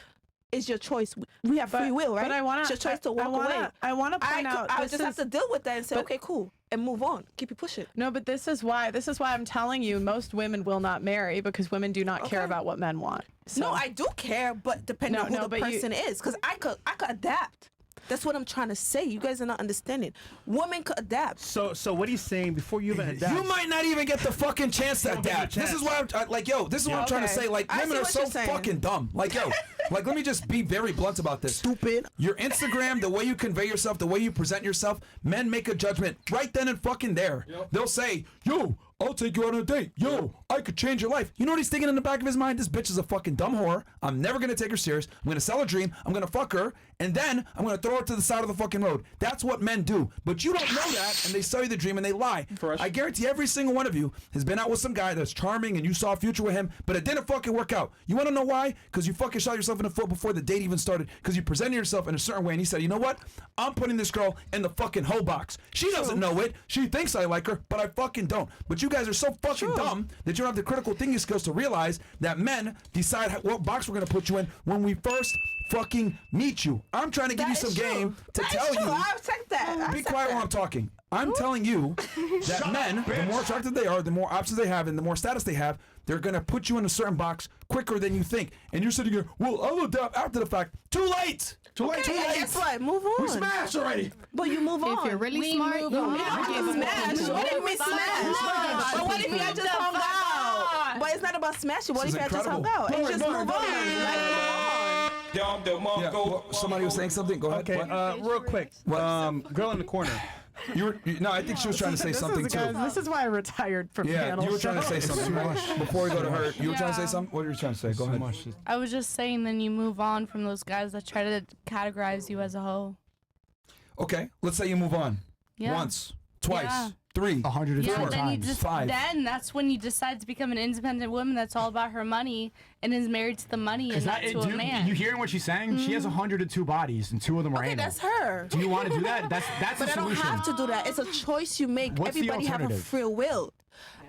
It's your choice. We have free will, right? But I want it's your choice to walk away. I want to point out. I just have to deal with that and say, okay, cool, and move on. Keep it pushing. No, but this is why I'm telling you, most women will not marry because women do not care about what men want. So. No, I do care, but depending on who the person is, because I could adapt. That's what I'm trying to say. You guys are not understanding. Women could adapt. So what are you saying before you even adapt? You might not even get the fucking chance to adapt. This is why I'm like, yo, this is what I'm trying to say. Like, women are so fucking dumb. Like, yo, like, let me just be very blunt about this. Stupid. Your Instagram, the way you convey yourself, the way you present yourself, men make a judgment right then and fucking there. Yep. They'll say, yo, I'll take you out on a date. Yo, I could change your life. You know what he's thinking in the back of his mind? This bitch is a fucking dumb whore. I'm never going to take her serious. I'm going to sell her dream. I'm going to fuck her. And then I'm going to throw her to the side of the fucking road. That's what men do. But you don't know that, and they sell you the dream, and they lie. I guarantee every single one of you has been out with some guy that's charming, and you saw a future with him, but it didn't fucking work out. You want to know why? Because you fucking shot yourself in the foot before the date even started, because you presented yourself in a certain way, and he said, you know what? I'm putting this girl in the fucking hoe box. She doesn't know it. She thinks I like her, but I fucking don't. But you guys are so fucking dumb that you don't have the critical thinking skills to realize that men decide what box we're going to put you in when we first fucking meet you. I'm trying to give you some game to tell you. I'll take that. Be quiet while I'm talking. I'm telling you that men, the more attractive they are, the more options they have, and the more status they have, they're going to put you in a certain box quicker than you think. And you're sitting here, well, I'll adapt after the fact. Too late! Too late. Guess what? Move on. We smashed already. But you move on. If you're really smart, you don't have to smash. What if we smash? But what if you just hung out? But it's not about smashing. What if you just hung out? And just move on. Yeah, well, somebody was saying something. Go ahead. Okay, real quick. Girl in the corner. No, I think she was trying to say something too. This is why I retired from Yeah, you were trying to say something right? Before we go to her. You were trying to say Yeah. something? What were you trying to say? Go ahead. I was just saying, then you move on from those guys that try to categorize you as a hoe. Okay, let's say you move on. Yeah. Once, twice, Yeah. 3, 104 Yeah, then you times. 5. Then that's when you decide to become an independent woman that's all about her money and is married to the money and not to a man. You hearing what she's saying? She has 102 bodies, and 2 of them are Okay, anal. that's her. Do you want to do that? That's But the I don't solution. have to do that. It's a choice you make. What's the Everybody have a alternative? free will.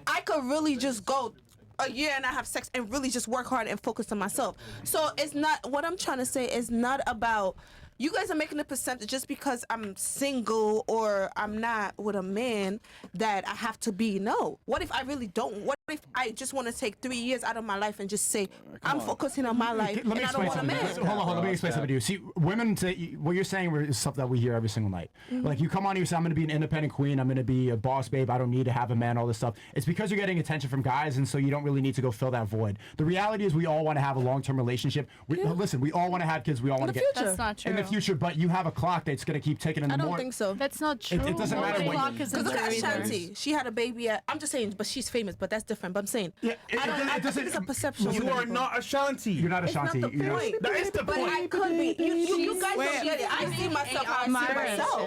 I could really just go a year and I have sex and really just work hard and focus on myself. So it's not, what I'm trying to say is not about you guys are making the perception just because I'm single or I'm not with a man that I have to be. No. What if I really don't? What if I just want to take 3 years out of my life and just say I'm focusing on my life and I don't want a man? Hold on, let me explain something to you. See, women say what you're saying is stuff that we hear every single night. Like you come on, you say I'm going to be an independent queen, I'm going to be a boss babe, I don't need to have a man, all this stuff. It's because you're getting attention from guys, and so you don't really need to go fill that void. The reality is we all want to have a long-term relationship. Listen, we all want to have kids. We all want to get That's not true. in the future, but you have a clock that's going to keep ticking in the I don't more. think so. That's not true. It doesn't matter what Clock you- isn't Because look at true either. Ashanti. She had a baby at, I'm just saying, but she's famous, but that's different. But I'm saying, Yeah, I think it's a perception. You are not Ashanti. You're not It's not Ashanti. the You're not- point. That is the But point. I could be. You guys Wait. don't get it. I see myself how I see Myron. myself.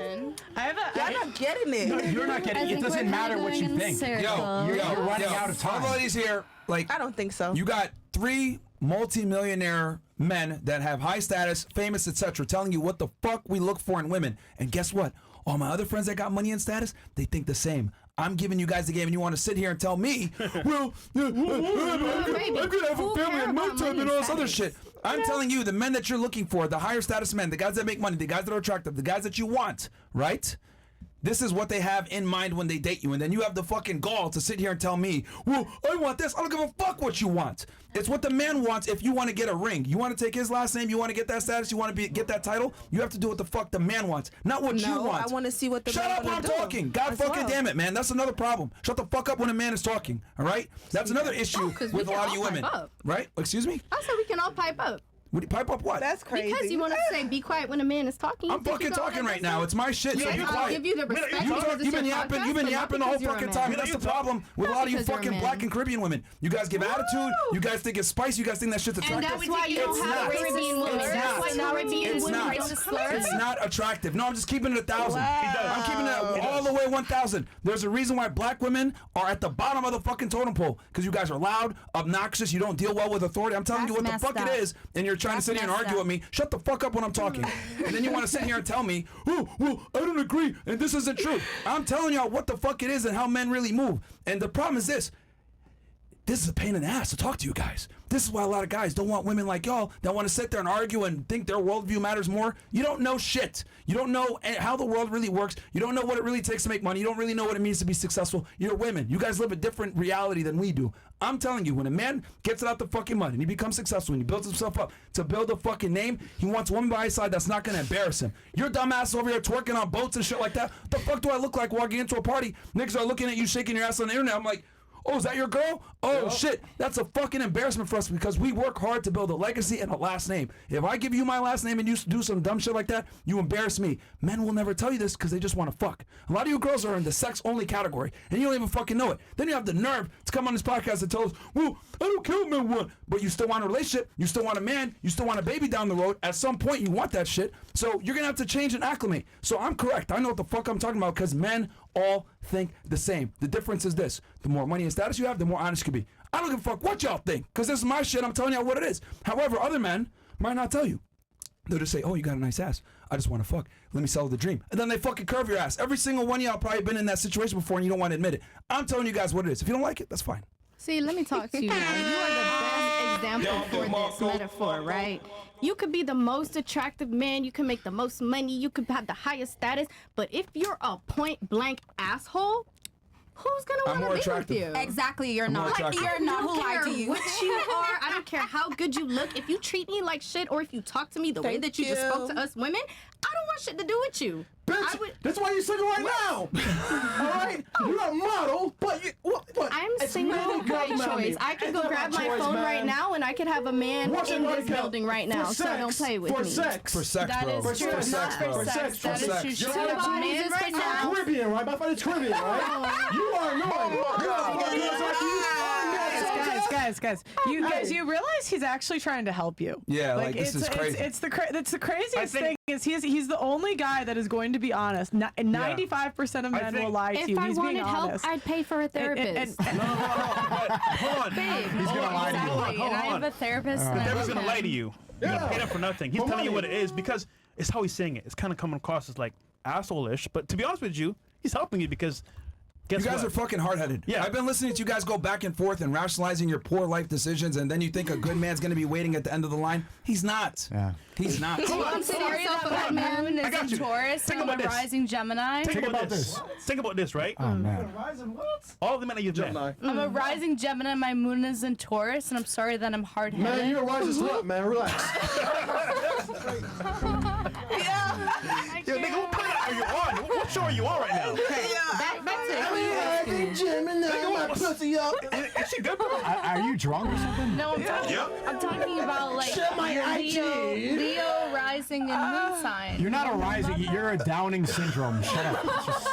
I have a. Y'all not getting it. No, you're not getting it. It doesn't matter what you think. Yo, You're running out of time. All ladies here, like I don't think so. you got 3 multi-millionaire men that have high status, famous, etc., telling you what the fuck we look for in women. And guess what? All my other friends that got money and status, they think the same. I'm giving you guys the game, and you want to sit here and tell me, well, I'm gonna have a family in no time and all this other shit. I'm telling you, the men that you're looking for, the higher status men, the guys that make money, the guys that are attractive, the guys that you want, right? This is what they have in mind when they date you, and then you have the fucking gall to sit here and tell me, well, I want this. I don't give a fuck what you want. It's what the man wants if you want to get a ring. You want to take his last name, you want to get that status, you want to get that title, you have to do what the fuck the man wants, not what you want. I want to see what the Shut man up when wanna I'm do talking. God as fucking well. damn it, man. That's another problem. Shut the fuck up when a man is talking, all right? That's another issue 'cause we with a can lot of all you women. pipe up. Right? Excuse me? I said we can all pipe up. Would you pipe up what? That's crazy. Because you want to say be quiet when a man is talking. I'm fucking talking right now. It's my shit, so Yes, be I'll quiet. give you the respect You because talk, it's you've been your yapping, podcast, you've been but not yapping the whole because you're a fucking man. time. That's the problem with a Not lot of you because you're a fucking man. black and Caribbean women. You guys give attitude. You guys think it's spice. You guys think that shit's attractive. And that's why you don't It's have not. Caribbean women. It's That's not. why Caribbean It's women not. racist slurs. It's not attractive. No, I'm just keeping it 1,000. I'm keeping it all the way 1,000. There's a reason why black women are at the bottom of the fucking totem pole, because you guys are loud, obnoxious, you don't deal well with authority. I'm telling you what the That's fuck messed it up. is, and you're trying to sit here and messed argue up. with me. Shut the fuck up when I'm talking. And then you want to sit here and tell me, oh, well, I don't agree, and this isn't true. I'm telling y'all what the fuck it is and how men really move. And the problem is this. This is a pain in the ass to talk to you guys. This is why a lot of guys don't want women like y'all that want to sit there and argue and think their worldview matters more. You don't know shit. You don't know how the world really works. You don't know what it really takes to make money. You don't really know what it means to be successful. You're women. You guys live a different reality than we do. I'm telling you, when a man gets it out the fucking mud and he becomes successful and he builds himself up to build a fucking name, he wants a woman by his side that's not going to embarrass him. Your dumbass over here twerking on boats and shit like that. The fuck do I look like walking into a party? Niggas are looking at you shaking your ass on the internet. I'm like, oh, is that your girl? Oh, shit. That's a fucking embarrassment for us because we work hard to build a legacy and a last name. If I give you my last name and you do some dumb shit like that, you embarrass me. Men will never tell you this because they just want to fuck. A lot of you girls are in the sex-only category, and you don't even fucking know it. Then you have the nerve to come on this podcast and tell us, well, I don't care what men want, but you still want a relationship, you still want a man, you still want a baby down the road. At some point, you want that shit, so you're going to have to change and acclimate. So I'm correct. I know what the fuck I'm talking about because men all think the same. The difference is this. The more money and status you have, the more honest you can be. I don't give a fuck what y'all think, because this is my shit. I'm telling y'all what it is. However, other men might not tell you. They'll just say, oh, you got a nice ass. I just want to fuck. Let me sell the dream. And then they fucking curve your ass. Every single one of y'all probably been in that situation before and you don't want to admit it. I'm telling you guys what it is. If you don't like it, that's fine. See, let me talk to you now. You are the best example for this metaphor, right? You could be the most attractive man, you can make the most money, you could have the highest status, but if you're a point blank asshole, who's gonna I'm want more to be attractive. with you? Exactly, you're I'm more not. attractive. You're not who lied to you. What you are, I don't care how good you look. If you treat me like shit, or if you talk to me the way Thank that you just spoke you. to us women, I don't want shit to do with you. Bitch, that's why you're single right now. All right, you're a model, but you what? I'm It's single really by good, mommy. choice. I can It's go not grab by my choice, phone man. right now, and I could have a man What's in your this account? building right now. For So don't sex. play with For me. sex. For sex, That bro. is For true. sex, Not bro. for sex. sex, That for is sex. true. You're Somebody is right now. Caribbean, right? My friend is Caribbean, right? You are Guys, you realize he's actually trying to help you. Yeah, like, this is crazy. It's the craziest thing is he's the only guy that is going to be honest. 95% of men will lie to you. If I He's wanted being help, honest. I'd pay for a therapist. Hold on. Babe, He's gonna lie to you. exactly. And I have a therapist. The and I devil's love gonna lie him. to you. You're gonna pay them for nothing. He's telling you what it is because it's how he's saying it. It's kind of coming across as like asshole-ish, but to be honest with you, he's helping you because Guess you guys what? are fucking hard-headed. Yeah. I've been listening to you guys go back and forth and rationalizing your poor life decisions, and then you think a good man's gonna be waiting at the end of the line. He's not. Yeah. He's not. Well, I'm sorry that my moon is in Taurus Think and I'm about a this. rising Gemini. Think about this. Think about this, right? Oh man. All the men are you Gemini. I'm a rising Gemini. My moon is in Taurus, and I'm sorry that I'm hard-headed. Man, you're a rising slut, man. Relax. Yo, nigga, what planet are you on? What show are you on right now? Back to Is she good, bro? Are you drunk or something? No, I'm talking about like Shut my Leo rising and moon sign. You're not a rising. You're a Downing syndrome. Shut up. Just,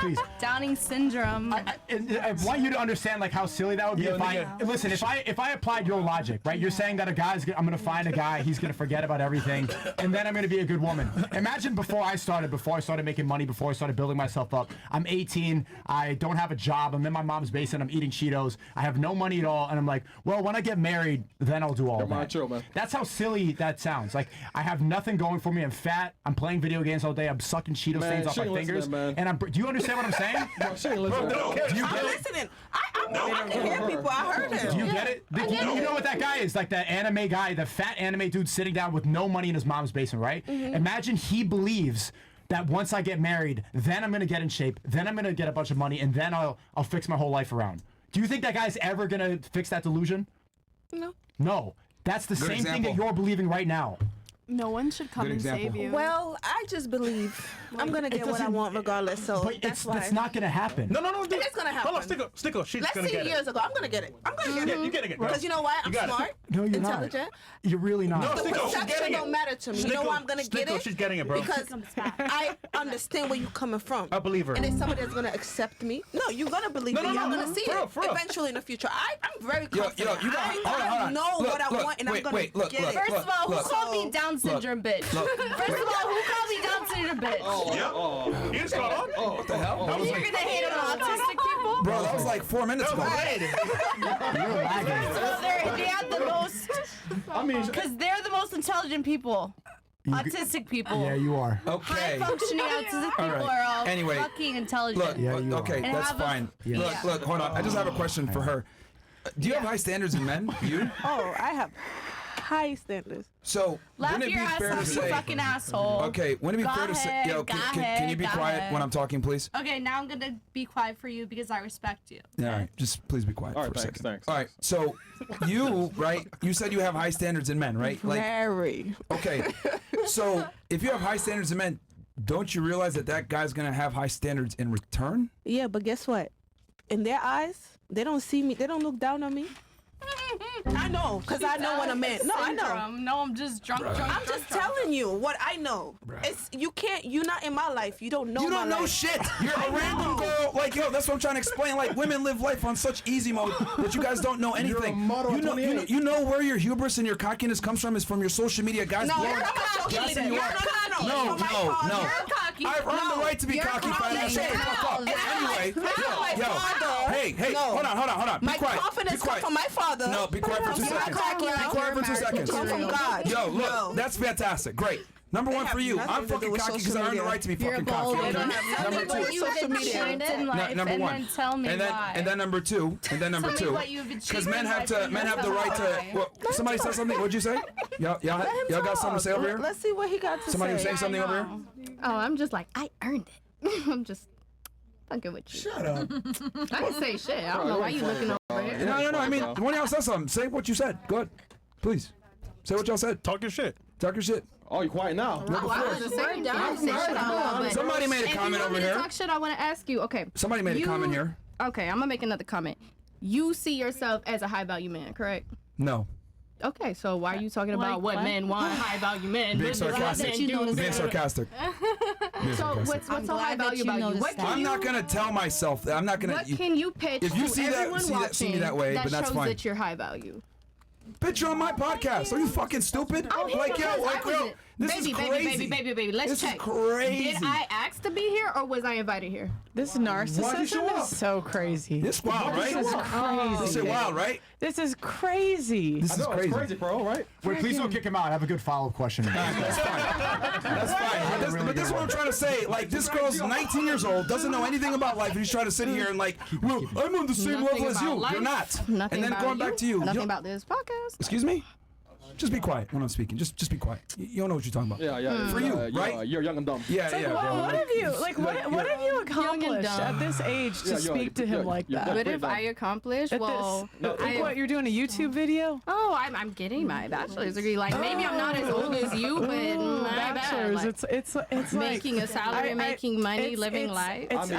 please. Downing syndrome. I want you to understand like how silly that would be Yo, if I nigga. listen. If I applied your logic, right? You're saying that I'm gonna find a guy. He's gonna forget about everything, and then I'm gonna be a good woman. Imagine before I started making money, before I started building myself up. I'm 18. I don't have a job. I'm in my mom's basement. I'm eating Cheetos. I have no money at all, and I'm like, well, when I get married, then I'll do all that. True, man. That's how silly that sounds. Like I have nothing going for me. I'm fat. I'm playing video games all day. I'm sucking Cheeto Man, stains off she my ain't fingers. listening, man. And do you understand what I'm saying? No, she ain't listening. Do you I'm get it? listening. I can hear people. I heard him. Do you get it? You know what that guy is? Like that anime guy, the fat anime dude sitting down with no money in his mom's basement, right? Imagine he believes that once I get married, then I'm gonna get in shape, then I'm gonna get a bunch of money, and then I'll fix my whole life around. Do you think that guy's ever gonna fix that delusion? No. No. That's the Good same thing example. that you're believing right now. No one should come Good and save example. you. Well, I just believe I'm gonna get what I want regardless. So But that's why. that's not gonna happen. No, dude. It's gonna happen. Hold on, Sneako. She's Let's gonna see get years it. ago. I'm gonna get it. I'm gonna get it. You're getting it, bro. Because you know why? I'm You got it. smart, No, you're not. intelligent. You're really not. No, The Sneako, she's perception getting don't it. matter to me. You know why I'm gonna get Sneako, it? she's getting it, bro. Because I understand where you're coming from. I believe her. And it's somebody that's gonna accept me. No, you're gonna believe me. I'm gonna see it for real. eventually in the future. I'm very Yo, confident. you got. Hold on, hold I on. know Look, what I look, want, and wait, I'm gonna wait, look, get look, it. First of all, who look. called me Down syndrome bitch? First of all, who called me Down syndrome bitch? You just got on? Oh, what the hell? That was You're like, gonna hate on autistic people? Bro, that was like 4 minutes ago. You're lagging. First of all, they have the most. I mean, Because they're the most intelligent people. Autistic people. Yeah, you are. Okay. High functioning autistic people All right. are all Anyway, fucking intelligent. Look, Yeah, you okay, are. And that's have a- fine. Yeah. Look, hold on. I just have a question for her. Do you have high standards in men? You? Oh, I have high standards. So, Laugh wouldn't it be your ass fair to off, you say? fucking asshole. Okay, wouldn't it be Go fair to say? ahead, Yo, go can you be ahead, go quiet ahead. when I'm talking, please? Okay, now I'm gonna be quiet for you because I respect you. All right, just please be quiet All for right, a thanks, second. thanks, All right, so you, right? You said you have high standards in men, right? Very. Okay, so if you have high standards in men, don't you realize that guy's gonna have high standards in return? Yeah, but guess what? In their eyes, they don't see me. They don't look down on me. I know, because I know what I meant. No, I know. Syndrome. No, I'm just drunk. I'm just telling you what I know. It's you're not in my life. You don't know You my don't know life. shit. You're a random girl. Like, yo, that's what I'm trying to explain. Like, women live life on such easy mode that you guys don't know anything. You know where your hubris and your cockiness comes from is from your social media guys. No, blowing- you're cocky. gassing you You're up. cocky. No. You're cocky. I've earned the right to be You're cocky, fat ass. Shut the fuck up. Anyway, hey, hold on. Be My quiet. confidence Be comes quiet. from my father. No, be quiet for 2 seconds. Be quiet for 2 seconds. Come from God. Yo, look, that's fantastic. Great. Number one for you. I'm fucking cocky because I earned the right to be fucking cocky. Okay? Number two. Social media. in life, Number and one. then tell me why. And then number two. Tell me what you've achieved Because men in have life to. and Men have the that's right to. why. Well, somebody said something. What'd you say? Y'all got something to say over here? Let's see what he got to Somebody was say. saying something over here? Oh, I'm just like, I earned it. I'm just fucking with you. Shut up. I didn't say shit. I don't know why you looking over here. No. I mean, one of y'all said something. Say what you said. Go ahead. Please. Say what y'all said. Talk your shit. Talk your shit. Oh, you quiet now. I was just saying, I say shit I love, but Somebody made a if comment you want over me to here. talk shit, I want to ask you. Okay. Somebody made a comment here. Okay, I'm gonna make another comment. You see yourself as a high value man, correct? No. Okay, so why are you talking about Like what what? men want, high value men? Being sarcastic. Being sarcastic. So what's so high value about you? What can I'm not gonna tell myself that. I'm not gonna. What can you pitch If you to see that, everyone watching see me that way, that but that's shows fine. that you're high value? Bitch, you're on my podcast. Are you fucking stupid? I'm here Like, yo, because like, I was yo. it. This is crazy. Baby. Let's This check. is crazy. Did I ask to be here or was I invited here? This Why'd you show narcissism up? is so crazy. This wild, right? This is crazy. This is wild, right? This is crazy. This is crazy. It's crazy, bro. Right? Wait, please don't kick him out. I have a good follow-up question. That's fine. But this is what I'm trying to say. Like, this girl's 19 years old, doesn't know anything about life, and he's trying to sit here and like, well, I'm on the same level as you. You're not. Nothing And then about going back to you. Nothing about this podcast. Excuse me? Just be quiet when I'm speaking. Just be quiet. You don't know what you're talking about. Yeah. For you, yeah, right? You're young and dumb. Yeah, It's like, yeah. what have you what have you accomplished dumb. at this age to Yeah, speak to him like that? What have I accomplished? At Well, this, like what, you're doing a YouTube video? Oh, I'm getting my bachelor's degree. Like maybe I'm not as old as you, but my bad. Bachelor's. Like, It's like making a salary, making money, it's- living it's- life. it's-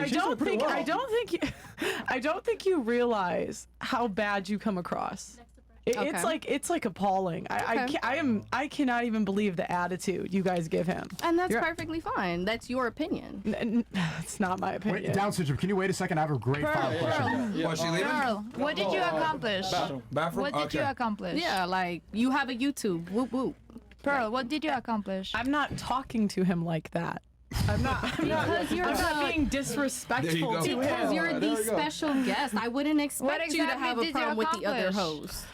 I don't think you realize how bad you come across. Okay. It's like appalling. I cannot even believe the attitude you guys give him. And that's perfectly fine. That's your opinion. It's not my opinion. Wait, Down syndrome. Can you wait a second? I have a great follow-up question. Was she leaving? Girl, what did you accomplish? Bathroom? What did you accomplish? Yeah, like you have a YouTube. Whoop whoop. Pearl, what did you accomplish? I'm not talking to him like that. I'm not being disrespectful to him. Because you're the special guest. I wouldn't expect you to have a problem with the other hosts.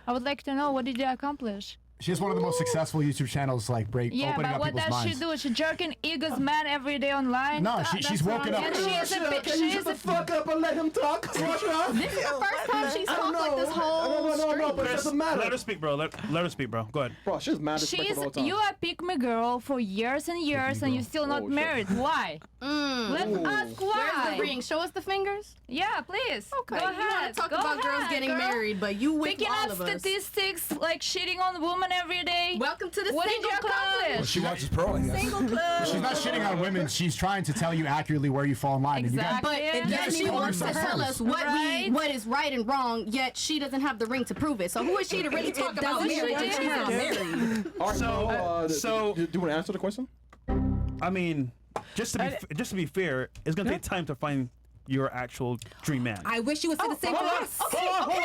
I would like to know, what did you accomplish? She has one of the most successful YouTube channels, like opening but up what people's does minds. she do? She jerking Eagle's man every day online? No, she's woken up. And she is a bitch. Can you shut the fuck up and let him talk? This is the first time she's talked like this whole No, but it Chris, doesn't matter. let her speak, bro. Let her speak, bro. Go ahead. Bro, she's mad as fuck all the time. You are pick me girl for years and years, and you're still not married. Why? Let's ask why. Where's the ring? Show us the fingers. Yeah, please. Okay. Go You want ahead. to talk Go about girls ahead, getting girl. married, but you with Picking all up of us. statistics like cheating on women every day. Welcome to the What did you single club. accomplish? She watches Pearl, I guess. Single club. She's not shitting on women. She's trying to tell you accurately where you fall in line. Exactly. And But you then guys she call wants to yourself tell friends. us what is right and wrong, yet she doesn't have the ring to prove it. So who is she to really talk about doesn't marriage? she She's do? not married. All right, So- do you want to answer the question? I mean, just to be fair, it's gonna take time to find your actual dream man. I wish you would say the same for us. Hold on. Wait.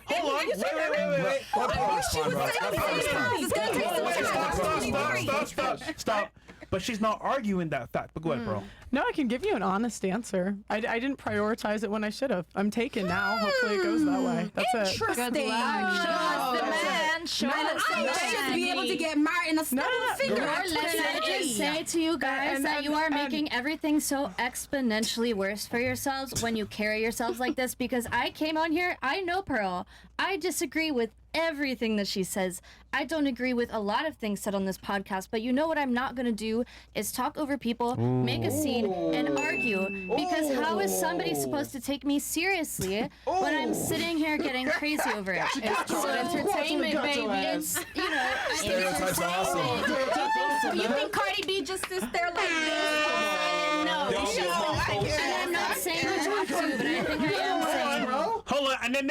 Let Pearl respond, bro. Let Pearl respond. It's gonna take some time. Stop. But she's not arguing that fact. But go ahead, bro. No, I can give you an honest answer. I didn't prioritize it when I should have. I'm taken now. Hopefully it goes that way. That's it. Interesting. Show us the man. Show us the I man. should be able to get married in a snap of a finger. Let me just say to you guys that you are making everything so exponentially worse for yourselves when you carry yourselves like this, because I came on here, I know Pearl. I disagree with everything that she says. I don't agree with a lot of things said on this podcast, but you know what I'm not going to do is talk over people, make a scene, and argue, because how is somebody supposed to take me seriously when I'm sitting here getting crazy over it? It's called entertainment, baby. It's, you know, Stereotypes are awesome. You think Cardi B just sits there like this? No. and I'm not saying I have to, but I think I am saying. Hold on, and then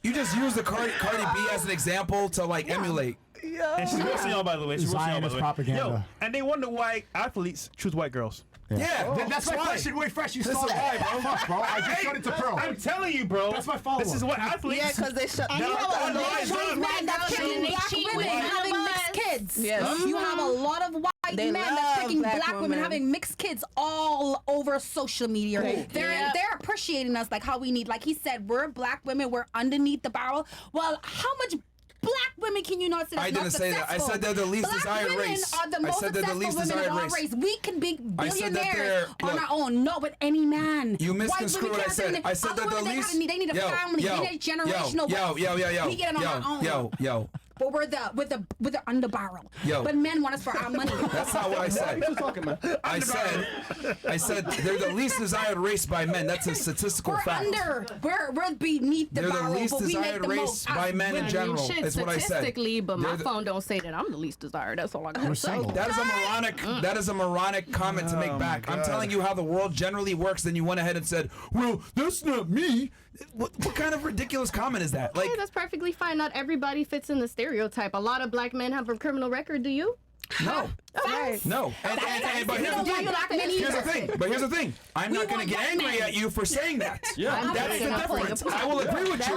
You just use the Cardi B as an example to like emulate. And she's roasting y'all, by the way. She's roasting y'all, by Zionist the way. propaganda. Yo, and they wonder why athletes choose white girls. Yeah, That's my question. Wait, Fresh, you This saw is that. why, bro. Fuck, bro. I just showed it to Pearl. I'm telling you, bro. That's my follow-up. This is what athletes. Yeah, because they shut. And you have a lot of white men that's picking black women having mixed kids. Yes. You have a lot of white They men that's love picking black black women women. having mixed kids all over social media. They're appreciating us like how we need. Like he said, we're black women. We're underneath the barrel. Well, how much black women can you not say that's I didn't not say that. I successful? said they're the least Black desired women race. are the I most said they're the successful least women in desired our race. race. We can be I said that billionaires they're- on look. our own, not with any man. You White misconstrued women what I can't said. say I said other that the women, least. They need a family. They need generational wealth. We get it on our own. Yo. But we're the underbarrel. Yo. But men want us for our money. That's not what I said. What you talking about? I said they're the least desired race by men. That's a statistical We're fact. we're beneath the They're the barrel, least but we make desired the race most. by men in general. Shit, Is what I said. statistically, but my They're the- phone don't say that I'm the least desired. That's all I got We're to say. single. That is a moronic. That is a moronic comment to make back. I'm telling you how the world generally works. Then you went ahead and said, "Well, that's not me." What kind of ridiculous comment is that? Like, Hey, that's perfectly fine. Not everybody fits in the stereotype. A lot of black men have a criminal record. Do you? No. No. But here's the thing. Here's the thing. I'm not going to get angry at you for saying that. Yeah. That's the difference. I will agree with you.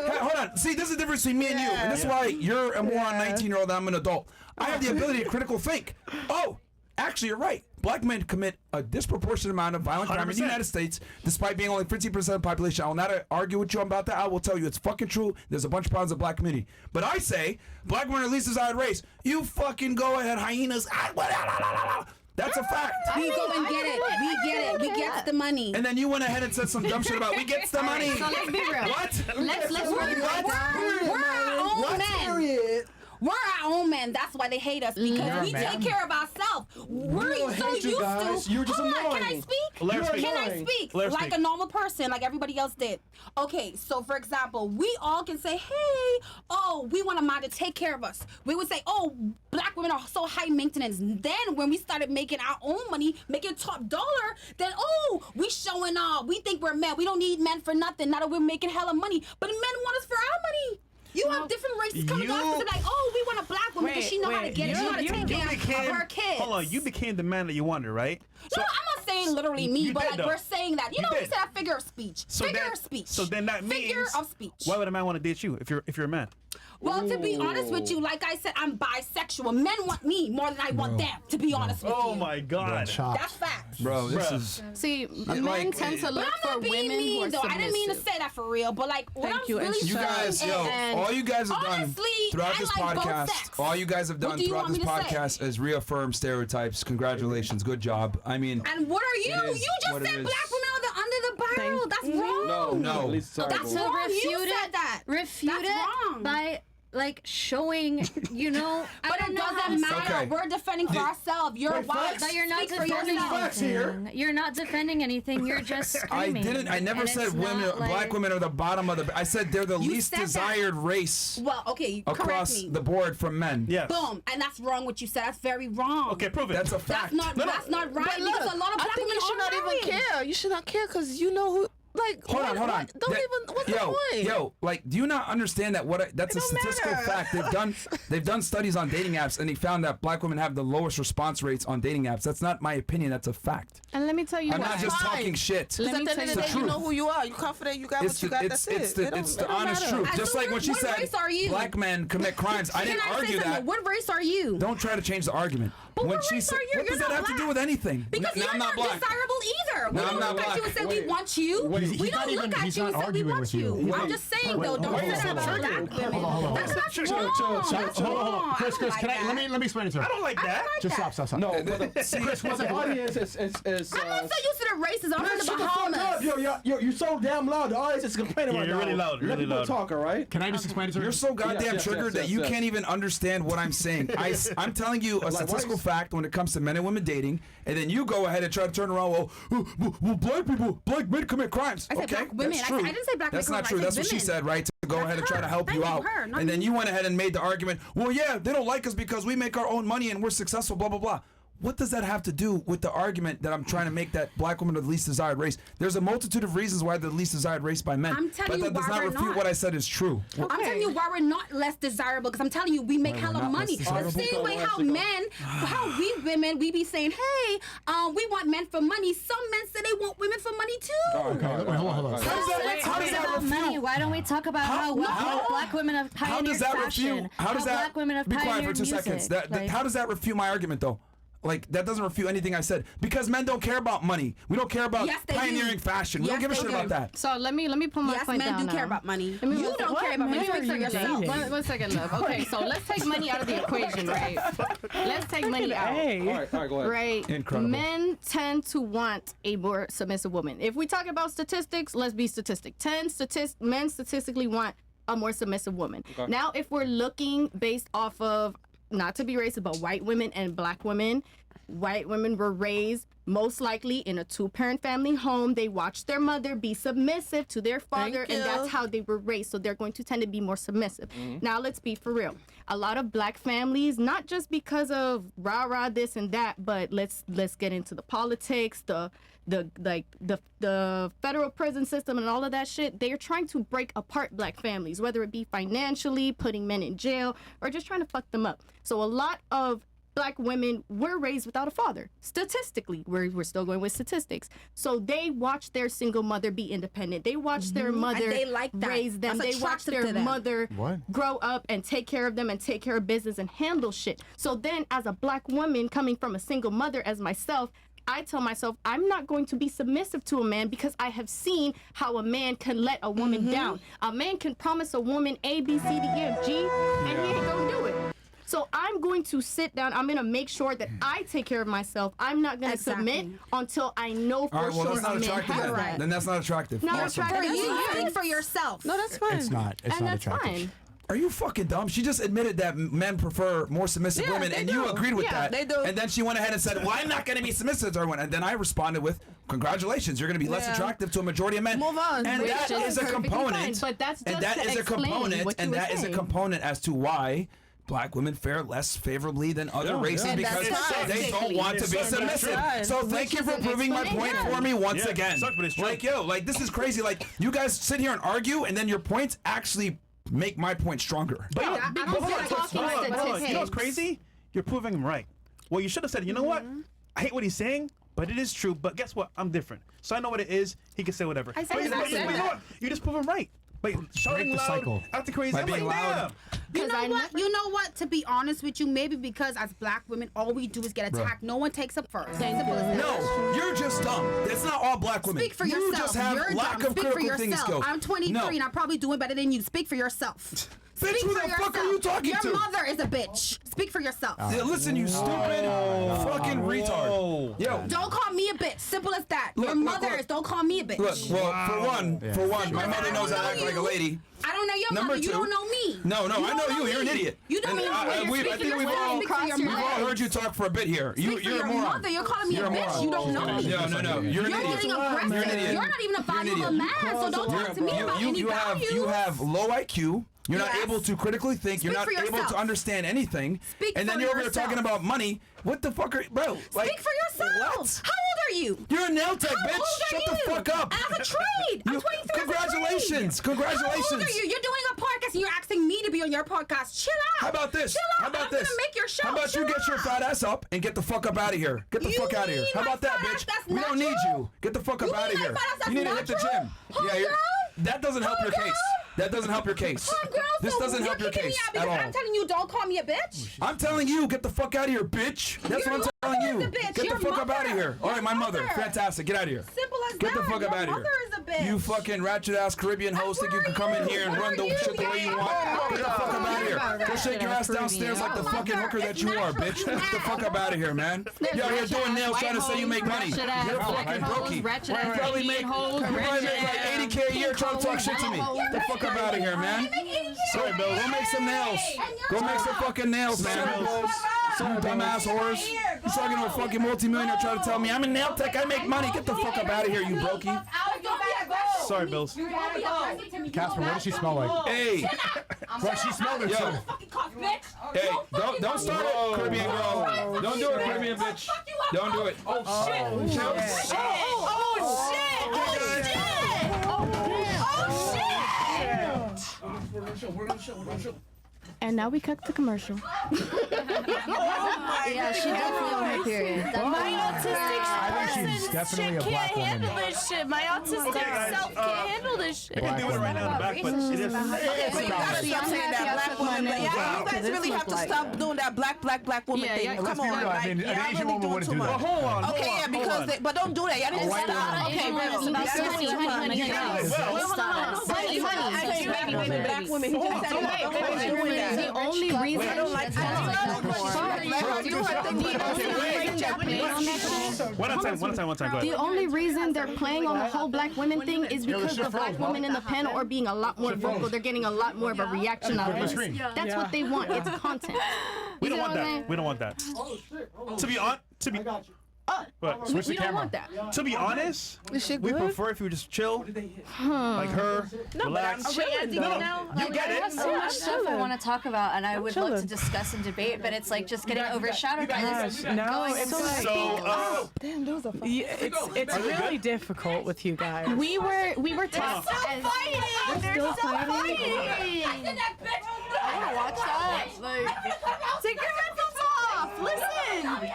Hold on. See, this is the difference between me and you. And this is why you're a moron 19-year-old and I'm an adult. I have the ability to critical think. Oh, actually, you're right. Black men commit a disproportionate amount of violent crime in the United States, despite being only 15% of the population. I will not argue with you about that. I will tell you it's fucking true. There's a bunch of problems in the black community. But I say, black women are the least desired race. You fucking go ahead, hyenas. That's a fact. We go and get it. We get it. We get the money. And then you went ahead and said some dumb shit about we get the money. So let's be real. What? Let's we're our own men. We're our own men. That's why they hate us, because we take care of ourselves. We're so used to. You're just Hold on, annoying. can I speak? Can I speak? Like a normal person, like everybody else did. Okay, so for example, we all can say, hey, oh, we want a man to take care of us. We would say, oh, black women are so high maintenance. Then when we started making our own money, making top dollar, then oh, we showing off. We think we're men. We don't need men for nothing. Now that we're making hella money, but men want us for our money. You have different races coming to us and be like, oh, we want a black woman because she know how to get it. She know how to take care of her kids. Hold on, you became the man that you wanted, right? No, I'm not saying literally me, but like we're saying that. You know, we said a figure of speech. Figure of speech. So then that means figure of speech. Why would a man want to date you if you're a man? Well, to be honest with you, like I said, I'm bisexual. Men want me more than I want them, to be honest with you. Oh my God. That's facts. Bro, this is... See, men tend to look for women who are submissive. I didn't mean to say that for real, but like, what I'm really You guys, saying all you guys have done throughout this like both podcast, sex. all you guys have done throughout this podcast is reaffirm stereotypes. Congratulations. Good job. I mean... And what are you? You just said black women are under the barrel. That's wrong. No. That's wrong. You said that. Refute That's it wrong. by like showing, you know. But it doesn't matter. Okay. We're defending for ourselves. You're white. But you're not Speak for defending yourself. anything. You're not defending anything. You're just screaming. I never And said it's women, not like- black women are the bottom of the... I said they're the least said that. desired race Well, okay, correct across me. the board from men. Yes. Boom, and that's wrong what you said. That's very wrong. Okay, prove it. That's a fact. That's not right But look, because a lot of I black think women you should not are even married. care. You should not care because you know who. Like, Hold on. What's the point? Yo, like, do you not understand that that's a statistical fact? They've done studies on dating apps, and they found that black women have the lowest response rates on dating apps. That's not my opinion. That's a fact. And let me tell you I'm why. not just talking shit. Because at the end of the day, you know who you are. You confident. You got what you got. That's it. It's the honest truth. And Just so like when she what said race are you? black men commit crimes. I didn't Can I say argue something? that. What race are you? Don't try to change the argument. But when what she race said, are you? what does You're that not have to do black. with anything? Because No, you're I'm not black. desirable either. No, We I'm don't not look at you black. and say we want you. Wait, We don't look at you and say we want you. I'm just saying though, don't say that about black women. Hold on. That's not Chill. wrong. That's Hold on. wrong. Chris, I don't can like let me explain it to her. I don't like that. Just stop. No, but Chris, what the audience is I'm not so used to the races. I'm from the shut the fuck up. Bahamas. You're so damn loud. The audience is complaining right you're now. really loud. You're Let really people loud. talk, all right? Can I just explain it to her? You're so goddamn Yes, triggered that you yes. can't even understand what I'm saying. I'm telling you a statistical fact when it comes to men and women dating, and then you go ahead and try to turn around. Well, black men commit crimes. I said Okay, black women. that's true. I didn't say black That's men not commit true. crimes. That's I what said she women. said, right? To go ahead and try to help you out. her, not And then me. you went ahead and made the argument. Well, yeah, they don't like us because we make our own money and we're successful. Blah blah blah. What does that have to do with the argument that I'm trying to make that black women are the least desired race? There's a multitude of reasons why they're the least desired race by men. I'm telling but you that does why not we're refute not. what I said is true. I'm telling you why we're not less desirable, because I'm telling you we make Why we're hella not money. less The desirable? same way how we women, we be saying, hey, we want men for money. Some men say they want women for money too. Hold on. Let's talk about money. Why don't we talk about how black women have pioneered How does that fashion? refute? How does that? black women have be quiet for pioneered 2 music? seconds. Like- How does that refute my argument though? Like, that doesn't refute anything I said. Because men don't care about money. We don't care about Yes, they pioneering do. fashion. We Yes, don't give a they shit do. about that. So let me put my Yes, point men down do care now. about money. Let me- You don't care about money. Speak for yourself. One second, love. Okay, so let's take money out of the equation, right? Let's take money out. All right, go ahead. Right. Incredible. Men tend to want a more submissive woman. If we talk about statistics, let's be statistic. Men statistically want a more submissive woman. Okay. Now, if we're looking based off of, not to be racist, but white women and black women, White women were raised most likely in a 2-parent family home. They watched their mother be submissive to their father, and that's how they were raised. So they're going to tend to be more submissive. Now let's be for real. A lot of black families, not just because of rah-rah this and that, but let's get into the politics, the federal prison system and all of that shit. They are trying to break apart black families, whether it be financially, putting men in jail, or just trying to fuck them up. So a lot of black women were raised without a father. Statistically, we're still going with statistics. So they watched their single mother be independent. They watched their mother And they like that. raise them. That's They watched attractive their to them. mother grow up and take care of them and take care of business and handle shit. So then as a black woman coming from a single mother as myself, I tell myself I'm not going to be submissive to a man because I have seen how a man can let a woman down. A man can promise a woman A, B, C, D, E, F, G, and he ain't gonna do it. So I'm going to sit down. I'm going to make sure that I take care of myself. I'm not going to submit until I know for All right, well, sure that's not a man attractive. has Then. that. Then that's not attractive. Not Awesome. attractive. You speak for yourself. No, that's fine. It's not. It's and not that's attractive. fine. Are you fucking dumb? She just admitted that men prefer more submissive Yeah, women, they and do. you agreed with Yeah, that. they do. And then she went ahead and said, "Well, I'm not going to be submissive to everyone." And then I responded with, "Congratulations, you're going to be less Yeah. attractive to a majority of men." Move on. And Which that is is a perfectly component. fine, but that's and just that to is a explain component. what And you were that is a saying. component as to why black women fare less favorably than other races And because that's right. they don't want to be That's submissive. right. So thank you for proving my point for me once again. Sucks, but it's true. Like, yo, like this is crazy. Like you guys sit here and argue, and then your points actually make my point stronger. But I don't hold feel on, like hold on, talking hold on, hold on. statistics. You know what's crazy? You're proving him right. Well, you should have said, you know what? I hate what he's saying, but it is true. But guess what? I'm different. So I know what it is. He can say whatever. I said But exactly you know that. what? You just prove him right. Like shouting the loud, cycle. acting crazy. By I'm being like, loud. You know what? You know what? To be honest with you, maybe because as black women, all we do is get attacked. No one takes up first. Simple as that. No, you're just dumb. It's not all black women. Speak for you yourself. just have You're lack dumb. of Speak for critical thinking yourself. skills. I'm 23 No. and I'm probably doing better than you. Speak for yourself. Bitch, Speak who for the fuck are you yourself. talking Your to? mother is a bitch. Speak for yourself. Yeah, listen, you stupid fucking retard. Yo. Don't call me a bitch. Simple as that. Look, Your look, mother look. is. Don't call me a bitch. Look, well, for one, my mother knows I act like a lady. I don't know your Number mother. You two- don't know me. No, I don't know you. You're an me. idiot. You don't And know I me. think we've all heard you talk for a bit here. Speak for You're your a moron. mother. You're calling me You're a bitch. moron. You don't know me. No. You're an You're idiot. getting aggressive. You're an idiot. You're not even a value of a You're an man, so don't talk to me about any you value. have low IQ. You're not Yes. able to critically think. You're Speak not for able yourself. to understand anything. Speak and then for you're over here yourself. talking about money. What the fuck are bro? Like, Speak for yourself. What? How old are you? You're a nail tech, How bitch. old are Shut the you? fuck up. As a trade. I'm 23 as a Congratulations. trade. Congratulations. How old are you? You're doing a podcast and you're asking me to be on your podcast. Chill out. How about this? Chill out. How about I'm this? gonna make your show. How about Chill you get your out. fat ass up and get the fuck up out of here? Get the You fuck out of here. mean How my about that, fat bitch? ass that's We don't need natural? you. Get the fuck up You out of mean my here. fat ass that's You need to hit the natural? gym. Yeah, you're, that doesn't help your case. That doesn't help your case. This doesn't help your case at all. I'm telling you, don't call me a bitch. I'm telling you, get the fuck out of here, bitch. That's Your what I'm telling mother you. is a bitch. Get the Your fuck up out of mother. here. All right, my mother. Fantastic. Get out of here. Simple as Get that. the fuck up Your out of here. mother is a bitch. You fucking ratchet ass Caribbean host think you can come in here and run the shit the way you want. Get the fuck up out of here. Go shake your ass downstairs like the fucking hooker that you are, bitch. Get the fuck up out of here, man. You're out here doing nails trying to say you make money. You're a fucking brokey. You probably make like 80K a year trying to talk shit to me. Get the fuck up out of here, man. Sorry, Bill. Go make some nails. Go make some fucking nails, man. Some dumbass whores. You talking to a fucking multimillionaire trying to tell me I'm a nail tech, I make money. Get the fuck up out of here, you brokey. Sorry, Bills. Casper, what does she smell like? Hey. Well, she smelled it. Yo. So. Hey, don't start it, Caribbean girl. Don't do it, Caribbean bitch. Don't do it. Oh shit! Oh, shit. Oh shit! Oh shit! We're gonna show. And now we cut the commercial. Yeah, she definitely on her period. My autistic I think she's definitely a shit black can't woman. handle this shit. My autistic self can't handle this shit. I can do it right now in the back, but it is. Okay, so you gotta stop saying that black woman. But yeah, you guys really have to stop doing that black woman Yeah, thing. yeah, Come let's be on, real, I like, mean, an y'all Asian really woman doing wouldn't too do much. that. Hold on. Okay, yeah, because but don't do that. Y'all need to white stop. woman. Okay, Asian woman, that's honey, too much. honey, Honey, black women. He just said don't doing that. The only reason I don't like One time. Go ahead. The only reason they're playing on the whole black women thing is because the black women in the panel are being a lot more vocal. They're getting a lot more of a reaction out of it. That's what they want. It's content. We don't want what I'm that. saying? We don't want that. Oh shit! To be on, to be. What? Switch the We don't camera. want that. To be honest, Is she we good? prefer if you just chill, like her, No, relax. but I'm chilling though. You get I it. have so much stuff I want to talk about, and I would love to chilling. discuss and debate, but it's like just getting overshadowed by this. No, going it's so like, So, Damn, those are it's really difficult with you guys. We were taught They're still fighting. I wanna watch that. Like, take your headphones off. Listen.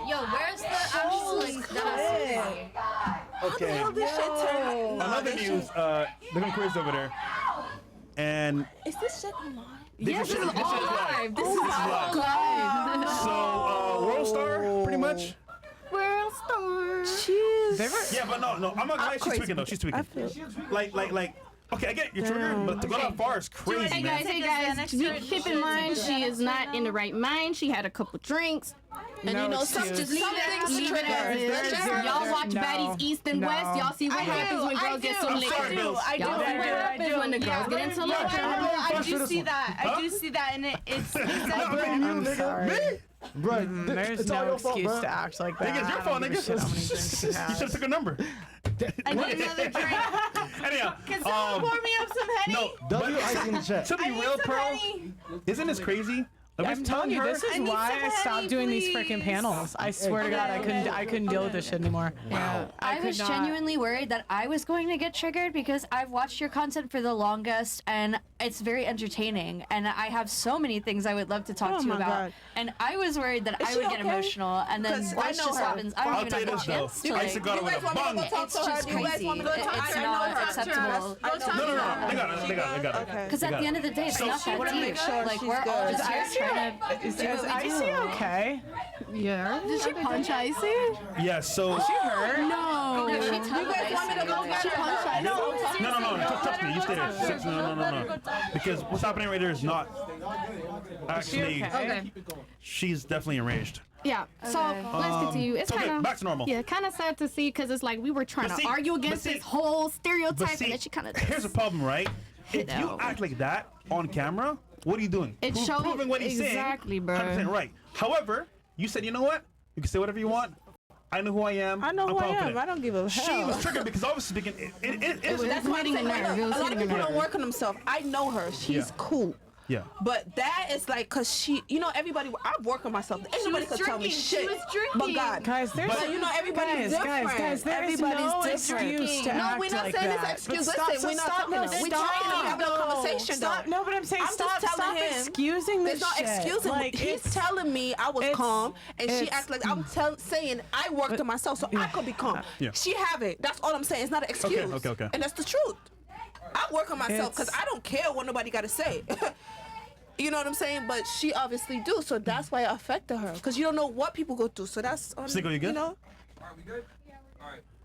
Yo, where's the actual like that? okay. Another news. They're going crazy over there. And Is this shit online? Yes, this is all live. This is all live. live. So, World Star, pretty much. World Star. Yeah, but no, I'm not gonna lie. She's tweaking though. She's tweaking. Like. Okay, I get it. You're triggered, but to go that far is crazy, Hey man. guys, keep in mind she is not in the right mind. She had a couple drinks. And you know, some Just just leave leave it as is. Y'all watch Baddies East and West. Y'all see what happens when girls get so liquor. sorry, Bills. Y'all see what happens when the girls get into liquor. I do see that. I do see that, and it's I'm sorry. Right. There's It's all no your fault, excuse bro. to act like that. Nigga, it's your fault, I don't give a nigga. shit how many drinks you You should have. have took a number. I need another drink. Anyhow, Can someone pour me up some Henny? no, W but Icy in the chat. to be real, Pearl, isn't this crazy? Like, I'm telling you, this is why I stopped doing these freaking panels. I swear to God, I couldn't deal with this shit anymore. Yeah. I was could not. genuinely worried that I was going to get triggered because I've watched your content for the longest and it's very entertaining and I have so many things I would love to talk Oh to you my about. God. And I was worried that Is I she would get okay? emotional and then 'Cause I worse know just her. happens. I I'll don't tell even you have this the though. chance to I used to like. go out with a bang. It's just crazy. It's not acceptable. No, they got it. Because at the end of the day, it's not that deep. Like we're all just here trying to Is do what we Icy do. okay? Yeah. Did she punch Icy? Yeah, so. She hurt? No. No, she You guys want me to go get her? No, trust me, you stay there. No. Because what's happening right there is not actually. okay? She's definitely enraged. Yeah. So let's continue. It's okay, kind of back to normal. Yeah, kind of sad to see because it's like we were trying But to see- argue but against see- this whole But stereotype, see, and then she kind of. here's the problem, right? If you know. act like that on camera, what are you doing? It shows- proving what he's exactly, saying. bro. 100% right. However, you said, you know what? You can say whatever you want. I know who I am. I know I'm who I confident. am. I don't give a hell. She was triggered because obviously speaking, it was. That's why I'm hitting a saying, nerve. It look, was a lot of hitting a people nerve. don't work on themselves. I know her. She's Yeah. cool. Yeah. But that is like, cause she, you know, everybody. I work on myself. Anybody could tell me shit. But God, Guys, there's but you know, everybody's different. Guys, there is Everybody's no different. excuse to No, act we're not like saying that. it's excuse. But stop, Listen, we're not stop, talking. no, We're stop. trying to have a conversation Stop. though. No, but I'm saying I'm stop, just telling stop him. excusing There's this no shit. excusing. Like, He's telling me I was calm, and she it's- acts like I'm saying I worked on myself, so I could be calm. Yeah. She have it. That's all I'm saying. It's not an excuse. Okay. And that's the truth. I work on myself because It's- I don't care what nobody got to say. You know what I'm saying? But she obviously do, so that's why it affected her. Because you don't know what people go through, so that's Sneako, you good? You know?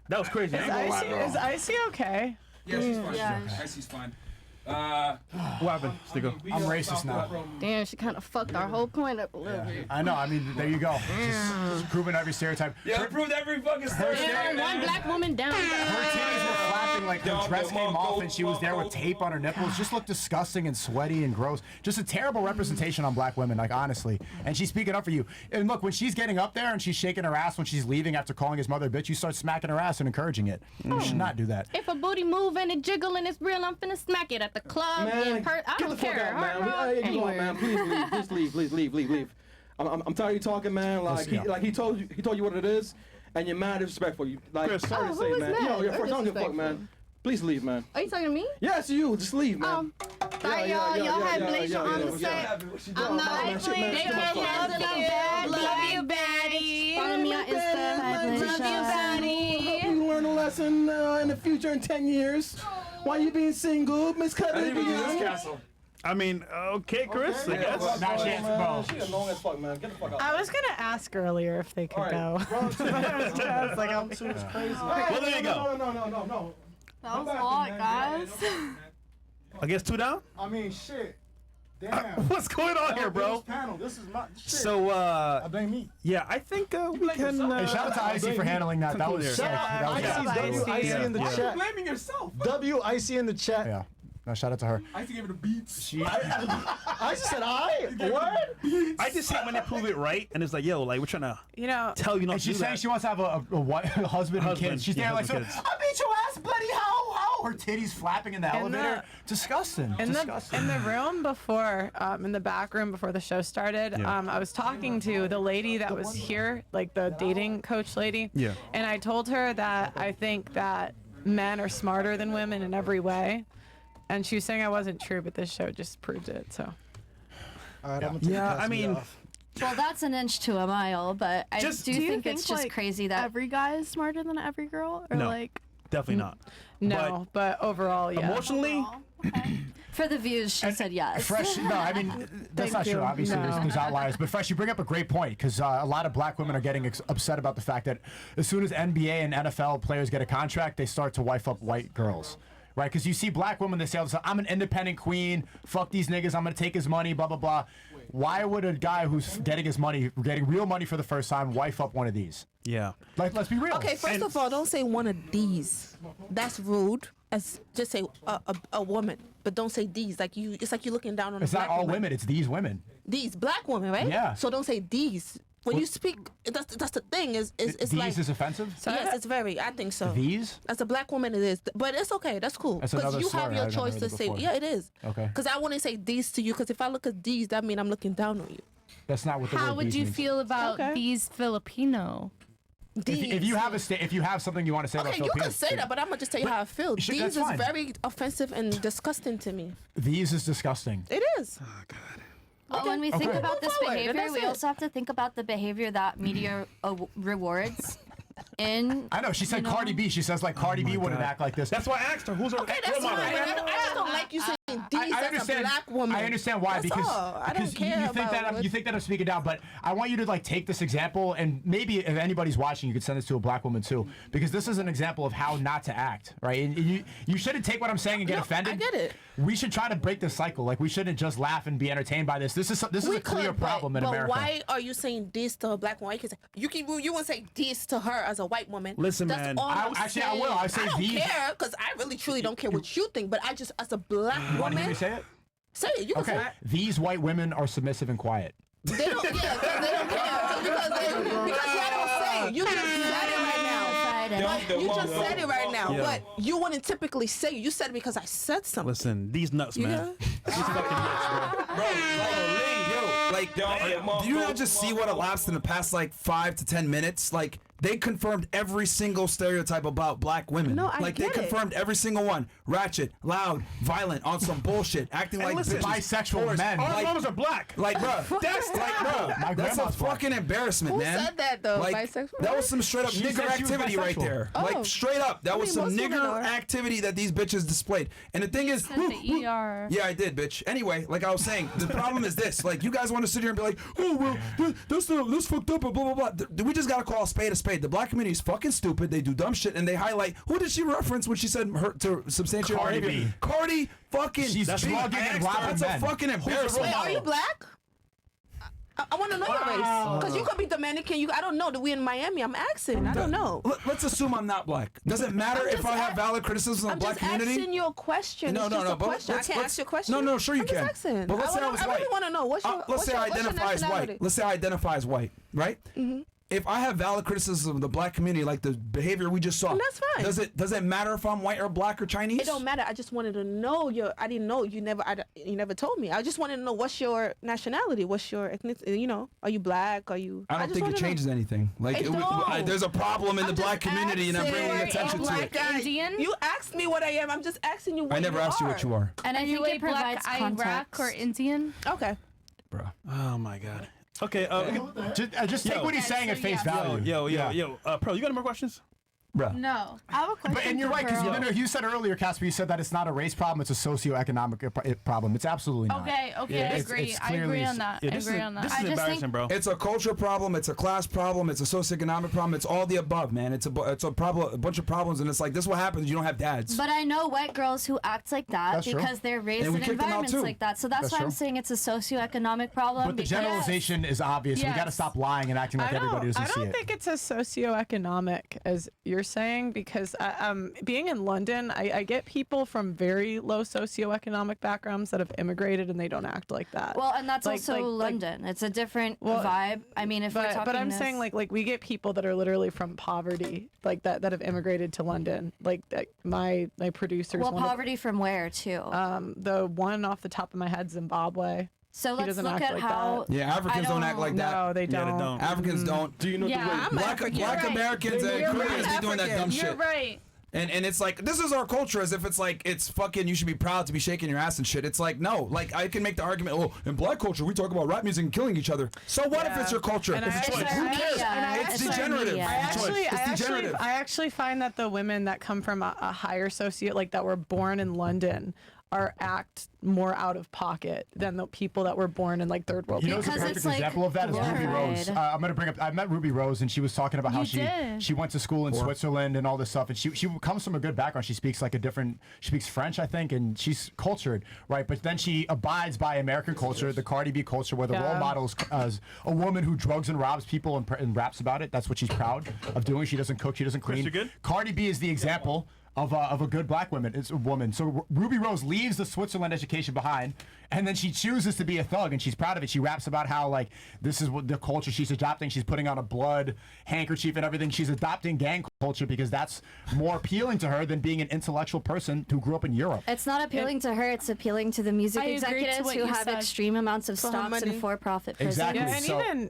That was crazy. I ain't gonna lie, Is Icy okay? Yeah, she's fine. Yeah. Icy's fine. What happened, Sneako? I'm racist now. Damn, she kind of fucked our whole point up a little bit. I know. I mean, there you go. Just proving every stereotype. Yeah, proved every fucking stereotype. And one black woman down. Her titties were flapping like her dress came off and she was there with tape on her nipples. Just looked disgusting and sweaty and gross. Just a terrible representation on black women, like honestly. And she's speaking up for you. And look, when she's getting up there and she's shaking her ass when she's leaving after calling his mother a bitch, you start smacking her ass and encouraging it. You should not do that. If a booty move and it jiggle and it's real, I'm finna smack it at the club. Man, in I get don't the fuck care. out, man. Hard rock, Hey, come on, anywhere. man. Please leave. I'm tired of you talking, man. Like he told you what it is, and you're mad disrespectful. You like Chris. sorry to Oh, say, who is man. mad Yo, or first, I don't give a fuck, disrespectful? man. Please leave, man. Are you talking to me? Yes, you. Just leave, man. Sorry, y'all. Y'all had Blazer on the set. I'm not man, shit, man, They shit, man, can have shit, the Love you, Baddie. Follow me on Insta. Love you, Baddie. You learn a lesson in the future in 10 years. Why you being single, Miss Cutler? Castle. I mean, okay, Chris, I guess. Now she has to go. She annoying as fuck, man. Get the fuck out. I was gonna ask earlier if they could go. I was like, I'm It's crazy. Well, there you go. No. That was hot, guys. I guess 2 down? I mean, shit. What's going on here, bro? Panel. This is my shit. So, I blame me. yeah, I think we can. Hey, shout out to Icy for handling that. That was sick. Icy in the Yeah. chat. Blaming yourself. W Icy in the chat. Yeah. No, shout out to her. I gave it a beats. I just said what? I just hate when they prove it right, and it's like, yo, like we're trying to tell you not And to do she's saying that. she wants to have a husband and kids. She's yeah, there like, so, I husband, beat kids. your ass, buddy. How? Her titties flapping in the elevator. Disgusting. In Disgusting. the room before, in the back room before the show started, I was talking to the lady that was here, like the dating coach lady. Yeah. And I told her that I think that men are smarter than women in every way. And she was saying I wasn't true, but this show just proved it. So. All right, Yeah, I mean, Well, that's an inch to a mile, but I do you think it's just like, crazy that every guy is smarter than every girl, or No. like definitely not. No, but overall, yeah. Emotionally, for the views, she said yes. Fresh, no, I mean, that's not you. true. Obviously, No. there's outliers. But Fresh, you bring up a great point because a lot of black women are getting upset about the fact that as soon as NBA and NFL players get a contract, they start to wife up white girls. Right? Because you see black women, they say, I'm an independent queen. Fuck these niggas. I'm going to take his money, blah, blah, blah. Why would a guy who's getting his money, getting real money for the first time, wife up one of these? yeah. Like, let's be real. Okay, first of all, don't say one of these. That's rude. Just say a woman, but don't say these. Like you, it's like you're looking down on. It's a not black all woman. women. It's these women. These black women, right? Yeah. So don't say these. When you speak, that's the thing. It's These like is offensive? yes, it's very. I think so. These? As a black woman, it is. But it's okay. That's cool. That's Because another you slur. have I your haven't choice heard to it say. before. Yeah, it is. Okay. Because I wouldn't say these to you. Because if I look at these, that means I'm looking down on you. That's not what the How word would these you means. feel about these Filipino? If you have if you have something you want to say about Okay, you Filipinos, can say that, but I'm gonna just tell you how I feel. Sure, These that's is fine. very offensive and disgusting to me. These is disgusting. It is. Well, when we think Okay. about this Move forward, and behavior, that's we it. also have to think about the behavior that media rewards. I know she said Cardi B. She says like Cardi B wouldn't act like this. That's why I asked her who's her Okay, role that's model. fine. I just don't like you saying these I as understand. a black woman. I understand why That's because all. I don't because care you think about that what- you think that I'm speaking down, but I want you to like take this example and maybe if anybody's watching, you could send this to a black woman too because this is an example of how not to act, right? And you shouldn't take what I'm saying and get offended. I get it. We should try to break this cycle. Like we shouldn't just laugh and be entertained by this. This is a clear problem in but America. why are you saying this to a black woman? You wouldn't say this to her as a white woman. Listen, That's man. all I'm Actually, I saying. will. I say don't these. care because I really truly don't care what you think. But I just as a black You want to hear woman, me say it? say it. You can Okay. say it. These white women are submissive and quiet. They don't. Yeah, 'cause they don't care because I don't say it. You just said it right now. You just said it right now. Yeah. But you wouldn't typically say it. You said it because I said something. Listen, these nuts, man. These fucking nuts, bro. Like, do you not just see what elapsed in the past like 5 to 10 minutes? Like, they confirmed every single stereotype about black women. No, I like get they it. confirmed every single one. Ratchet, loud, violent, on some bullshit, acting And like listen, bitches. bisexual Forced. men. All Like, women are black. like, bro, that's like, bro, My that's a grandma's black. fucking embarrassment, Who man. said that, though? Like, Bisexual? that was some straight up She nigger said she was activity right bisexual. there. Oh. Like straight up, that I was mean, some most women nigger are. activity that these bitches displayed. And the thing is, Sent the ER. yeah, I did, bitch. Anyway, like I was saying, the problem is this: like, you guys want to sit here and be like, "Oh well, that's fucked up," and blah blah blah. We just gotta call a spade a spade. The black community is fucking stupid. They do dumb shit, and they highlight. Who did she reference when she said her to substantiate her Cardi behavior? B. Cardi fucking. She's B. drugging I and asked her, robbing That's a men. fucking embarrassment. Wait, are you black? I want to know your race. Because you could be Dominican. I don't know. That we in Miami. I'm asking. I don't know. Let's assume I'm not black. Does it matter if I have valid criticism of I'm the black just community? asking you a question. No, It's no, just no. a But question. I can't ask you a question. No, sure you I'm can. just asking. But let's say I was I white. really want to know. What's your Let's say I identify as white. nationality? Let's say I identify as white, right? Mm-hmm. If I have valid criticism of the black community, like the behavior we just saw, And that's fine. Does it matter if I'm white or black or Chinese? It don't matter. I just wanted to know your. I didn't know you never. You never told me. I just wanted to know what's your nationality. What's your ethnicity? You know, are you black? Are you? I don't just think wanna it know. changes anything. Like It don't. there's a problem in the black community, and I'm bringing attention to it. Indian? You asked me what I am. I'm just asking you what I never you asked you are. what you are, And I Are you think a it provides black context. Iraq or Indian? Okay. bro. Oh my god. Okay. Just take what he's saying at face value. Yo. Pro, you got any more questions? Bruh. No. I have a question. But and you're for right because Pearl. you said earlier, Casper, you said that it's not a race problem; it's a socioeconomic problem. It's absolutely not. Okay, I agree. I agree on that. I agree on that. This is embarrassing, bro. It's a culture problem. It's a class problem. It's a socioeconomic problem. It's all the above, man. It's a problem, a bunch of problems, and it's like this. Is what happens? You don't have dads. But I know white girls who act like that That's true. because they're raised And we in kick them out, environments too. like that. So that's That's why true. I'm saying it's a socioeconomic problem. But the because- generalization is obvious. We got to Yes. stop lying and acting like everybody doesn't I see don't it. think it's as socioeconomic as you're saying because being in London, I get people from very low socioeconomic backgrounds that have immigrated and they don't act like that. Well, and that's Like- also like- London. It's a different vibe. I mean, if we're talking but I'm this- saying like we get people that are literally from poverty, like that have immigrated to London. Like my producers. well, one of- poverty from where too? the one off the top of my head, Zimbabwe. So He let's doesn't look act at like how. that. Yeah, Africans don't act like that. No, they don't. Yeah, they don't. Africans don't. Do you know Yeah, the way? I'm Black Americans and You're Koreans right. be doing that dumb You're shit. right. And it's like, this is our culture, as if it's like, it's fucking, you should be proud to be shaking your ass and shit. It's like, no, like, I can make the argument, oh, in black culture, we talk about rap music and killing each other. So what if it's your culture? And It's I a choice. actually- Who cares? It's degenerative. It's degenerative. I actually find that the women that come from a higher like that were born in London act more out of pocket than the people that were born in like third world. You know, what's a perfect example of that is Ruby Rose. I'm gonna bring up. I met Ruby Rose, and she was talking about how she went to school in Switzerland and all this stuff. And she comes from a good background. She speaks like she speaks French, I think, and she's cultured, right? But then she abides by American culture, the Cardi B culture, where the role model is a woman who drugs and robs people and raps about it. That's what she's proud of doing. She doesn't cook. She doesn't clean. Chris, you good? Cardi B is the example of a good black woman. It's a woman. So Ruby Rose leaves the Switzerland education behind, and then she chooses to be a thug, and she's proud of it. She raps about how like this is what the culture she's adopting. She's putting on a blood handkerchief and everything. She's adopting gang culture because that's more appealing to her than being an intellectual person who grew up in Europe. It's not appealing to her. It's appealing to the music I agree to executives what who you have said. extreme amounts of For her stocks money. and for-profit prisons. Exactly. Yeah, and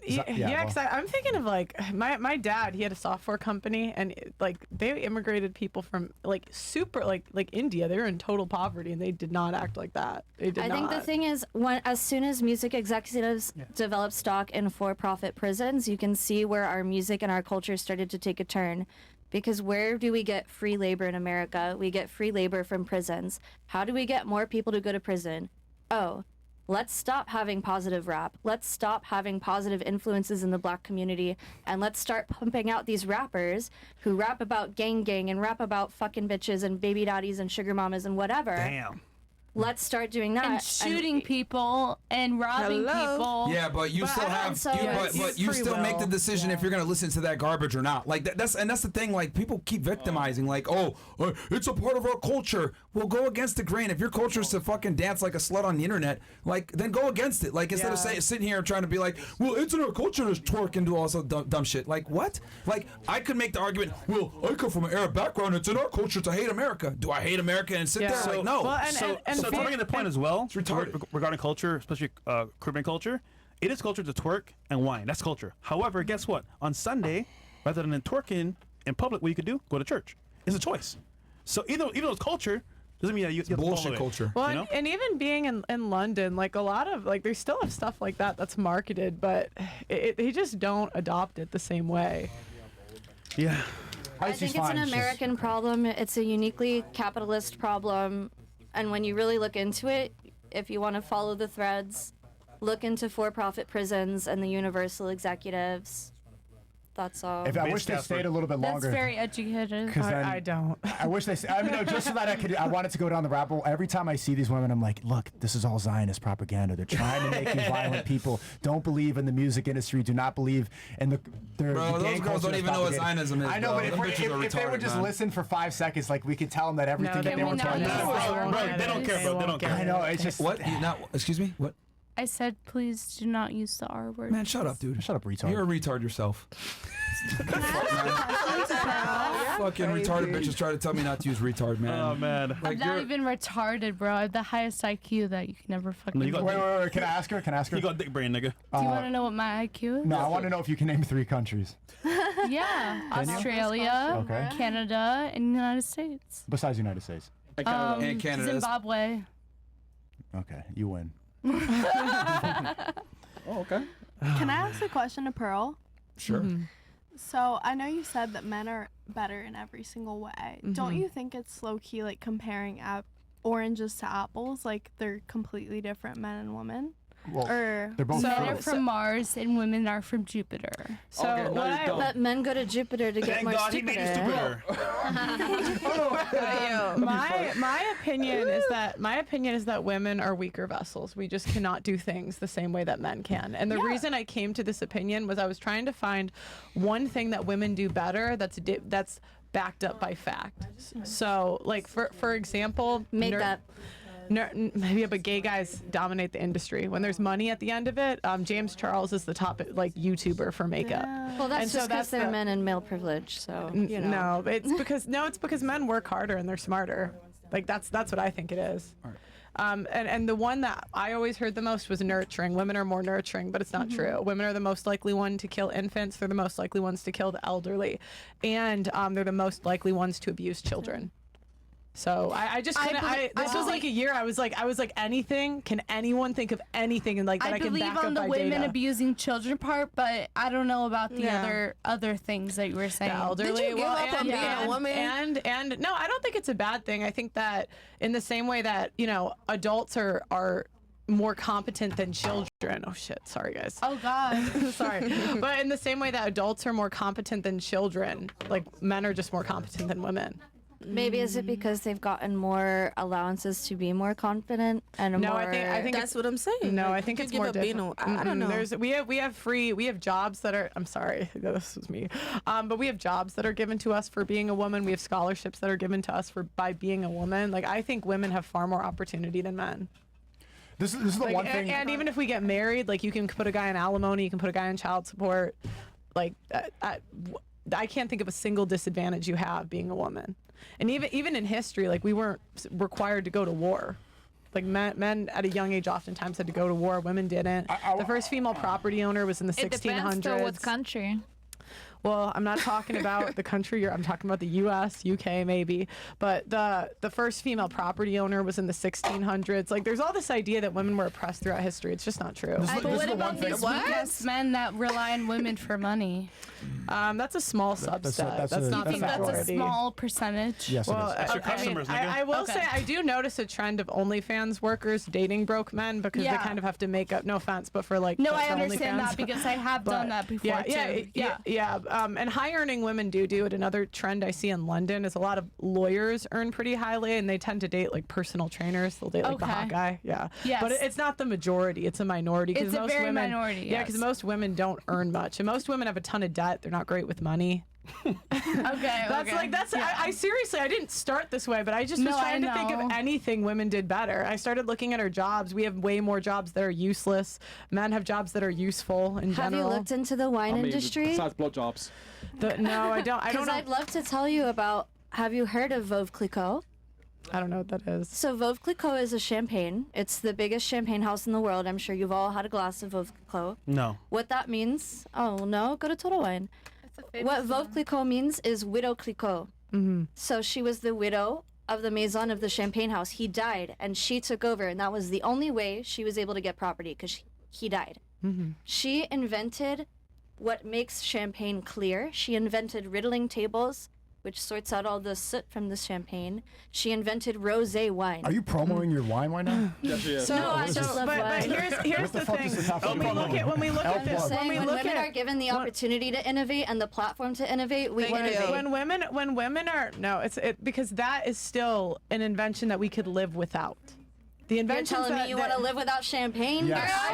So- even because I'm thinking of like my dad. He had a software company, and like they immigrated people from like super like India. They were in total poverty, and they did not act like that. They did I not. think the thing is, as soon as music executives develop stock in for-profit prisons, you can see where our music and our culture started to take a turn. Because where do we get free labor in America? We get free labor from prisons. How do we get more people to go to prison? Oh, let's stop having positive rap. Let's stop having positive influences in the black community, and let's start pumping out these rappers who rap about gang and rap about fucking bitches and baby daddies and sugar mamas and whatever. Damn. Let's start doing that. And shooting people and robbing people. Yeah, but you still have, but you still make the decision if you're gonna listen to that garbage or not. Like that's the thing. Like people keep victimizing. Like, oh, it's a part of our culture. Well, go against the grain. If your culture is to fucking dance like a slut on the internet, like then go against it. Like instead of sitting here and trying to be like, well, it's in our culture to twerk and do all so dumb shit. Like what? Like I could make the argument. Well, I come from an Arab background. It's in our culture to hate America. Do I hate America and sit there? Like no. So to bring in the point as well, regarding culture, especially Caribbean culture, it is culture to twerk and whine. That's culture. However, guess what? On Sunday, rather than twerking in public, what you could do, go to church. It's a choice. So even though it's culture, doesn't mean that you have to bullshit follow it, culture. Well, you know? and even being in London, like a lot of like they still have stuff like that that's marketed, but they just don't adopt it the same way. Yeah. I think it's an American problem. It's a uniquely capitalist problem. And when you really look into it, if you want to follow the threads, look into for-profit prisons and the universal executives. That's all. If I wish they stayed a little bit longer. That's very educated. I don't. I wish they. I mean, no, just so that I wanted to go down the rabbit hole. Every time I see these women, I'm like, look, this is all Zionist propaganda. They're trying to make you violent people. Don't believe in the music industry. Do not believe in the. Bro, those gang girls don't culture even know what propagated. Zionism is. I know, bro. but Them bitches are if they would retarded, just man. listen for 5 seconds, like we could tell them that everything that they were can we talking not about. Bro, they don't care, bro. They don't care. I know. It's just What? Excuse me. What? I said, please do not use the R word. Man, shut up, dude. Shut up, retard. You're a retard yourself. Fucking retarded bitches try to tell me not to use retard, man. Oh man. I'm not even retarded, bro. I have the highest IQ that you can ever fucking. No, you got Wait. Can I ask her? You got dick brain, nigga. Do you want to know what my IQ is? No, I want to know if you can name 3 countries Yeah, Can you? Australia, Okay. Canada, and the United States. besides the United States. And Canada. Zimbabwe. Okay, you win. Oh, okay. Can I ask a question to Pearl? Sure. So I know you said that men are better in every single way. Don't you think it's low key like comparing oranges to apples? Like they're completely different, men and women. Well, or they're both Men are from Mars and women are from Jupiter. So But men go to Jupiter to get Thank more God he made it stupider. my opinion is that women are weaker vessels. We just cannot do things the same way that men can. And the reason I came to this opinion was I was trying to find one thing that women do better that's backed up by fact. So, like for example, makeup. Yeah, but gay guys dominate the industry. When there's money at the end of it, James Charles is the top like YouTuber for makeup. Well, that's just because they're men and male privilege. So you know. No, it's because men work harder and they're smarter. Like that's what I think it is. And the one that I always heard the most was nurturing. Women are more nurturing, but it's not true. Women are the most likely one to kill infants. They're the most likely ones to kill the elderly, and they're the most likely ones to abuse children. So I just couldn't. This was like a year. I was like anything. Can anyone think of anything and like that I can back up by data? I believe on the women abusing children part, but I don't know about the other things that you were saying. The elderly. Did you give up on being a woman? And no, I don't think it's a bad thing. I think that in the same way that adults are more competent than children. Oh shit, sorry guys. Oh god. Sorry. But in the same way that adults are more competent than children, like men are just more competent than women. Maybe is it because they've gotten more allowances to be more confident and no, more? I think that's what I'm saying. No, Like, I think you it's give more up being different. I don't know. We have jobs that are. I'm sorry, this was me. But we have jobs that are given to us for being a woman. We have scholarships that are given to us by being a woman. Like I think women have far more opportunity than men. This is the one thing. And even if we get married, like you can put a guy in alimony, you can put a guy in child support. Like I can't think of a single disadvantage you have being a woman. And even in history, like we weren't required to go to war. Like men at a young age oftentimes had to go to war. Women didn't. The first female property owner was in the 1600s. It depends on what country. Well, I'm not talking about the country. I'm talking about the U.S., UK, maybe. But the first female property owner was in the 1600s. Like, there's all this idea that women were oppressed throughout history. It's just not true. But what about these weak-ass men that rely on women for money? That's a small subset. That's not the majority. That's a small percentage. Yes, well, it is. Your customers, I will say I do notice a trend of OnlyFans workers dating broke men because they kind of have to make up. No offense, but for like. No, the I understand OnlyFans. that because I have done that before too. Yeah. And high-earning women do it. Another trend I see in London is a lot of lawyers earn pretty highly, and they tend to date like personal trainers. They'll date like the hot guy. Yeah. Yes. But it's not the majority. It's a minority. It's a very women, minority. Yeah, because most women don't earn much, and most women have a ton of debt. They're not great with money. I seriously, I didn't start this way, but I just was trying to think of anything women did better. I started looking at our jobs. We have way more jobs that are useless. Men have jobs that are useful in general. Have you looked into the wine industry? Besides blowjobs. No, I don't. I don't know. I'd love to tell you about. Have you heard of Veuve Clicquot? I don't know what that is. So Veuve Clicquot is a champagne. It's the biggest champagne house in the world. I'm sure you've all had a glass of Veuve Clicquot. No. What that means? Oh no, go to Total Wine. What Veuve Clicquot means is Widow Clicquot. Mm-hmm. So she was the widow of the maison of the champagne house. He died, and she took over, and that was the only way she was able to get property because he died. Mm-hmm. She invented what makes champagne clear. She invented riddling tables, which sorts out all the soot from the champagne. She invented rosé wine. Are you promoting your wine right now? Yes, she is. No, I just love but wine. here's the thing. When we look at this, when women are given the opportunity to innovate and the platform to innovate, we innovate. When women are because that is still an invention that we could live without. The inventions You're telling me you want to live without champagne? Yes. I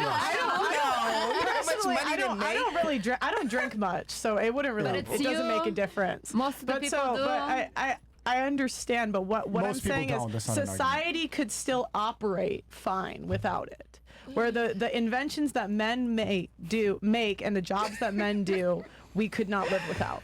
don't really drink. I don't drink much, so it wouldn't really. It doesn't make a difference. Most of the people do. But I understand. But what I'm saying is, society could still operate fine without it. Where the inventions that men make and the jobs that men do, we could not live without.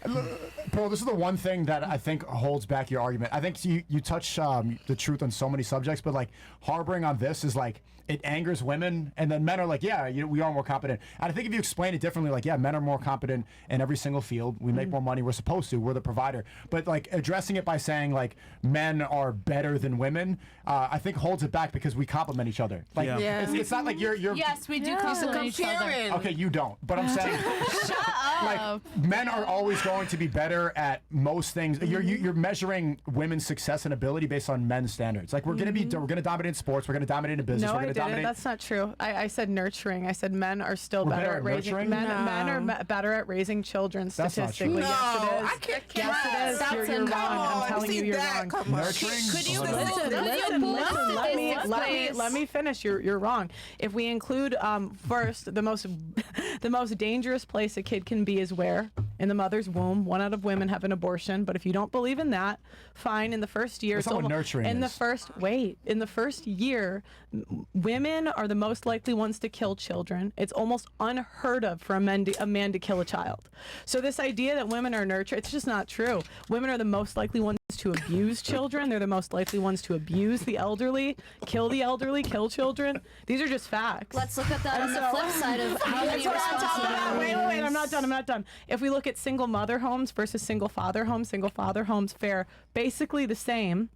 Pearl, this is the one thing that I think holds back your argument. I think you touch the truth on so many subjects, but like harboring on this is like it angers women, and then men are like, yeah, we are more competent. And I think if you explain it differently, like, yeah, men are more competent in every single field. We make more money. We're supposed to. We're the provider. But like addressing it by saying like men are better than women, I think holds it back because we complement each other. Like it's not like you're. Yes, we do complement each other. Okay, you don't. But I'm saying. Shut up. men are always going to be better at most things. You're measuring women's success and ability based on men's standards. Like we're gonna dominate in sports. We're gonna dominate in business. No, we're I gonna didn't. dominate. That's not true. I said nurturing. I said men are still better at raising. nurturing? Men are better at raising children That's not true. statistically. No, yes, it is. I can't. Yes, it is. You're wrong. I'm telling you, you're wrong. Nurturing. Listen. Let me finish. You're wrong. If we include first the most dangerous place a kid can be is where? In the mother's womb. 1 out of women have an abortion. But if you don't believe in that, fine. In the first year, That's not what nurturing in is. in the first year, women are the most likely ones to kill children. It's almost unheard of for a man to kill a child. So this idea that women are nurture, it's just not true. Women are the most likely ones to abuse children. They're the most likely ones to abuse the elderly, kill children. These are just facts. Let's look at that on the flip side of how many responsibilities. Wait, I'm not done. If we look at single mother homes versus single father homes fare basically the same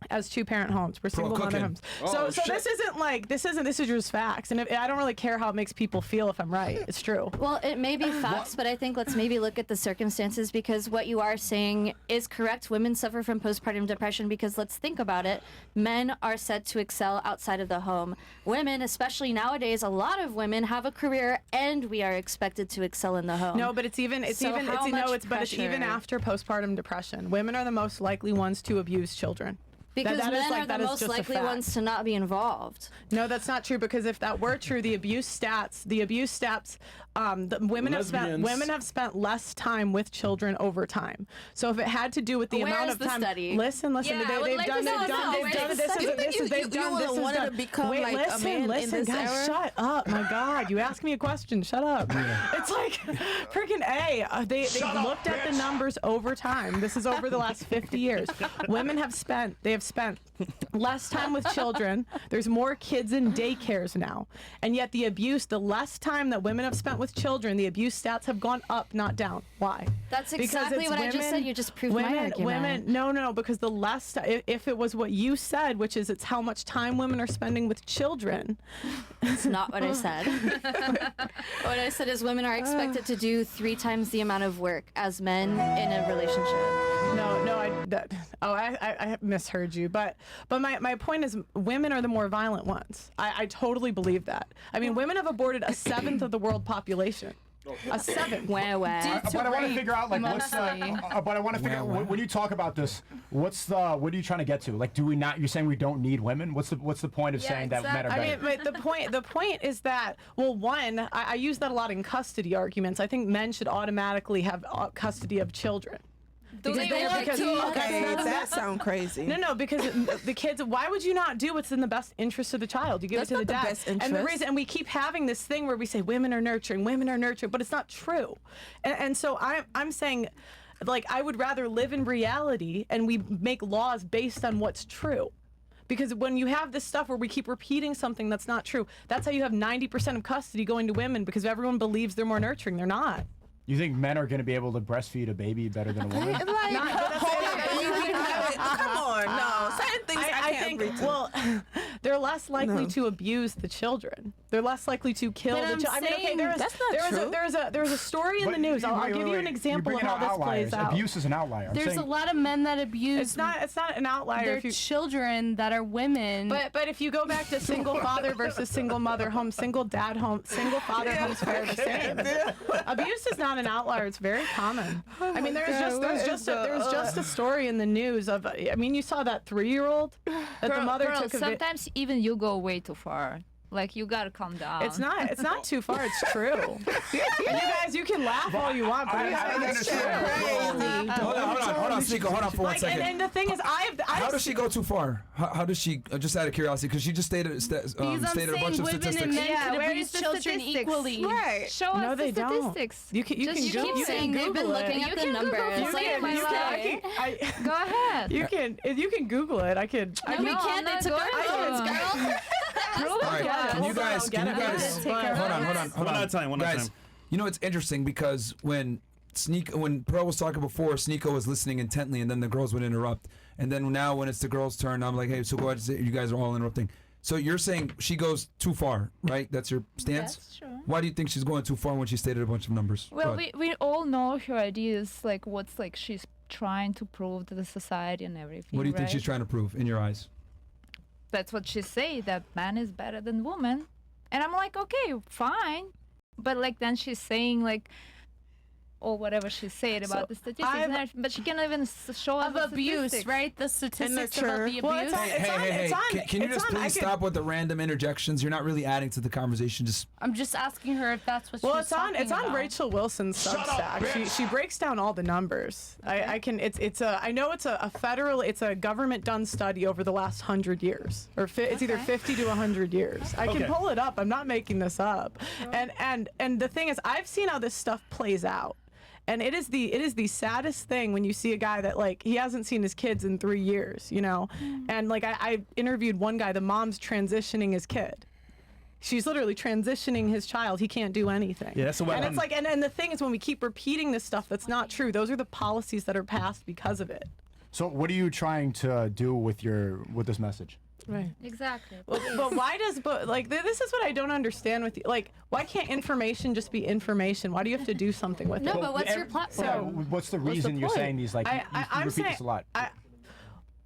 as 2-parent homes. We're single mother homes. So this is just facts. And I don't really care how it makes people feel if I'm right. It's true. Well, it may be facts, but I think let's maybe look at the circumstances, because what you are saying is correct. Women suffer from postpartum depression because let's think about it. Men are said to excel outside of the home. Women, especially nowadays, a lot of women have a career and we are expected to excel in the home. No, but it's even after postpartum depression. Women are the most likely ones to abuse children. Because men are the most likely ones to not be involved. No, that's not true. Because if that were true, the abuse stats, women have spent less time with children over time. So if it had to do with the amount of time, listen. Yeah, They've done this. Guys, shut up. My God, you asked me a question. Shut up. It's like freaking A. They looked at the numbers over time. This is over the last 50 years. Women have spent less time with children. There's more kids in daycares now. And yet the less time that women have spent with children, the abuse stats have gone up, not down. Why? That's exactly what I just said. You just proved my argument. No, because the less, if it was what you said, which is it's how much time women are spending with children. That's not what I said. What I said is women are expected to do 3 times the amount of work as men in a relationship. I misheard you. But my point is women are the more violent ones. I totally believe that. I mean, women have aborted 1/7 of the world population. 1/7. But I want to figure out when you talk about this, what are you trying to get to? Like, do we not? You're saying we don't need women? What's the point of saying that men are better? I mean, the point is that, well, one, I use that a lot in custody arguments. I think men should automatically have custody of children. That sounds crazy. No, because the kids. Why would you not do what's in the best interest of the child? You give it to the dad. Best interest. And the reason, and we keep having this thing where we say women are nurturing, but it's not true. And so I'm saying, like, I would rather live in reality and we make laws based on what's true. Because when you have this stuff where we keep repeating something that's not true, that's how you have 90% of custody going to women, because everyone believes they're more nurturing. They're not. You think men are going to be able to breastfeed a baby better than a woman? Come on, no. Certain things I can't agree to. Well, they're less likely to abuse the children. They're less likely to kill the children. I mean, okay, that's not true. There's a story in the news. I'll give you an example of how this plays out. Abuse is an outlier. There's a lot of men that abuse. It's not an outlier. Their children that are women. But if you go back to single father versus single mother home, single dad home, single father homes fare the same. Abuse is not an outlier. It's very common. I mean, there's just a story in the news of. I mean, you saw that 3-year-old that the mother took. Sometimes even you go way too far. Like, you gotta calm down. It's not too far. It's true. You can laugh all you want, but it's true. Hold on, Sneako. Hold on for 1 second. And the thing is, how does she go too far? How does she? Just out of curiosity, because she just stated a bunch of statistics. Women and men can where abuse is the children statistics? equally. Right. Show us the statistics. You can keep saying they've been looking at the numbers. Go ahead. You can Google it. I could. No, we can't. They took our phones, girl. All right, can you guys? Hold on. One at a time. You know, it's interesting because when Pearl was talking before, Sneako was listening intently, and then the girls would interrupt, and then now when it's the girls' turn, I'm like, hey, so go ahead. You guys are all interrupting. So you're saying she goes too far, right? That's your stance? That's true. Why do you think she's going too far when she stated a bunch of numbers? Well, we all know her ideas, like what's like she's trying to prove to the society and everything. What do you think right? she's trying to prove in your eyes? That's what she say, that man is better than woman. And I'm like, okay, fine. But like then she's saying like, or whatever she said about the statistics, and everything, but she can't even show us Of the abuse, statistics. right? The statistics about the abuse. Well, it's on- Hey, can you just please stop with the random interjections? You're not really adding to the conversation. Just I'm just asking her if that's what Well, she's it's on talking about. Rachel Wilson's Substack. She breaks down all the numbers. I know it's a federal, it's a government done study over the last 100 years, or it's either 50 to 100 years. I can pull it up. I'm not making this up. And the thing is, I've seen how this stuff plays out. And it is the saddest thing when you see a guy that like he hasn't seen his kids in 3 years, you know, and like I interviewed one guy, the mom's transitioning his kid. She's literally transitioning his child. He can't do anything. Yeah, that's what. And it's like, and the thing is, when we keep repeating this stuff that's not true, those are the policies that are passed because of it. So what are you trying to do with this message? Right. Exactly. But why does this is what I don't understand with you. Like, why can't information just be information? Why do you have to do something with it? No, but what's your platform? So what's the reason you're saying these? Like, you I'm repeat saying, this a lot.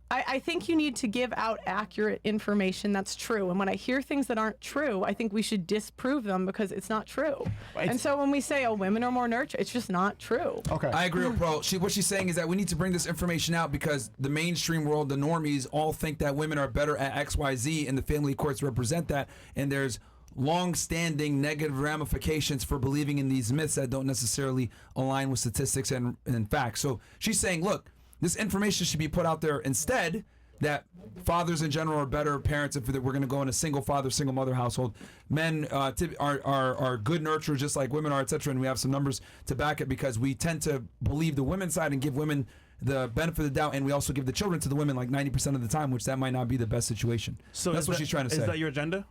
I think you need to give out accurate information that's true. And when I hear things that aren't true, I think we should disprove them because it's not true. And so when we say, oh, women are more nurturing, it's just not true. Okay. I agree with Pro. What she's saying is that we need to bring this information out because the mainstream world, the normies, all think that women are better at X, Y, Z, and the family courts represent that. And there's long-standing negative ramifications for believing in these myths that don't necessarily align with statistics and facts. So she's saying, look, this information should be put out there instead, that fathers in general are better parents if we're going to go in a single father, single mother household. Men are good nurturers just like women are, etc. And we have some numbers to back it because we tend to believe the women's side and give women the benefit of the doubt, and we also give the children to the women like 90% of the time, which that might not be the best situation. So that's what she's trying to say. Is that your agenda?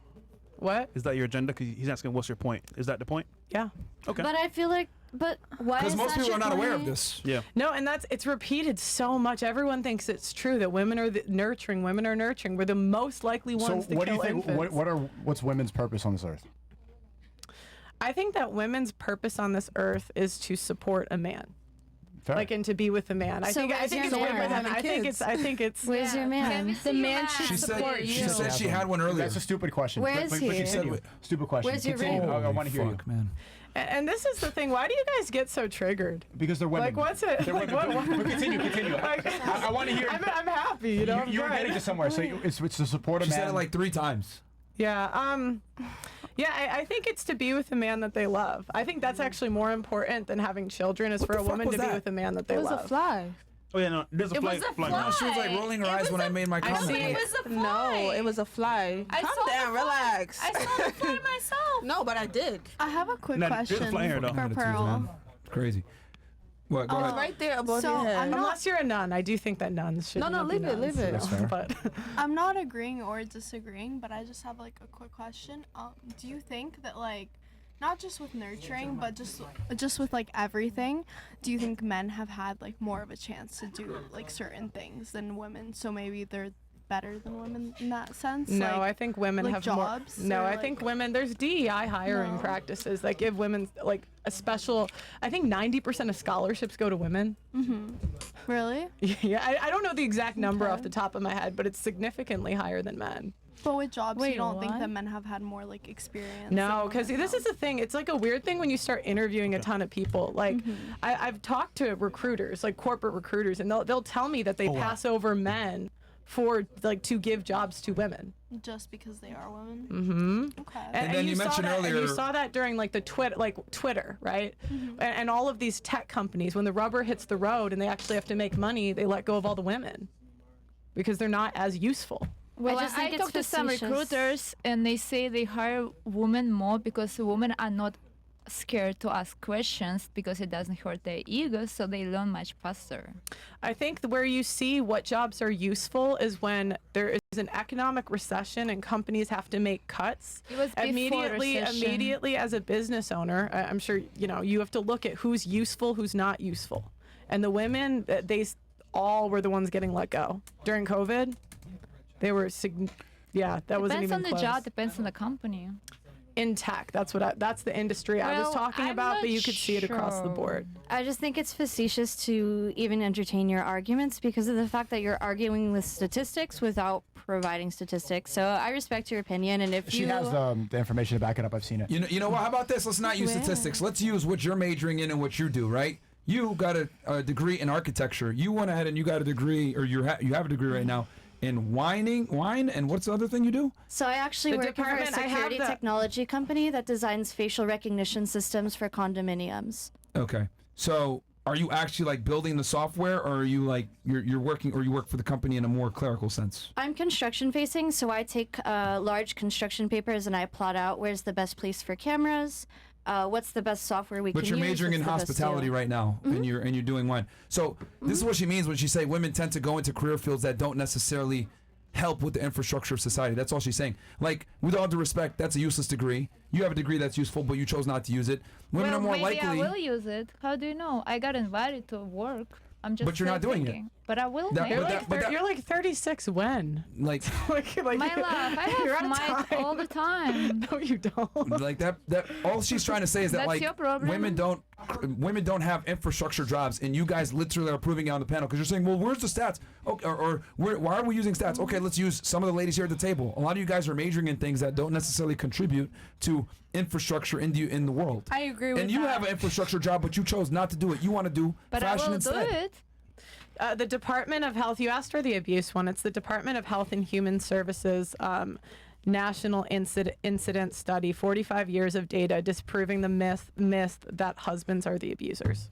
What? Is that your agenda? Because he's asking, what's your point? Is that the point? Yeah. Okay. But I feel like, why is Because most that people your are not aware of point? this. Yeah. No, and it's repeated so much. Everyone thinks it's true that women are nurturing. Women are nurturing. We're the most likely ones to kill what do you think? infants. What's women's purpose on this earth? I think that women's purpose on this earth is to support a man. Fair. Like, and to be with a man. I think it's your women. man? I think it's. Where's your man? The man should She support said, you. she said she had one earlier. That's a stupid question. Where is he? Continue. Stupid question. Where's your Continue. ring? I want to hear you. man. And this is the thing. Why do you guys get so triggered? Because they're women. Like, what's it? They're Like, women. But continue. I want to hear. I'm happy. You know. You're getting to somewhere. So it's to support a She man. said it like 3 times. Yeah. I think it's to be with a man that they love. I think that's actually more important than having children. Is What for the a fuck woman was to be that? with a man that they It was love. a fly. Oh yeah, no. There's a It fly. was a flying fly. around. She was like rolling her eyes when I made my I comment. said it was a fly. No, it was a fly. I Calm saw down, the fly. relax. I saw the fly myself. No, but I did. I have a quick No, there's a question fly here, though. for Pearl. Crazy. What? Go It's ahead. right there above So, your head. I'm not- Unless you're a nun, I do think that nuns should. No, not be leave it, nuns. leave it. That's fair. But I'm not agreeing or disagreeing, but I just have like a quick question. Do you think that like, not just with nurturing, but just with like everything, do you think men have had like more of a chance to do like certain things than women? So maybe they're better than women in that sense? no, like, I think women like have jobs. more. No, or, I like- think women. There's DEI hiring No. practices that give women like a special. I think 90% of scholarships go to women. Really? Yeah, I don't know the exact number off the top of my head, but it's significantly higher than men. But with jobs, Wait, you don't think what? that men have had more like experience? No, than because women this is the thing. It's like a weird thing when you start interviewing a ton of people. Like, I've talked to recruiters, like corporate recruiters, and they'll tell me that they pass over men for like to give jobs to women. just because they are women. Mm-hmm. Okay. And then you saw mentioned that, and earlier- you saw that during like the Twitter, right? And all of these tech companies, when the rubber hits the road and they actually have to make money, they let go of all the women because they're not as useful. Well, I just think it's talked to some facetious. recruiters, and they say they hire women more because women are not scared to ask questions because it doesn't hurt their ego, so they learn much faster. I think where you see what jobs are useful is when there is an economic recession and companies have to make cuts. It was before recession. Immediately as a business owner, I'm sure you have to look at who's useful, who's not useful. And the women, they all were the ones getting let go during COVID. They were that wasn't Depends even on the close. job, depends on the company. in tech. That's the industry I was Well, talking I'm about, not but you could see it across the sure. board. I just think it's facetious to even entertain your arguments because of the fact that you're arguing with statistics without providing statistics. So I respect your opinion, and if She you has the information to back it up. I've seen it. You know what? How about this? Let's not use Where? statistics. Let's use what you're majoring in and what you do, right? You got a degree in architecture. You went ahead and you got a degree, or you have a degree right now in wine, and what's the other thing you do? So I actually The work for a department- I have security the- technology company that designs facial recognition systems for condominiums. Okay. So are you actually like building the software, or are you like you're working, or you work for the company in a more clerical sense? I'm construction facing, so I take large construction papers and I plot out where's the best place for cameras, what's the best software we But can you're use. majoring in what's the best hospitality deal. right now, Mm-hmm. and you're doing wine. So this is what she means when she say women tend to go into career fields that don't necessarily help with the infrastructure of society. That's all she's saying. Like, with all due respect, that's a useless degree. You have a degree that's useful, but you chose not to use it. Women well, are more maybe likely. I will use it. How do you know? I got invited to work. I'm just. But you're not doing it. thinking. But I will. That- maybe. but that- You're like 36 when? Like, like My love, I you're have on mic time. all the time. No, you don't. like that all she's trying to say is that That's like your problem. women don't have infrastructure jobs, and you guys literally are proving it on the panel because you're saying, well, where's the stats? Okay, or why are we using stats? Okay, let's use some of the ladies here at the table. A lot of you guys are majoring in things that don't necessarily contribute to infrastructure in the world. I agree with and you that. have an infrastructure job, but you chose not to do it. You want to do But I fashion will instead. do it. The Department of Health, you asked for the abuse one. It's the Department of Health and Human Services National Incident Study, 45 years of data disproving the myth that husbands are the abusers.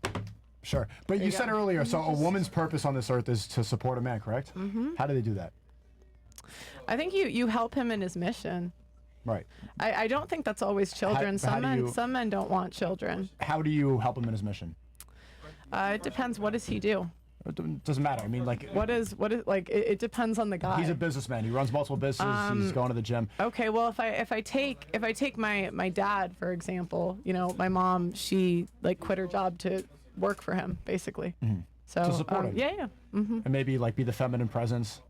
Sure. But you said earlier, so a woman's purpose on this earth is to support a man, correct? Mm-hmm. How do they do that? I think you help him in his mission. Right. I don't think that's always children. how do you- Some men don't want children. How do you help him in his mission? It depends. What does he do? It doesn't matter. I mean, like, What is like? It depends on the guy. he's a businessman. He runs multiple businesses. He's going to the gym. Okay, well, if I take my dad for example, you know, my mom, she like quit her job to work for him, basically. Mm-hmm. So To support him. yeah. Mm-hmm. And maybe like be the feminine presence.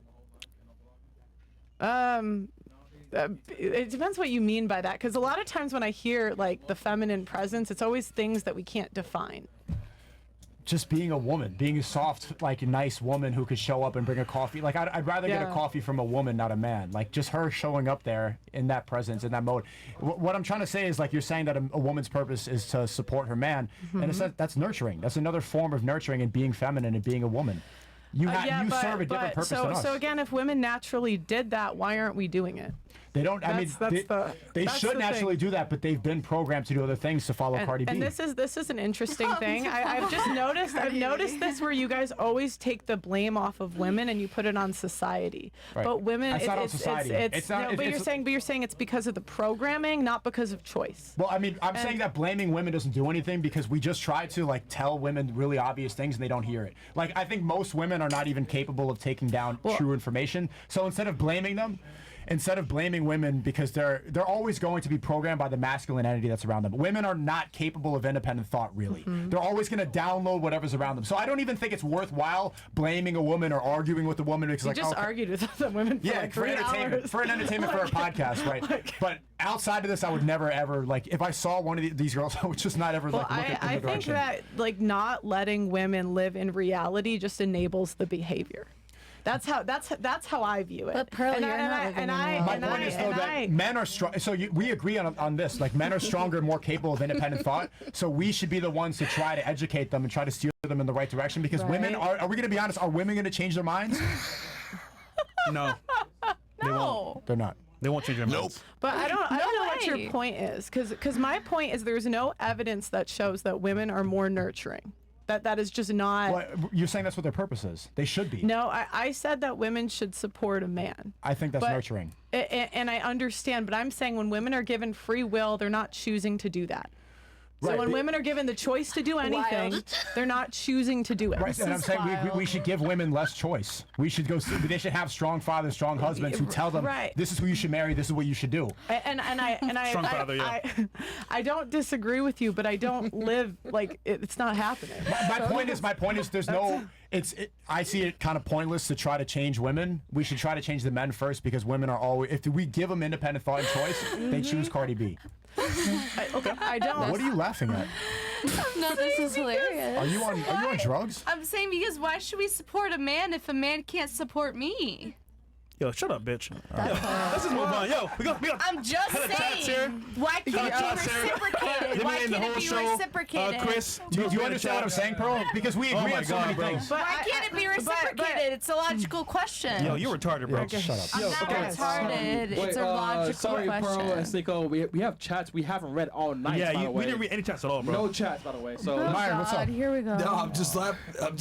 It depends what you mean by that, because a lot of times when I hear like the feminine presence, it's always things that we can't define. Just being a woman, being a soft, like a nice woman who could show up and bring a coffee. Like I'd rather get a Yeah. coffee from a woman, not a man. Like just her showing up there in that presence, in that mode. What I'm trying to say is like you're saying that a woman's purpose is to support her man, and it's that's nurturing. That's another form of nurturing and being feminine and being a woman. You serve a different purpose than us. So again, if women naturally did that, why aren't we doing it? They don't. I mean, they that's should the naturally thing. do that, but they've been programmed to do other things to follow Cardi B. And this is an interesting thing. I've just noticed. I've noticed this where you guys always take the blame off of women and you put it on society. Right. But women, That's not on society. It's not- no, it's- but it's- you're saying it's because of the programming, not because of choice. Well, I mean, I'm saying that blaming women doesn't do anything because we just try to like tell women really obvious things and they don't hear it. Like I think most women are not even capable of taking down true information. So instead of blaming women because they're always going to be programmed by the masculine entity that's around them. Women are not capable of independent thought, really. Mm-hmm. They're always going to download whatever's around them. So I don't even think it's worthwhile blaming a woman or arguing with a woman because You like just argued with the women for like 3 hours. for an entertainment for a podcast, right? But outside of this, I would never ever like if I saw one of these girls, I would just not ever like look at them. I think that like not letting women live in reality just enables the behavior. That's how I view it. But Pearl, you're not living in reality. My point is though that men are strong. So we agree on this. Like men are stronger and more capable of independent thought. So we should be the ones to try to educate them and try to steer them in the right direction. Because women are we going to be honest? Are women going to change their minds? No. They won't. They're not. They won't change their minds. But I don't know what way. your point is, because my point is there's no evidence that shows that women are more nurturing. That is just not. Well, you're saying that's what their purpose is. They should be. No, I said that women should support a man. I think that's But- nurturing. And I understand, but I'm saying when women are given free will, they're not choosing to do that. So Right. when women are given the choice to do anything, they're not choosing to do it. Right, and I'm saying we should give women less choice. We should go. They should have strong fathers, strong husbands who tell them, Right. "This is who you should marry. This is what you should do." Strong father, yeah. I don't disagree with you, but I don't live like it's not happening. My point is, there's no. I see it kind of pointless to try to change women. We should try to change the men first because women are always. If we give them independent thought and choice, they choose Cardi B. I don't. What are you laughing at? No, this is hilarious. Are you on drugs? I'm saying because why should we support a man if a man can't support me? Yo, shut up, bitch. Let's just move on. Yo, we got I'm just hella chats here. saying. Why can't it be reciprocated? Why can't it be reciprocated? Chris, Do you understand what I'm saying, Pearl? Because we agree on so many things. Why can't it be reciprocated? It's a logical question. Yo, you're retarded, bro. Shut up. I'm not retarded. It's a logical sorry, question. Pearl and Sneako, we have chats we haven't read all night. Yeah, by the we way. didn't read any chats at all, bro. No chats, by the way. So, Myron, what's up? Here we go. No, I'm just laughing at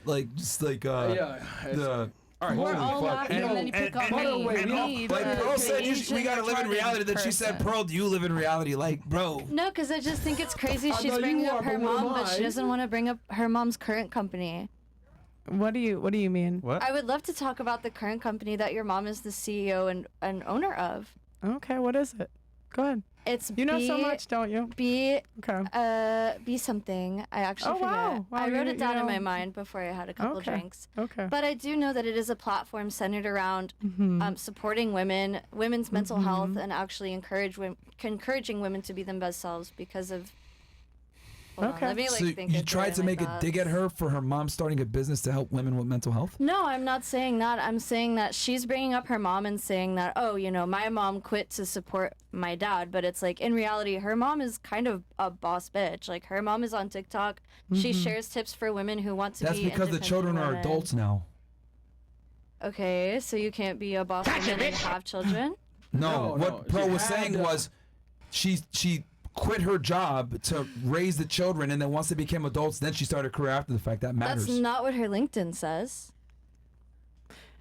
the. All right, We're holy all fuck. laughing and then you pick on me. Like Pearl said, we gotta live in reality. Then she said, "Pearl, do you live in reality?" Like, bro. No, because I just think it's crazy I she's know you bringing are, up her but what am mom, but she I? doesn't want to bring up her mom's current company. What do you mean? What? I would love to talk about the current company that your mom is the CEO and owner of. Okay, what is it? Go ahead. It's You know so much, don't you? B Okay. B something. I actually forget. Wow. I wrote it down in know. my mind before I had a couple Okay. drinks. Okay. But I do know that it is a platform centered around supporting women, women's mental health, and actually encouraging women to be their best selves because of. Hold on, let me So think you of tried to my make a thoughts. dig at her for her mom starting a business to help women with mental health? No, I'm not saying that. I'm saying that she's bringing up her mom and saying that, oh, you know, my mom quit to support my dad. But it's like, in reality, her mom is kind of a boss bitch. Like, her mom is on TikTok. She shares tips for women who want to That's be because the children are independent adults now. women. Okay, so you can't be a boss woman and have children? No, what Pearl was saying was she quit her job to raise the children and then once they became adults, then she started a career after the fact. That matters. That's not what her LinkedIn says.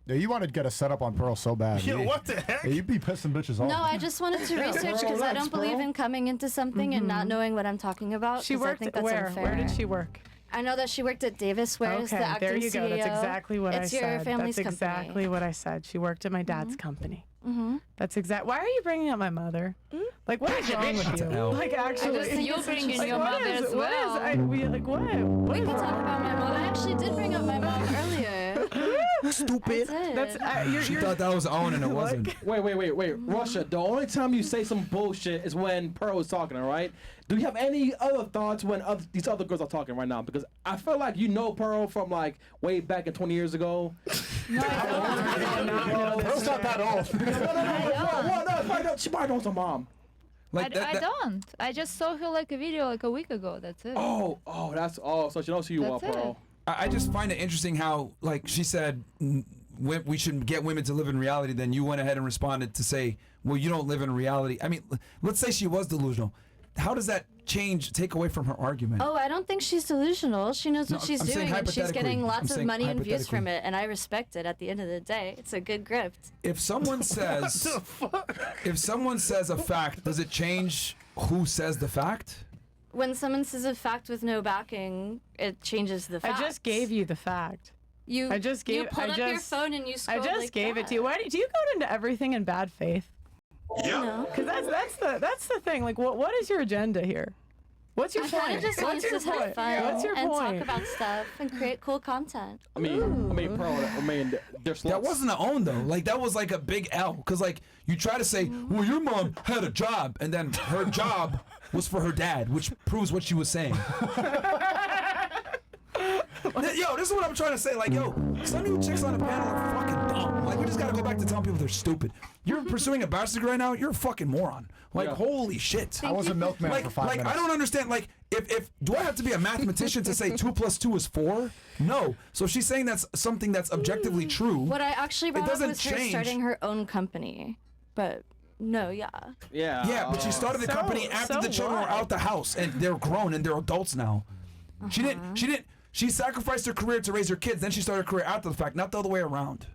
Yeah, you wanted to get a setup on Pearl so bad. Yo, You- what the heck? Yeah, you'd be pissing bitches off. No, I just wanted to research because I don't believe in coming into something and not knowing what I'm talking about. She 'cause I worked think that's where? unfair. Where did she work? I know that she worked at Davis Ware's, the Okay, acting there you go. That's CEO. exactly what it's I said. your family's That's exactly company. what I said. She worked at my dad's company. Mm-hmm. That's exact. Why are you bringing up my mother? Like, what is wrong with you? L. Like, actually, just think You're it's bringing interesting. your what mother is- as what is- well. like, what? What We is can talk wrong? about my mom. I actually did bring up my mom earlier. Stupid. That's She thought that was Owen and it wasn't. Wait. Russia, the only time you say some bullshit is when Pearl is talking, all right? Do you have any other thoughts when these other girls are talking right now? Because I feel like you know Pearl from like way back in 20 years ago. Pearl's not that old. No, she probably knows her mom. Like I don't. I just saw her like a video like a week ago. That's it. So she knows who you are, That's it. Pearl. I just find it interesting how, like she said, we should get women to live in reality. Then you went ahead and responded to say, well, you don't live in reality. I mean, let's say she was delusional. How does that take away from her argument? Oh, I don't think she's delusional. She knows what No, she's I'm saying doing, and she's hypothetically. getting I'm lots of saying money and views from hypothetically. it, and I respect it. At the end of the day, it's a good grift. If someone says, if someone says a fact, does it change who says the fact? When someone says a fact with no backing, it changes the fact. I just gave you the fact. You. I just gave. You pulled I up just, your phone and you I scrolled just like gave it that. to you. Why do you go into everything in bad faith? No. Because that's the thing. Like, what is your agenda here? What's your I point? kind of just want What's to your just have point? fun What's your and point? talk about stuff and create cool content. I mean, Pearl. There's That wasn't a own though. Like that was like a big L. Cause like you try to say, well, your mom had a job, and then her job was for her dad, which proves what she was saying. Yo, this is what I'm trying to say. Like, yo, some of you chicks on the panel are fucking dumb. Like, we just gotta go back to telling people they're stupid. You're pursuing a bachelor's degree right now. You're a fucking moron. Like, holy shit. I was a milkman like, for 5 minutes. I don't understand. Like, if do I have to be a mathematician to say 2 + 2 is 4? No. So she's saying that's something that's objectively true. What I actually brought up doesn't was her change. starting her own company, but no, yeah. Yeah, but she started the company after the children were out the house and they're grown and they're adults now. She sacrificed her career to raise her kids, then she started her career after the fact, not the other way around.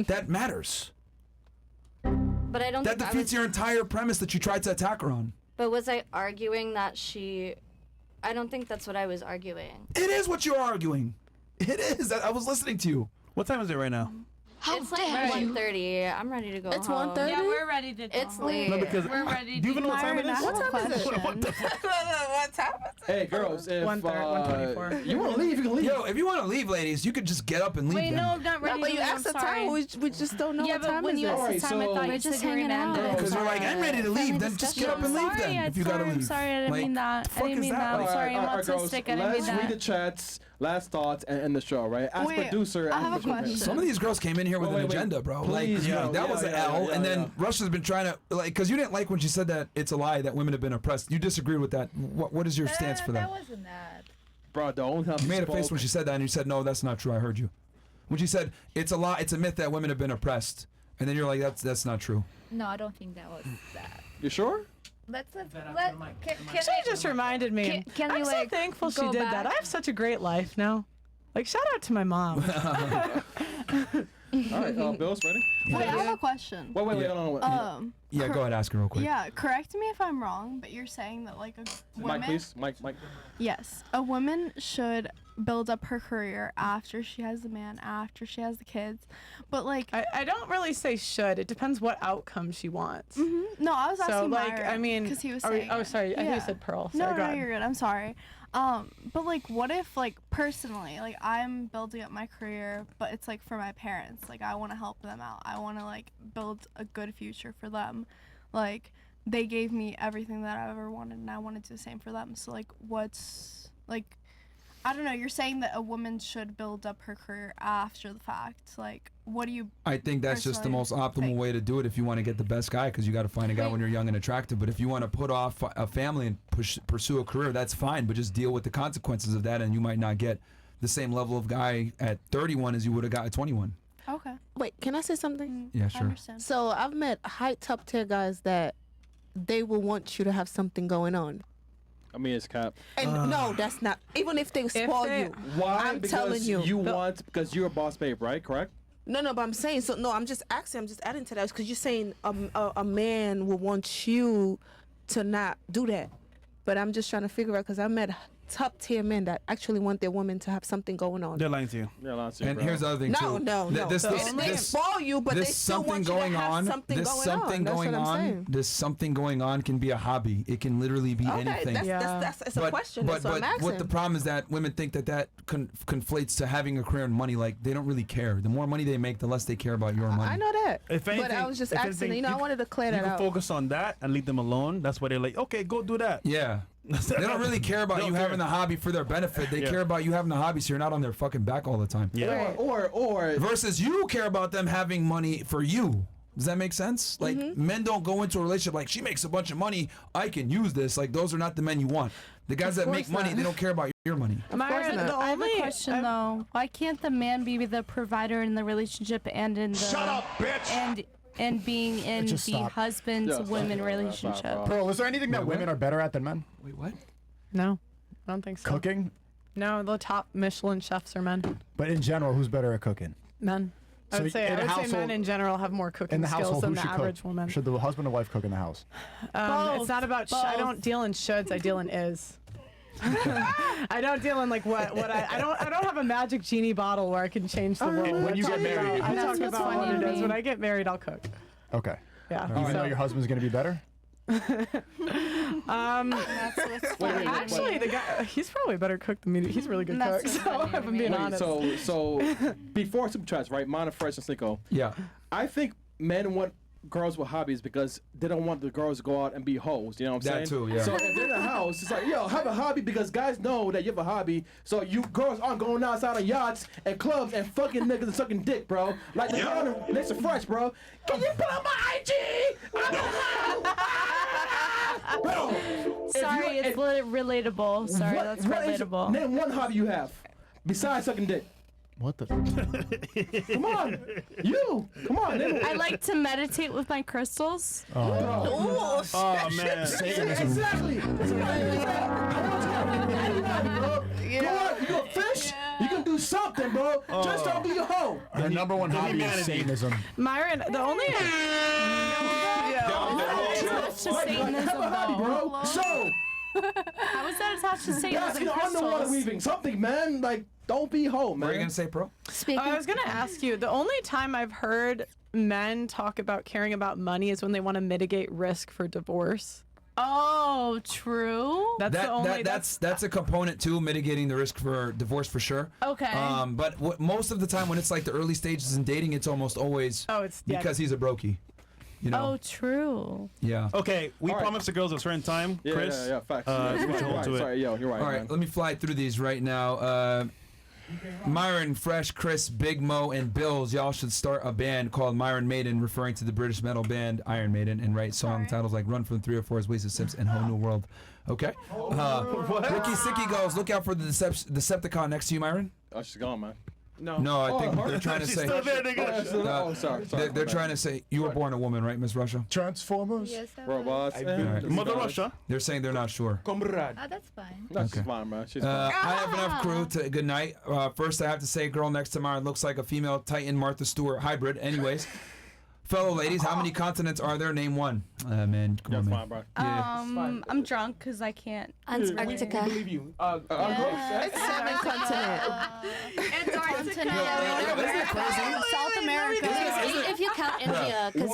That matters. But I don't That think I defeats was, your entire premise that you tried to attack her on. But was I arguing that she I don't think that's what I was arguing. It is what you're arguing. It is. I was listening to you. What time is it right now? It's like 1:30. I'm ready to go It's home. 1:30? Yeah, we're ready to go. It's late. No, because We're ready do you to even know what time it is? What time is it? What the fuck? What time is it? Hey, girls, if 1:24. you want to leave, you can leave. Yo, if you want to leave, ladies, you could just get up and leave. Wait, then. no, I'm not ready No, but to you leave. asked I'm the sorry. time. We just don't know Yeah, what but time when is you it. asked the Alright, time, I so- thought We're you just said you were hanging gonna end out. it. Because we're like, I'm ready to leave. Then just get up and leave. Then if you gotta I'm leave. sorry, I didn't Like, mean that. I didn't is mean that? that. I'm Like, sorry, I'm Alright, girls, autistic. I didn't mean let's read the that. chats, last thoughts, and end the show, right? As Wait, producer, I as have a producer. question. Some of these girls came in here with Wait, an wait, agenda, bro. please, like, yo, that was an L, and then Russia's been trying to, like, because you didn't like when she said that it's a lie that women have been oppressed. You disagreed with that. What is your stance for that? That wasn't that. Bro, the only time You made a spoke, face when she said that, and you said, no, that's not true. I heard you. When she said, it's a lie, it's a myth that women have been oppressed. And then you're like, that's not true. No, I don't think that was that. You sure? Let She just reminded me. Can I'm you, so like, thankful she go did that. back? I have such a great life now. Like, shout out to my mom. All right, Bill's ready? Wait, I have a question. Wait, hold on. Yeah, go ahead, ask her real quick. Yeah, correct me if I'm wrong, but you're saying that like a woman. Mike, please. Mike. Yes, a woman should build up her career after she has the man, after she has the kids. But like, I don't really say should. It depends what outcome she wants. no, I was asking So, like, Myron, I mean, because he was are we- saying. oh, it. sorry, I think you said Pearl. No, Sorry, go no, ahead. you're good. I'm sorry. But like, what if like personally, like I'm building up my career, but it's like for my parents. Like I want to help them out. I want to like build a good future for them. Like they gave me everything that I ever wanted, and I want to do the same for them. So like, what's like, I don't know. You're saying that a woman should build up her career after the fact. Like, what do you? I think that's just the most personally optimal think? way to do it if you want to get the best guy, because you got to find a guy when you're young and attractive. But if you want to put off a family and pursue a career, that's fine. But just deal with the consequences of that, and you might not get the same level of guy at 31 as you would have got at 21. Okay. Wait, can I say something? Yeah, sure. I understand. So I've met high top tier guys that they will want you to have something going on. I mean, it's cap. And no, that's not. Even if they spoil you. Why? I'm because telling you. because you're a boss babe, right? Correct? No, but I'm saying, so no, I'm just asking, I'm just adding to that because you're saying a man will want you to not do that. But I'm just trying to figure out, because I met top tier men that actually want their woman to have something going on. They're lying to you. They're lying to you, And bro. here's the other thing too. No. They spoil you, but they still want you to have something going on. That's what I'm saying. This something going on can be a hobby. It can literally be anything. That's it's a question. But That's what I'm asking. what the problem is that women think that conflates to having a career and money. Like, they don't really care. The more money they make, the less they care about your money. I know that. If anything, but I was just if asking. anything, I wanted to clear that You out. can focus on that and leave them alone. That's why they're like, okay, go do that. Yeah. They don't really care about you having the hobby for their benefit. They care about you having the hobby so you're not on their fucking back all the time. Yeah. Or versus you care about them having money for you. Does that make sense? Like, men don't go into a relationship like, she makes a bunch of money, I can use this. Like, those are not the men you want. The guys that make money, they don't care about your money. Myron, I have a question though. Why can't the man be the provider in the relationship and in the Shut up, bitch! And being in Just the stop. husband-women relationship? Pearl, is there anything that women are better at than men? Wait, what? No, I don't think so. Cooking? No, the top Michelin chefs are men. But in general, who's better at cooking? Men. I So would say in a men household- in general have more cooking In the skills household, than who the should average cook? woman. Should the husband or wife cook in the house? It's not about. I don't deal in shoulds. I deal in is. I don't deal in like what I don't have a magic genie bottle where I can change the world. When you get married, I talk what's about what funny it to is. me. When I get married, I'll cook. Okay. Yeah. Even though your husband's going to be better? Actually, the guy, he's probably a better cook than me. He's a really good cook. So if I'm being honest. So before Super Chats, right? Mine first and Sneako. Yeah. I think men want girls with hobbies because they don't want the girls to go out and be hoes. You know what I'm That saying? too, yeah. So if they're in the house, it's like, yo, have a hobby, because guys know that you have a hobby. So you girls aren't going outside on yachts and clubs and fucking niggas and sucking dick, bro. Like the girl next to Fresh, bro. Can you put on my IG? Bro, Sorry, it's relatable. Sorry, that's relatable. Name one hobby you have besides sucking dick. What the? Come on, you. Come on. I like to meditate with my crystals. Oh, man. Exactly. Go out, you gonna fish? You can do something, bro. Just don't be a hoe. Their number one hobby is Satanism. Myron, the only. Attached to Satanism, Have a hobby, bro. So. How is that attached to That's Satanism underwater crystals? weaving. Something, man. Like, Don't be hoe, man. What are you gonna say, Pro? I was gonna ask you. The only time I've heard men talk about caring about money is when they want to mitigate risk for divorce. Oh, true. That's a component too, mitigating the risk for divorce for sure. Okay. But most of the time when it's like the early stages in dating, it's almost always because he's a brokey. You know. Oh, true. Yeah. Okay, we promised the girls a certain time, Chris. Yeah, facts. We should hold to it. Sorry, yo, you're right. All right, man. let me fly through these right now. Myron, Fresh, Chris, Big Mo, and Bills. Y'all should start a band called Myron Maiden, referring to the British metal band Iron Maiden, and write song titles like Run from 304's Wasted Sips and Whole New World. Okay. Ricky Sicky goes, look out for the Decepticon next to you, Myron. Oh, she's gone, man. No, I think they're trying to She's say. still there, nigga. Sorry. They're trying to say you were born a woman, right, Miss Russia? Transformers. Yes, Robots. Right. Mother Russia. They're saying they're not sure. Comrade. Oh, that's fine. That's Okay. fine, man. She's I fine. have enough crew to good night. First, I have to say, girl next to Myron looks like a female Titan Martha Stewart hybrid. Anyways, fellow ladies, how many continents are there? Name one. Man, come on, man. Fine, bro. Yeah. I'm drunk because I can't. Antarctica. I believe you. It's 7 continents. South America. If you count India, because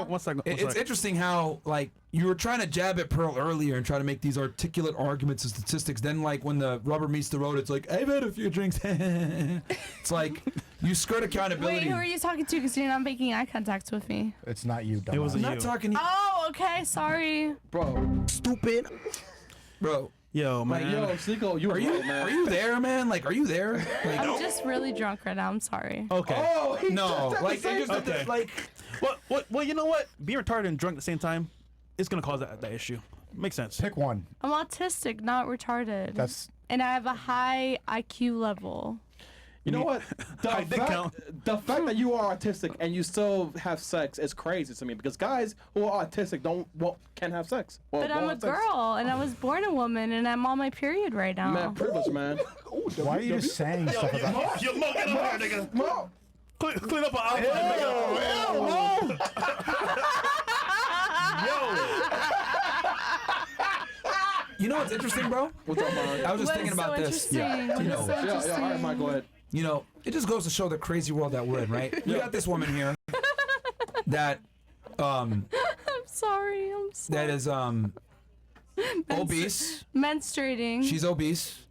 One second. It's interesting how, like, you were trying to jab at Pearl earlier and try to make these articulate arguments and statistics. Then, like, when the rubber meets the road, it's like, I've had a few drinks. It's like, you skirt accountability. Wait, who are you talking to? Because you're not making eye contact with me. It's not you, dumbass. It was I'm not talking to you. Oh, okay. Sorry. Bro. Stupid. Bro. Yo, man. Yo, Sneako, you Are you, man. are you there, man? Like, are you there? Like, I'm just really drunk right now. I'm sorry. Okay. Oh, he no, just like, they just did this, like, Well, you know what? Being retarded and drunk at the same time, it's gonna cause that issue. Makes sense. Pick one. I'm autistic, not retarded. And I have a high IQ level. You know what? The fact that you are autistic and you still have sex is crazy to me because guys who are autistic can't have sex. But I'm a girl and I was born a woman and I'm on my period right now. Man, privilege, man. Why are you just saying stuff about Yo, Mo, get up here, nigga. Mo. Clean up an outline, nigga. You know what's interesting, bro? What's up, man? I was just thinking about this. Yeah. You know, So interesting. All right, Mike, go ahead. You know, it just goes to show the crazy world that we're in, right? We got this woman here that I'm sorry. that is obese. Menstruating. She's obese.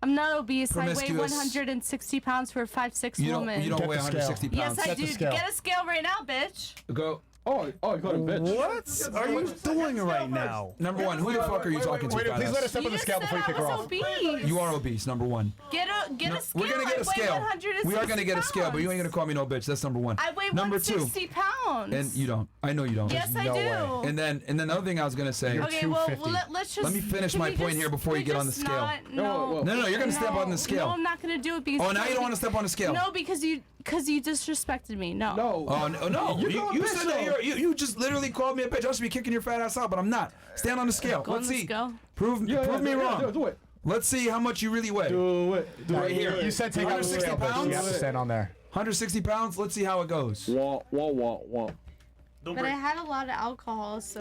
I'm not obese. I weigh Promiscuous. 160 pounds for a 5'6" woman. You don't weigh 160 pounds. Yes, I do. Get a scale right now, bitch. Go. Oh, you called him bitch. What are you doing right now? Number one, who the fuck are you talking to? Wait, please let us step You on the just scale said before you I kick her was off. obese. You are obese, number one. Get a scale. We're gonna get a I weigh scale. 160 We are gonna get a scale, but you ain't pounds. gonna call me no bitch. That's number one. I weigh number two, 160 pounds. and you don't. I know you don't. Yes, I do. And then the other thing I was gonna say. Okay, well, let's just. Let me finish can my we point just- here before can you we get on the just scale. No, No, you're gonna step on the scale. No, I'm not gonna do it because. Oh, now you don't want to step on the scale. No, because you disrespected me. No. Oh no! You said that you just literally called me a bitch. I should be kicking your fat ass out, but I'm not. Stand on the scale. Go on Let's the see. scale. Prove me wrong. Do it. Let's see how much you really weigh. Do it. Right here. You said take out the 160 scale, bitch. pounds. You have to stand on there. 160 pounds. Let's see how it goes. Wah. But I had a lot of alcohol, so.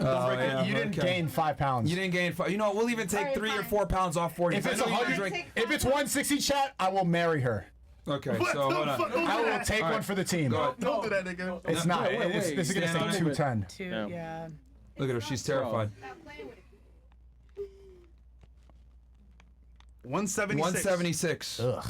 You didn't gain 5 pounds. You didn't gain 5. You know, we'll even take 3 or 4 pounds off for you. If it's I know you 100, drink. if it's 160, chat, I will marry her. Okay, so hold on. I will take one for the team. Go ahead. Don't do that, nigga. It's not. This is gonna Stand on say it. 210. Yeah. Look at her. She's terrified. 176. Ugh.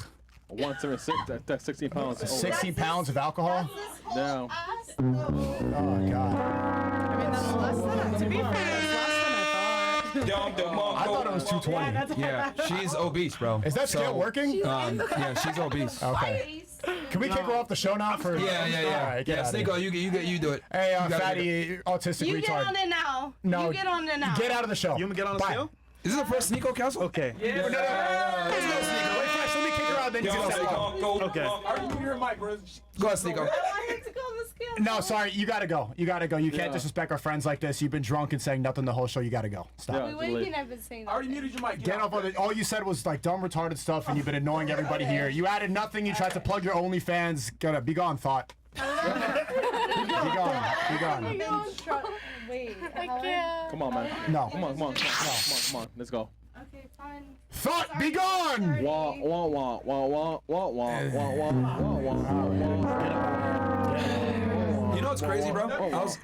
176. That's 16 pounds. 16 pounds of alcohol? No. Oh god. I mean, that's less than. To be fair, that's less than I thought it was 220. Yeah, she's obese, bro. Is that scale working? Yeah, she's obese. Okay. Can we kick her off the show now? For Yeah. All right, get out of Sneako, here. you do it. Hey, You gotta fatty autistic You retard. get on it now. No, You get on it now. Get out of the show. You want me to get on the Bye. scale? Is this the first Sneako Castle? Okay. No. Let's go, Sneako. Wait, Flash, let me kick her out. Then you can step on. Okay. Are you your mic, bro? Go ahead, Sneako. I had to go on the scale. No, sorry, you gotta go. You gotta go. You can't disrespect our friends like this. You've been drunk and saying nothing the whole show. You gotta go. Stop. Wait, what do you mean I've been saying I already muted your mic. Get off of it. All you said was like dumb, retarded stuff, and you've been annoying everybody here. You added nothing. You tried to plug your OnlyFans. Gotta be gone, thought. Be gone. Be gone. Wait, Come on, man. No. Come on. Let's go. Okay, fine. Thought be gone. Wah wah wah wah wah wah wah wah wah wah. You know what's crazy, bro?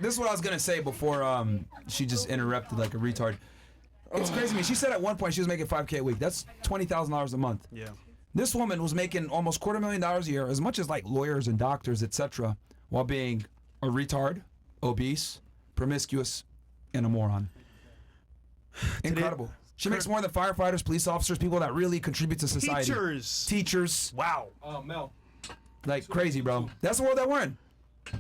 This is what I was gonna say before she just interrupted like a retard. It's crazy to me. She said at one point she was making $5K a week. That's $20,000 a month. Yeah. This woman was making almost $250,000 a year, as much as like lawyers and doctors, etc., while being a retard, obese, promiscuous, and a moron. Incredible. She makes more than firefighters, police officers, people that really contribute to society. Teachers. Wow. Mel. Like crazy, bro. That's the world that we're in.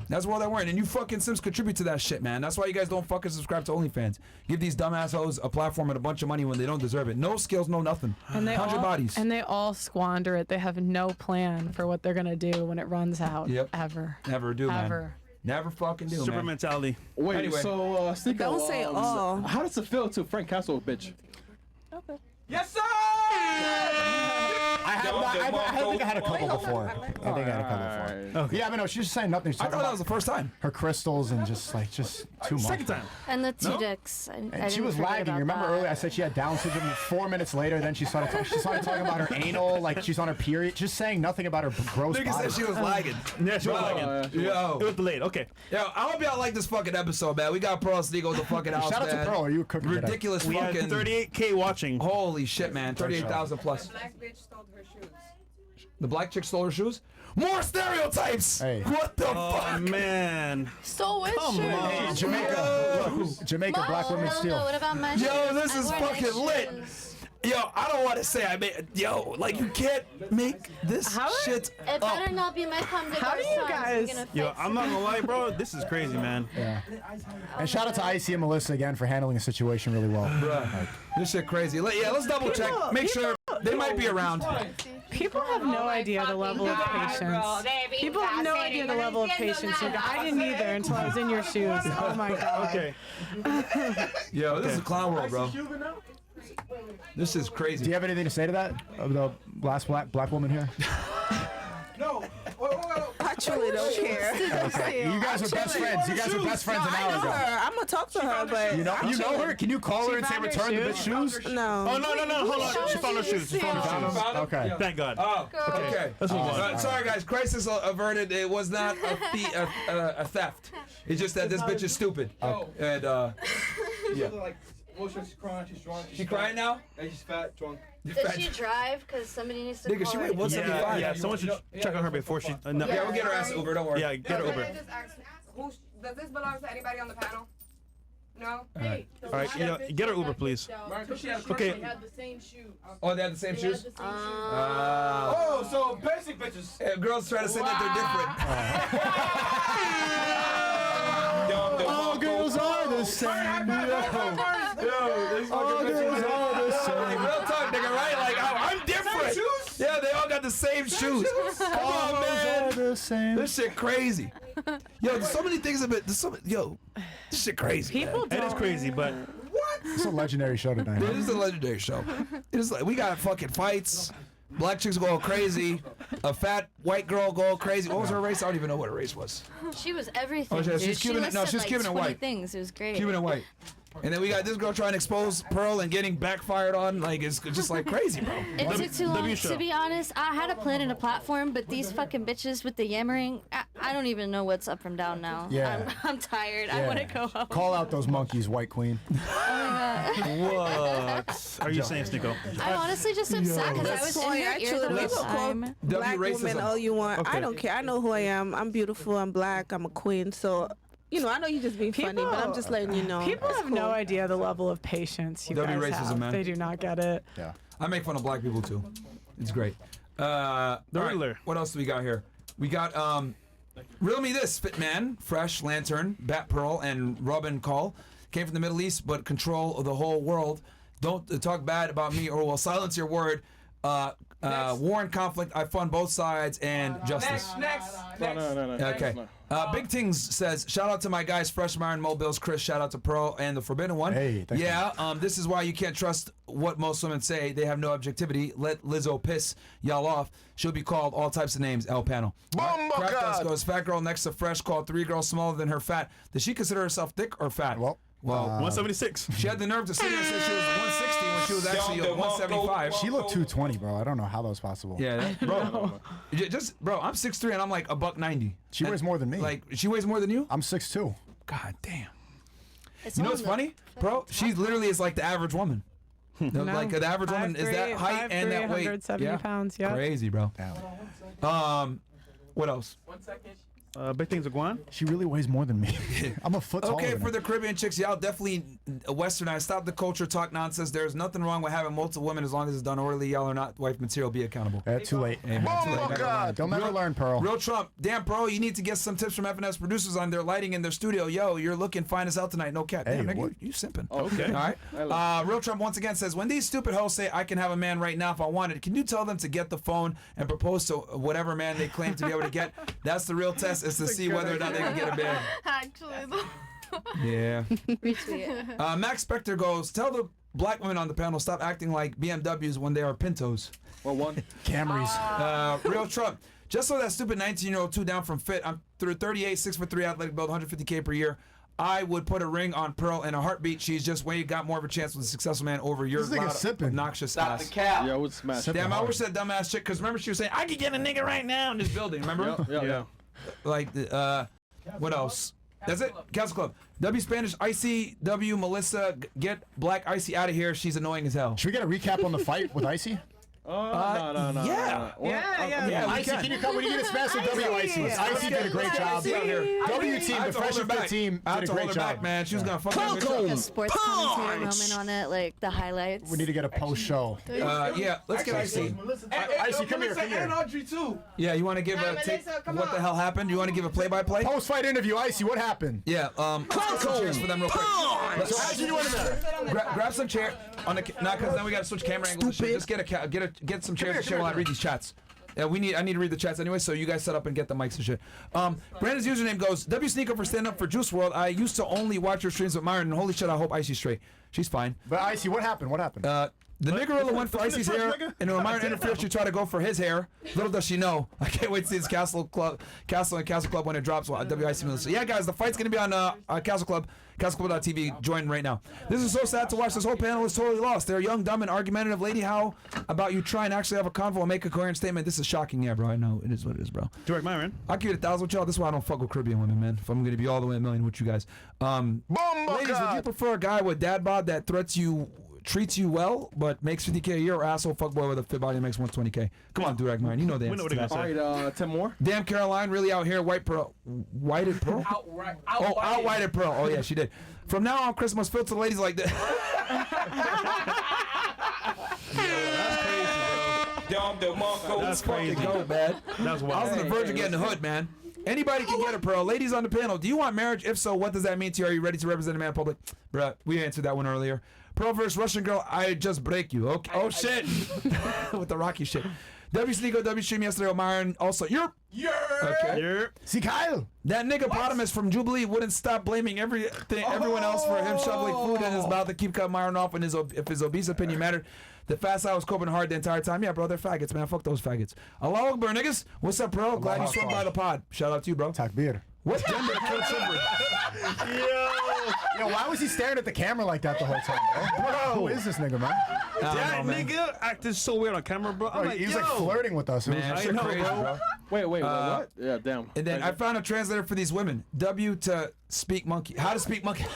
That's the world that we're in. And you fucking Sims contribute to that shit, man. That's why you guys don't fucking subscribe to OnlyFans. Give these dumbass hoes a platform and a bunch of money when they don't deserve it. No skills, no nothing. And they 100 bodies. And they all squander it. They have no plan for what they're gonna do when it runs out. Yep. Ever. Never do, man. Ever. Never fucking do, Super man. mentality. Wait, Anyway. so Sneako, Don't say all. How does it feel to Frank Castle, bitch? Okay. Yes, sir. I think I had a couple before. I think I had a couple before. Okay. Yeah, but no, she was saying nothing. She was I talking thought that about was the first time. her crystals and just too much. Second time. And the two dicks. And she was lagging. You remember earlier I said she had Down syndrome. 4 minutes later, then she started talking about her anal, like she's on her period, just saying nothing about her gross Nigga body. said she was lagging. Yeah, she was lagging. Yo. It was delayed. Okay. Yo, I hope y'all like this fucking episode, man. We got Pearl Sneako the fucking house, Shout out to man. Pearl. Are you cooking today? Ridiculous We had fucking 38K watching. Holy shit, man. 38,000 plus. Black bitch stole her shoes. The black chick stole her shoes? More stereotypes! Hey. What the Oh fuck? man. So which Come shoes? on. Hey, Jamaica. Look, Jamaica, black women No, steal. what about my Yo, shoes? this I is wore nice fucking lit. shoes. Yo, I don't want to say I made. Yo, like you can't make this shit It up. better not be my cum de How do you garçons. guys- You're gonna Yo, fix I'm not gonna lie, bro. This is crazy, man. Yeah. And shout out to Icy and Melissa again for handling the situation really well. Bruh, this shit crazy. Let's double check. Make sure they might be around. People have no idea the level of patience. People have no idea the level of patience. I didn't either until I was in your shoes. Oh my god. Okay. Yo, this is a clown world, bro. This is crazy. Do you have anything to say to that? Of the last black woman here? No. I truly don't care. Okay. You guys are best friends. You guys are best friends an I hour know ago. her. I'm gonna talk to her, but You know her? Can you call her and say found her return the bitch shoes? shoes? no. Oh no! Hold on. She found her shoes. She found her shoes. Okay. Thank God. Oh, okay. Let's move on. Sorry, guys. Crisis averted. It was not a theft. It's just that this bitch is stupid. And yeah. Like, she's crying. She's drunk. She crying now? And she's fat, drunk. Does she drive? Because somebody needs to Nigga, call she her. weighed 175. Yeah, someone should check on her before she. No. Yeah, we'll get her ass Uber. Don't worry. Yeah, get her Uber. Can I just ask, does this belong to anybody on the panel? No? Alright. All right, you know, get her Uber, please. Okay. Oh, they have the same shoes? Oh, so basic bitches. Yeah, girls try to say that they're different. All girls are the same. All girls are the same. Real talk, nigga, right? Like, I'm different. Yeah, they all got the same shoes. Come on, man. The same. This shit crazy. Yo, there's so many things about this. Yo, this shit crazy. People It is crazy, but It's a legendary show tonight. This is a legendary show. It's like we got fucking fights. Black chicks going crazy. A fat white girl going crazy. What was her race? I don't even know what her race was. She was everything. Oh, she's dude. Cuban- She no, listed she's like Cuban and 20 white. things. It was great. Cuban and white. And then we got this girl trying to expose Pearl and getting backfired on. Like, it's just like crazy, bro. It took too long. To be honest, I had a plan and a platform, but these fucking bitches with the yammering, I don't even know what's up from down now. Yeah. I'm tired. I want to go home. Call out those monkeys, White Queen. what are you saying, Sneako? I'm honestly just upset because I was in her ear the whole time. Black women all you want. Okay. I don't care. I know who I am. I'm beautiful. I'm black. I'm a queen. So, you know, I know you just being funny, but I'm just letting you know. People It's have cool. no idea the level of patience you W guys racism, have. man. They do not get it. Yeah. I make fun of black people too. It's great. All right, Riddler. what else do we got here? We got Riddle Me This, Fitman, Fresh, Lantern, Bat Pearl, and Robin Call. Came from the Middle East, but control of the whole world. Don't talk bad about me or we'll silence your word. War and conflict, I fund both sides, and justice. Next. No. Okay. Big Things says, shout out to my guys, Fresh, Myron, Mobiles, Chris, shout out to Pearl and the Forbidden One. Hey, thank yeah, this is why you can't trust what most women say. They have no objectivity. Let Lizzo piss y'all off. She'll be called all types of names, El Panel. Crap Dust goes, fat girl next to Fresh called 3 girls smaller than her fat. Does she consider herself thick or fat? Well, 176. She had the nerve to sit there and say she was 160. 16 when she was actually 175. She looked 220, bro. I don't know how that was possible. Yeah, bro. Bro, I'm 6'3" and I'm like $190. She weighs more than me. Like, she weighs more than you? I'm 6'2". God damn. You know what's funny, bro? She literally is like the average woman. Like the average woman is that height and that weight. 170 pounds. Yeah. Crazy, bro. What else? 1 second. Big things are going. She really weighs more than me. I'm a foot taller. Okay, than for her. the Caribbean chicks, y'all definitely westernized. Stop the culture, talk nonsense. There's nothing wrong with having multiple women as long as it's done orderly. Y'all are not wife material. Be accountable. Too late. Amen. Oh Too late. my Never God! learn. Don't never learn, Pearl. Real Trump, damn, Pearl, you need to get some tips from F&F's producers on their lighting in their studio. Yo, you're looking fine as hell tonight. No cat. Damn, Hey, nigga, what? you simping. Okay. All right. Real Trump once again says, when these stupid hoes say I can have a man right now if I wanted, can you tell them to get the phone and propose to whatever man they claim to be able to get? That's the real test, is to see whether or not they can get a man. Actually, Yeah. Retweet. Max Spector goes, tell the black women on the panel stop acting like BMWs when they are Pintos. Or one. Camrys. Real Trump. Just so that stupid 19-year-old 2 down from fit. I'm through 38, 6'3" athletic build, $150K per year. I would put a ring on Pearl in a heartbeat. She's just way got more of a chance with a successful man over your This nigga loud, sipping. obnoxious Stop ass. the cap. Yeah, I would smash. Damn, I wish that dumbass chick, because remember she was saying, I could get a nigga right now in this building, remember? Yeah. Like, what else? That's it. Castle Club. W Spanish, Icy, W Melissa, get Black Icy out of here. She's annoying as hell. Should we get a recap on the fight with Icy? No. Yeah. Yeah, Icy, can you come when you get a smash with W Icy? Icy did a great job. W team, the Fresh and Fit team, I had did to a hold great her back, job. man. She was gonna fuck Like me. a sports commentator moment on it, like the highlights. We need to get a post show. Yeah, let's get Icy. Icy, come here, come here. And Audrey too. Yeah, you want to give a take what the hell happened? You want to give a play-by-play? Post fight interview, Icy. What happened? Yeah. Let's get some chairs for them real quick. So how'd you do in there? Grab some chair on the not because then we gotta switch camera angles. And shit. Just get some chairs and shit while I read these chats. Yeah, I need to read the chats anyway, so you guys set up and get the mics and shit. Brandon's username goes, W Sneako for stand up for Juice WRLD. I used to only watch your streams with Myron, and holy shit, I hope Icy's straight. She's fine. But Icy, what happened? What happened? The niggerilla went for Icy's hair, and when Myron interfered, she tried to go for his hair. Little does she know. I can't wait to see this Castle and Castle Club when it drops. WIC Melissa. Yeah, guys, the fight's gonna be on Castle Club, CastleClub.tv. Join right now. This is so sad to watch. This whole panel is totally lost. They're a young, dumb, and argumentative lady. How about you try and actually have a convo and make a coherent statement? This is shocking. Yeah, bro. I know it is what it is, bro. Direct Myron. I'll give it 1,000 with y'all. This is why I don't fuck with Caribbean women, man. If I'm gonna be all the way a million with you guys. Ladies, would you prefer a guy with dad bod that treats you well, but makes 50K a year, or asshole fuckboy with a fit body that makes 120K? Come on, Durag Myron, you know the answer. We know what to they're that. gonna All right, 10 more. Damn Caroline, really out here, whited pearl. Out-whited pearl. Oh yeah, she did. From now on, Chris must filter the ladies like that. That's crazy. Go, man. That's wild. I was on the verge of getting the hood, man. Anybody can get a pearl. Ladies on the panel, do you want marriage? If so, what does that mean to you? Are you ready to represent a man in public? Bruh, we answered that one earlier. Pearl versus Russian girl, I just break you. Okay. Oh, shit. With the Rocky shit. W Sneako, W Stream yesterday with Myron. Also, you're. Okay. See, Kyle. That nigga from Jubilee wouldn't stop blaming everyone else for him shoveling food in his mouth to keep cutting Myron off when if his obese opinion mattered. The fast I was coping hard the entire time. Yeah, bro, they're faggots, man. Fuck those faggots. Allah Akbar, niggas. What's up, bro? Glad you swung by the pod. Shout out to you, bro. Takbir. What gender killed Silver? Yo, why was he staring at the camera like that the whole time, bro? Who is this nigga, man? That nigga acted so weird on camera, bro. I'm like, he was like flirting with us. It Man, was shit crazy, bro. Wait, what? Yeah, damn. And then I found a translator for these women. W to speak monkey. How to speak monkey.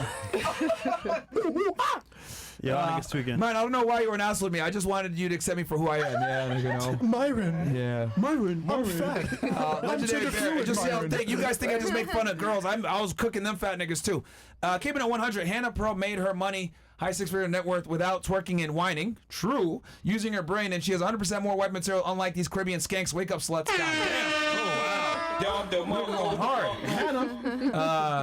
Yeah, niggas tweaking. Man, I don't know why you were an asshole with me. I just wanted you to accept me for who I am. Yeah, you know. Myron. Yeah. Myron. I'm fat. Legendary Bear. Just see how you guys think I just make fun of girls. I was cooking them fat niggas too. Keeping it 100. Hannah Pearl made her money. High six-figure net worth without twerking and whining. True. Using her brain, and she has 100% more white material, unlike these Caribbean skanks. Wake up, sluts. God damn. We're going hard.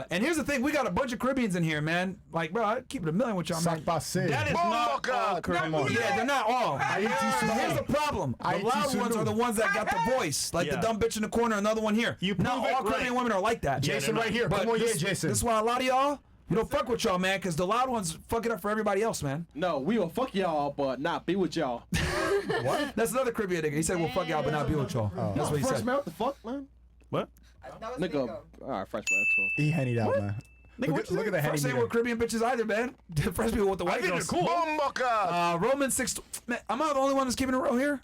And here's the thing, we got a bunch of Caribbeans in here, man. Like, bro, I keep it a million with y'all, man. That is not all Caribbean. Yeah, they're not all. Here's the problem. The loud ones are the ones that got the voice. Like the dumb bitch in the corner, another one here. Not all Caribbean women are like that. Jason right here. Come on, yeah, Jason. This is why a lot of y'all, you don't fuck with y'all, man, because the loud ones fuck it up for everybody else, man. No, we will fuck y'all, but not be with y'all. What? That's another Caribbean nigga. He said we'll fuck y'all, but not be with y'all. That's what he Fresh said. man, what the fuck, man? What? Nigga, all right, fresh man, that's cool. He hennied out, man. Look at the Fresh ain't with Caribbean bitches either, man. Fresh people with the white girls. Cool. Roman 6. Man, am I the only one that's keeping it real here?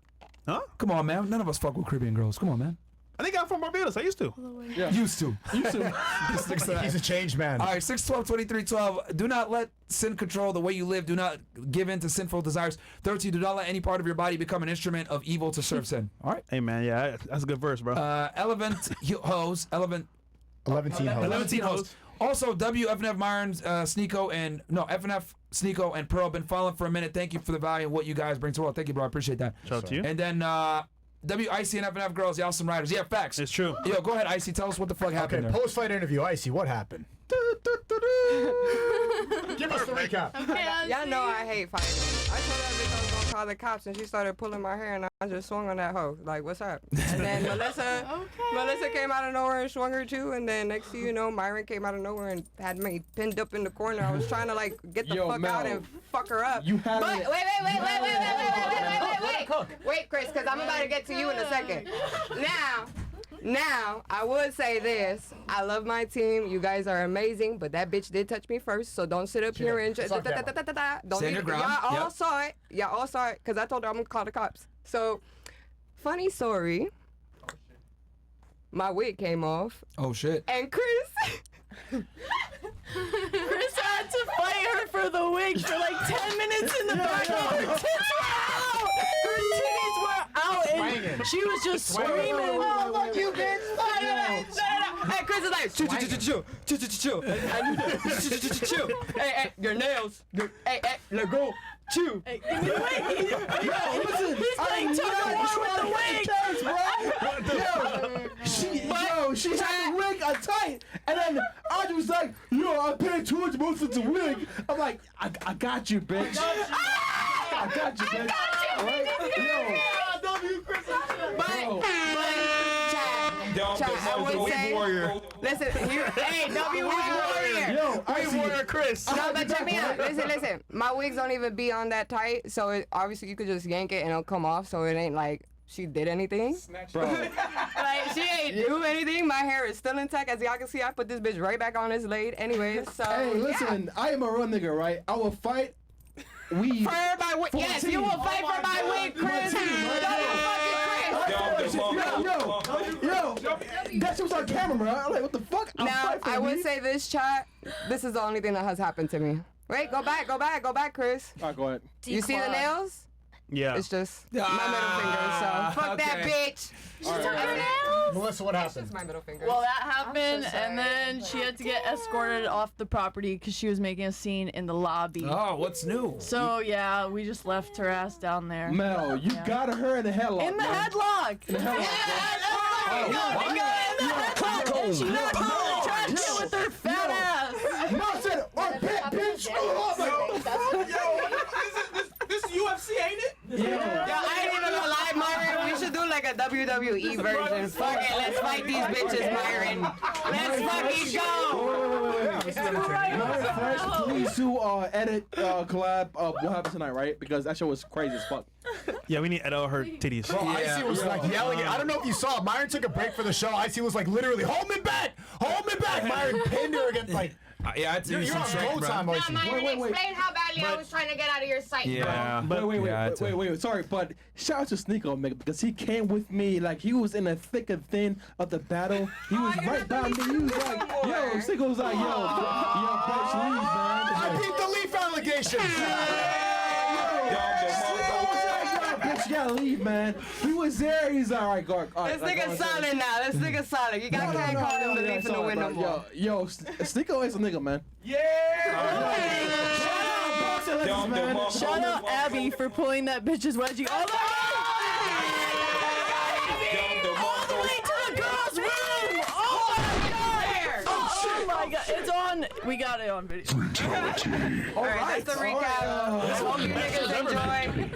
Huh? Come on, man. None of us fuck with Caribbean girls. Come on, man. I think I'm from Barbados. I used to. Yeah. Used to. He's a changed man. All right, 612-2312. Do not let sin control the way you live. Do not give in to sinful desires. 13. Do not let any part of your body become an instrument of evil to serve sin. All right. Hey man, yeah, that's a good verse, bro. 11 hoes. 11 hoes. Also, F&F Myron, Sneako, and F&F Sneako and Pearl been following for a minute. Thank you for the value of what you guys bring to the world. Thank you, bro. I appreciate that. Shout out to you. And then Icy and F&F girls, y'all some riders. Yeah, facts. It's true. Yo, go ahead, Icy. Tell us what the fuck happened there. Post-fight interview, Icy. What happened? Give us the recap. Y'all know I hate fighting. I told that bitch I was gonna call the cops, and she started pulling my hair, and I just swung on that hoe. Like, what's up? And then Melissa came out of nowhere and swung her too, and then next thing you know, Myron came out of nowhere and had me pinned up in the corner. I was trying to like get the fuck out and fuck her up. You but had wait, Chris, because I'm about to get to you in a second. Now, I would say this. I love my team. You guys are amazing, but that bitch did touch me first, so don't sit up here and just... Stand your ground. Y'all all saw it. Y'all all saw it, because I told her I'm going to call the cops. So, funny story. My wig came off. Oh, shit. And Chris... Chris had to fight her for the wig for like 10 minutes in the back. Her tits were out. Her titties were out, and she was just screaming. Oh, fuck you, bitch. Hey, Chris is like, chill. Hey, your nails. Hey, let go. Chew. Hey, give me the wig. He's playing tug of war with the wig. She had the wig tight, and then Audrey was like, yo, I paid $200 for the wig. I'm like, I got you, bitch. I got you, bitch. All right? W Wig Warrior. Listen, hey, W Wig Warrior. Yo, Wig Warrior Chris. No, but check me out. Listen. My wigs don't even be on that tight, so obviously you could just yank it and it'll come off, so it ain't like she did anything. Bro. Like, she ain't do anything. My hair is still intact. As y'all can see, I put this bitch right back on its laid anyways, so Hey, listen, I am a real nigga, right? I will fight. For my wig. Yes, you will fight for my wig, Chris. Yo, that shit was on camera, bro. I'm like, what the fuck? Now, I would say this, chat, this is the only thing that has happened to me. Wait, go back, Chris. All right, go ahead. You see the nails? Yeah. It's just my middle finger, so fuck that bitch. Melissa, what happened? It's just my middle finger. Well, that happened, and then she had to get escorted off the property because she was making a scene in the lobby. Oh, what's new? So, yeah, we just left her ass down there. Mel, you got her in the headlock. In the headlock! In the headlock. And she knocked me on the trash can with her fat ass. Mel said, bitch. Oh, my God. This UFC, ain't it? Yeah, I ain't even gonna lie, Myron. We should do like a WWE version. Fuck it, let's fight these bitches, Myron. Let's fucking go. First, please do edit collab what happened tonight, right? Because that show was crazy as fuck. Yeah, we need to edit her titties. Bro, Icy was like yelling it. I don't know if you saw it. Myron took a break for the show. Icy was like literally, hold me back! Hold me back! Myron pinned her against like... Yeah, I had to You're use some on strength, go bro. time, Icy. Explain how badly I was trying to get out of your sight, Yeah, But wait. Sorry, but shout out to Sneako, man, because he came with me like he was in the thick and thin of the battle. He was right by me. He was like, yo, Sneako was like, yo, bitch, leave, man. I beat the Leaf allegations. Bitch, you gotta leave, man. He was there. He's all right, Gark. This nigga solid now. This nigga solid. You can't call him the leaf in the wind no more. Yo, Sneako is a nigga, man. Shout out Abby for pulling that bitch's wedgie all the way to the girls' room. Oh my god, it's on. We got it on video. All right, that's the recap. Hope you niggas enjoy.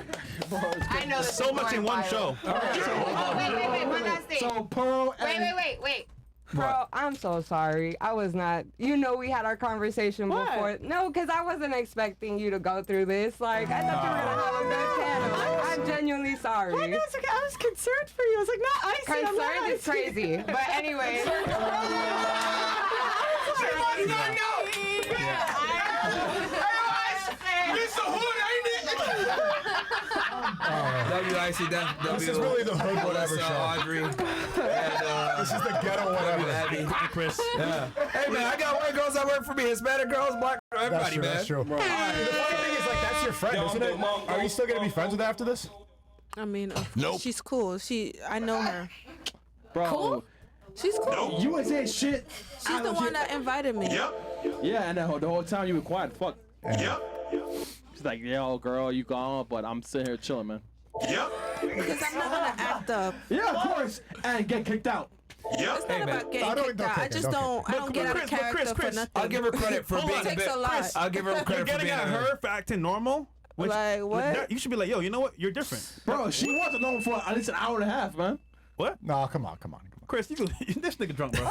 I know this so much in one show. Wait, one last thing. So Pearl and... Wait. Pearl, I'm so sorry. I was not... You know we had our conversation before. No, because I wasn't expecting you to go through this. Like, I thought you were going to have a good panel. I'm genuinely sorry. I was concerned for you. I was like, not Icy. Concerned is crazy. But anyway... W Icy, W. This is really the hood whatever Melissa, show. Audrey. And, This is the ghetto whatever. Abby. Chris. Yeah. Hey man, I got white girls that work for me. Hispanic girls, black, everybody, man. That's true. The funny thing is, like, that's your friend, isn't it? Are you still gonna be friends with her after this? I mean, Nope. she's cool. I know her. Bro. Cool? She's cool. You ain't saying shit. She's the one that invited me. Yeah, and the whole time you were quiet. Fuck. She's like, yo, girl, you gone, but I'm sitting here chilling, man. Because I'm not gonna act up. Yeah, of course. And get kicked out. It's not about getting kicked out. I just don't. I don't get out of character for nothing. I'll give her credit for being a takes bit. a lot. I'll give her credit for Getting being at her for acting normal. Which, like what? You should be like, yo, you know what? You're different. Bro, she was alone for at least an hour and a half, man. What? No, come on. Chris, this nigga drunk, bro.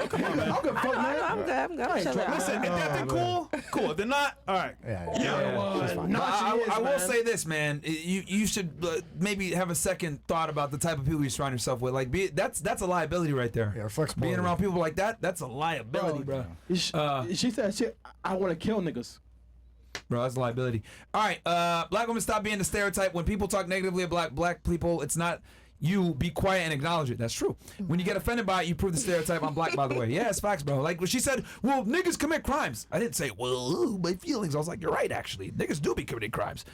Come on, man. I'm good, fuck, man. I'm good. I'm chilling. Listen, if they're cool, cool. If they're not, all right. She's fine. I will say this, man. You should maybe have a second thought about the type of people you surround yourself with. Like, that's a liability right there. Yeah, flexibility. Being around people like that's a liability, bro. She said, I want to kill niggas. Bro, that's a liability. All right, black women, stop being the stereotype. When people talk negatively of black people, it's not you. Be quiet and acknowledge it. That's true. When you get offended by it, you prove the stereotype. I'm black, by the way. Yeah, it's facts, bro. Like when she said, well, niggas commit crimes. I didn't say, well, ooh, my feelings. I was like, you're right, actually. Niggas do be committing crimes.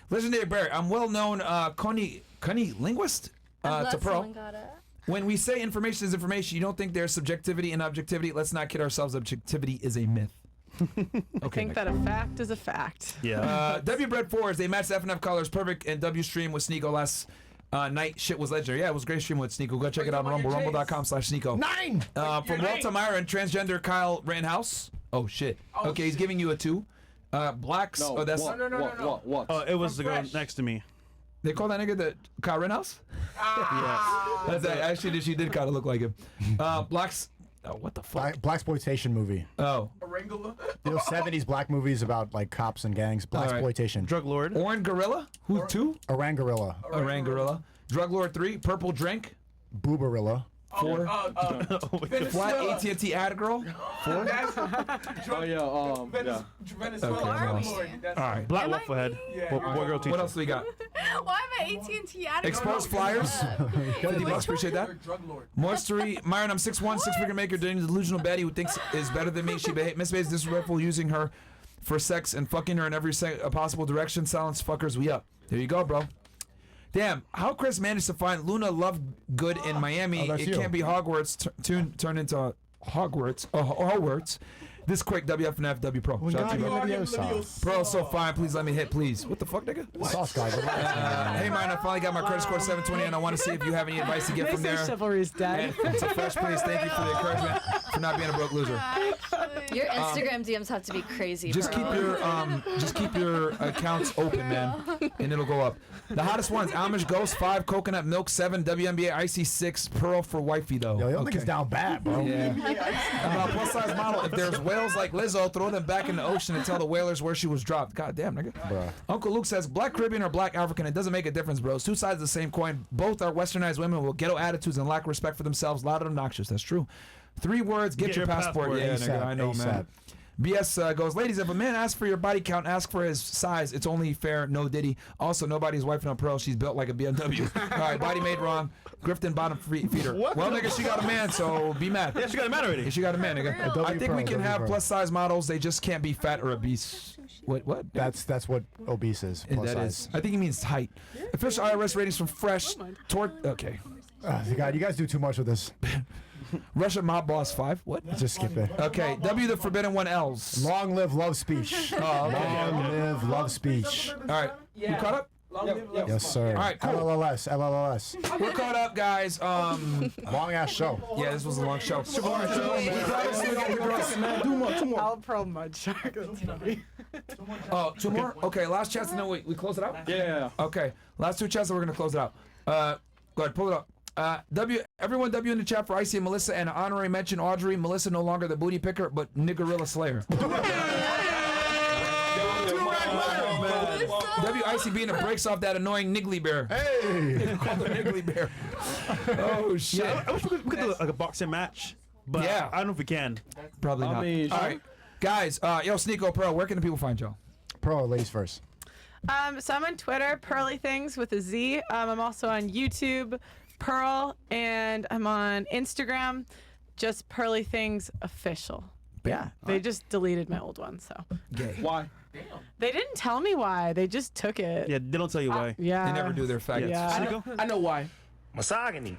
Legendary Barry, I'm well-known Connie linguist to Pearl. When we say information is information, you don't think there's subjectivity and objectivity. Let's not kid ourselves. Objectivity is a myth. I think that a fact is a fact. Yeah. W Bread 4s, they matched F&F colors perfect, and W stream with Sneako last night. Shit was legendary. Yeah, it was a great stream with Sneako. Go check it out on Rumble, rumble.com/Sneako. 9! From Walter Myron, transgender Kyle Rittenhouse. Oh, shit. Okay, he's giving you a 2. Blacks. No, oh, that's. What? Oh, it was the girl next to me. They call that nigga the Kyle Rittenhouse? Yeah. Actually, she did kind of look like him. Blacks. Oh, what the fuck? Blaxploitation movie. Oh. You know, 70s black movies about like cops and gangs. Blaxploitation. Drug Lord. Orange Gorilla? Who, 2? Orang Gorilla. Orang Gorilla. Drug Lord 3. Purple Drink. Boobarilla. 4. Flat AT&T ad girl. 4. Oh yeah. Yeah. Okay, I'm lost. All right. Black Wafflehead. Boy girl teacher. What else do we got? Why am I AT&T out of Exposed flyers. $50. Appreciate that. Moistery. Myron, I'm 6'1", 6-figure maker, dating a delusional baddie who thinks is better than me. She misbehaves disrespectful, using her for sex and fucking her in every possible direction. Silence fuckers, we up. There you go, bro. Damn, how Chris managed to find Luna Lovegood in Miami. It can't be Hogwarts turned into Hogwarts. This quick, WFNF, W Pro. Shout out to you. Pro, so fine. Please let me hit, please. What the fuck, nigga? Sauce guy. Hey, Myron, I finally got my credit score 720, and I want to see if you have any advice to get from there. Chivalry's dead. It's a fresh place. Thank you for the encouragement for not being a broke loser. Your Instagram DMs have to be crazy. Just keep your accounts open, man, and it'll go up. The hottest ones: Amish Ghost 5, Coconut Milk 7, WNBA Icy 6, Pearl for wifey though. Yo, think it's down bad, bro. Yeah. Plus size model. If there's whales like Lizzo, throw them back in the ocean and tell the whalers where she was dropped. God damn, nigga. Bruh. Uncle Luke says, Black Caribbean or Black African, it doesn't make a difference, bro. It's two sides of the same coin. Both are westernized women with ghetto attitudes and lack respect for themselves. Loud and obnoxious. That's true. 3 words, get your passport. Yeah, ASAP, nigga, I know, ASAP. man. BS goes, ladies, if a man asks for your body count, ask for his size. It's only fair, no diddy. Also, nobody's wifing on Pearl. She's built like a BMW. All right, body made wrong. Grifton bottom feeder. Well, nigga, she got a man, so be mad. Yeah, she got a man already. Yeah, she got a man, nigga. I think we can have plus size models. They just can't be fat or obese. What? That's what obese is. Plus size. I think he means height. Official IRS ratings from Fresh. Okay. God, you guys do too much with this. Russian mob boss 5. What? Just skip it. Okay. W the forbidden one L's. Long live love speech. Oh, okay. Long live love speech. All right. You caught up? Yes, sir. All right, cool. LLS. We're caught up, guys. Long ass show. Yeah, this was a long show. I'll Pearl Mud Shark. Oh, 2 more? Okay, last chance and then we close it out? Yeah. Okay, last 2 chances, we're going to close it out. Go ahead, pull it up. Everyone W in the chat for Icy and Melissa, and an honorary mention Audrey. Melissa no longer the booty picker, but Niggerilla Slayer. W Icy being a breaks off that annoying Niggly Bear. Hey! Call her Niggly Bear. Oh shit! Yeah, I wish we could do like a boxing match, but yeah, I don't know if we can. Probably not. All right, guys. Yo, Sneako Pro, where can the people find y'all? Pro, ladies first. So I'm on Twitter, PearlyThings with a Z. I'm also on YouTube, Pearl, and I'm on Instagram, JustPearlyThings Official. Yeah, they just deleted my old one, so. Gay. Why? They didn't tell me why. They just took it. Yeah, they don't tell you why. Yeah. They never do their faggots. Yeah. I know why. Misogyny.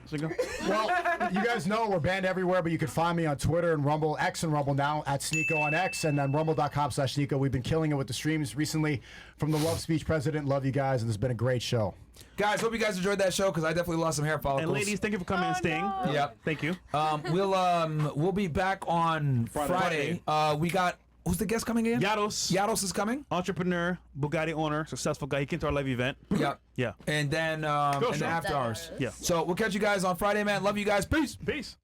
Well, you guys know we're banned everywhere, but you can find me on Twitter and Rumble, X and Rumble now, at Sneako on X, and then rumble.com/Sneako. We've been killing it with the streams recently from the Love Speech President. Love you guys, and it's been a great show. Guys, hope you guys enjoyed that show because I definitely lost some hair follicles. And ladies, thank you for coming and staying. No. Yep. Thank you. We'll be back on Friday. We got. Who's the guest coming in? Yados. Yados is coming. Entrepreneur, Bugatti owner, successful guy. He came to our live event. Yeah. Yeah. And then Go and show. after hours. Yeah. So we'll catch you guys on Friday, man. Love you guys. Peace. Peace.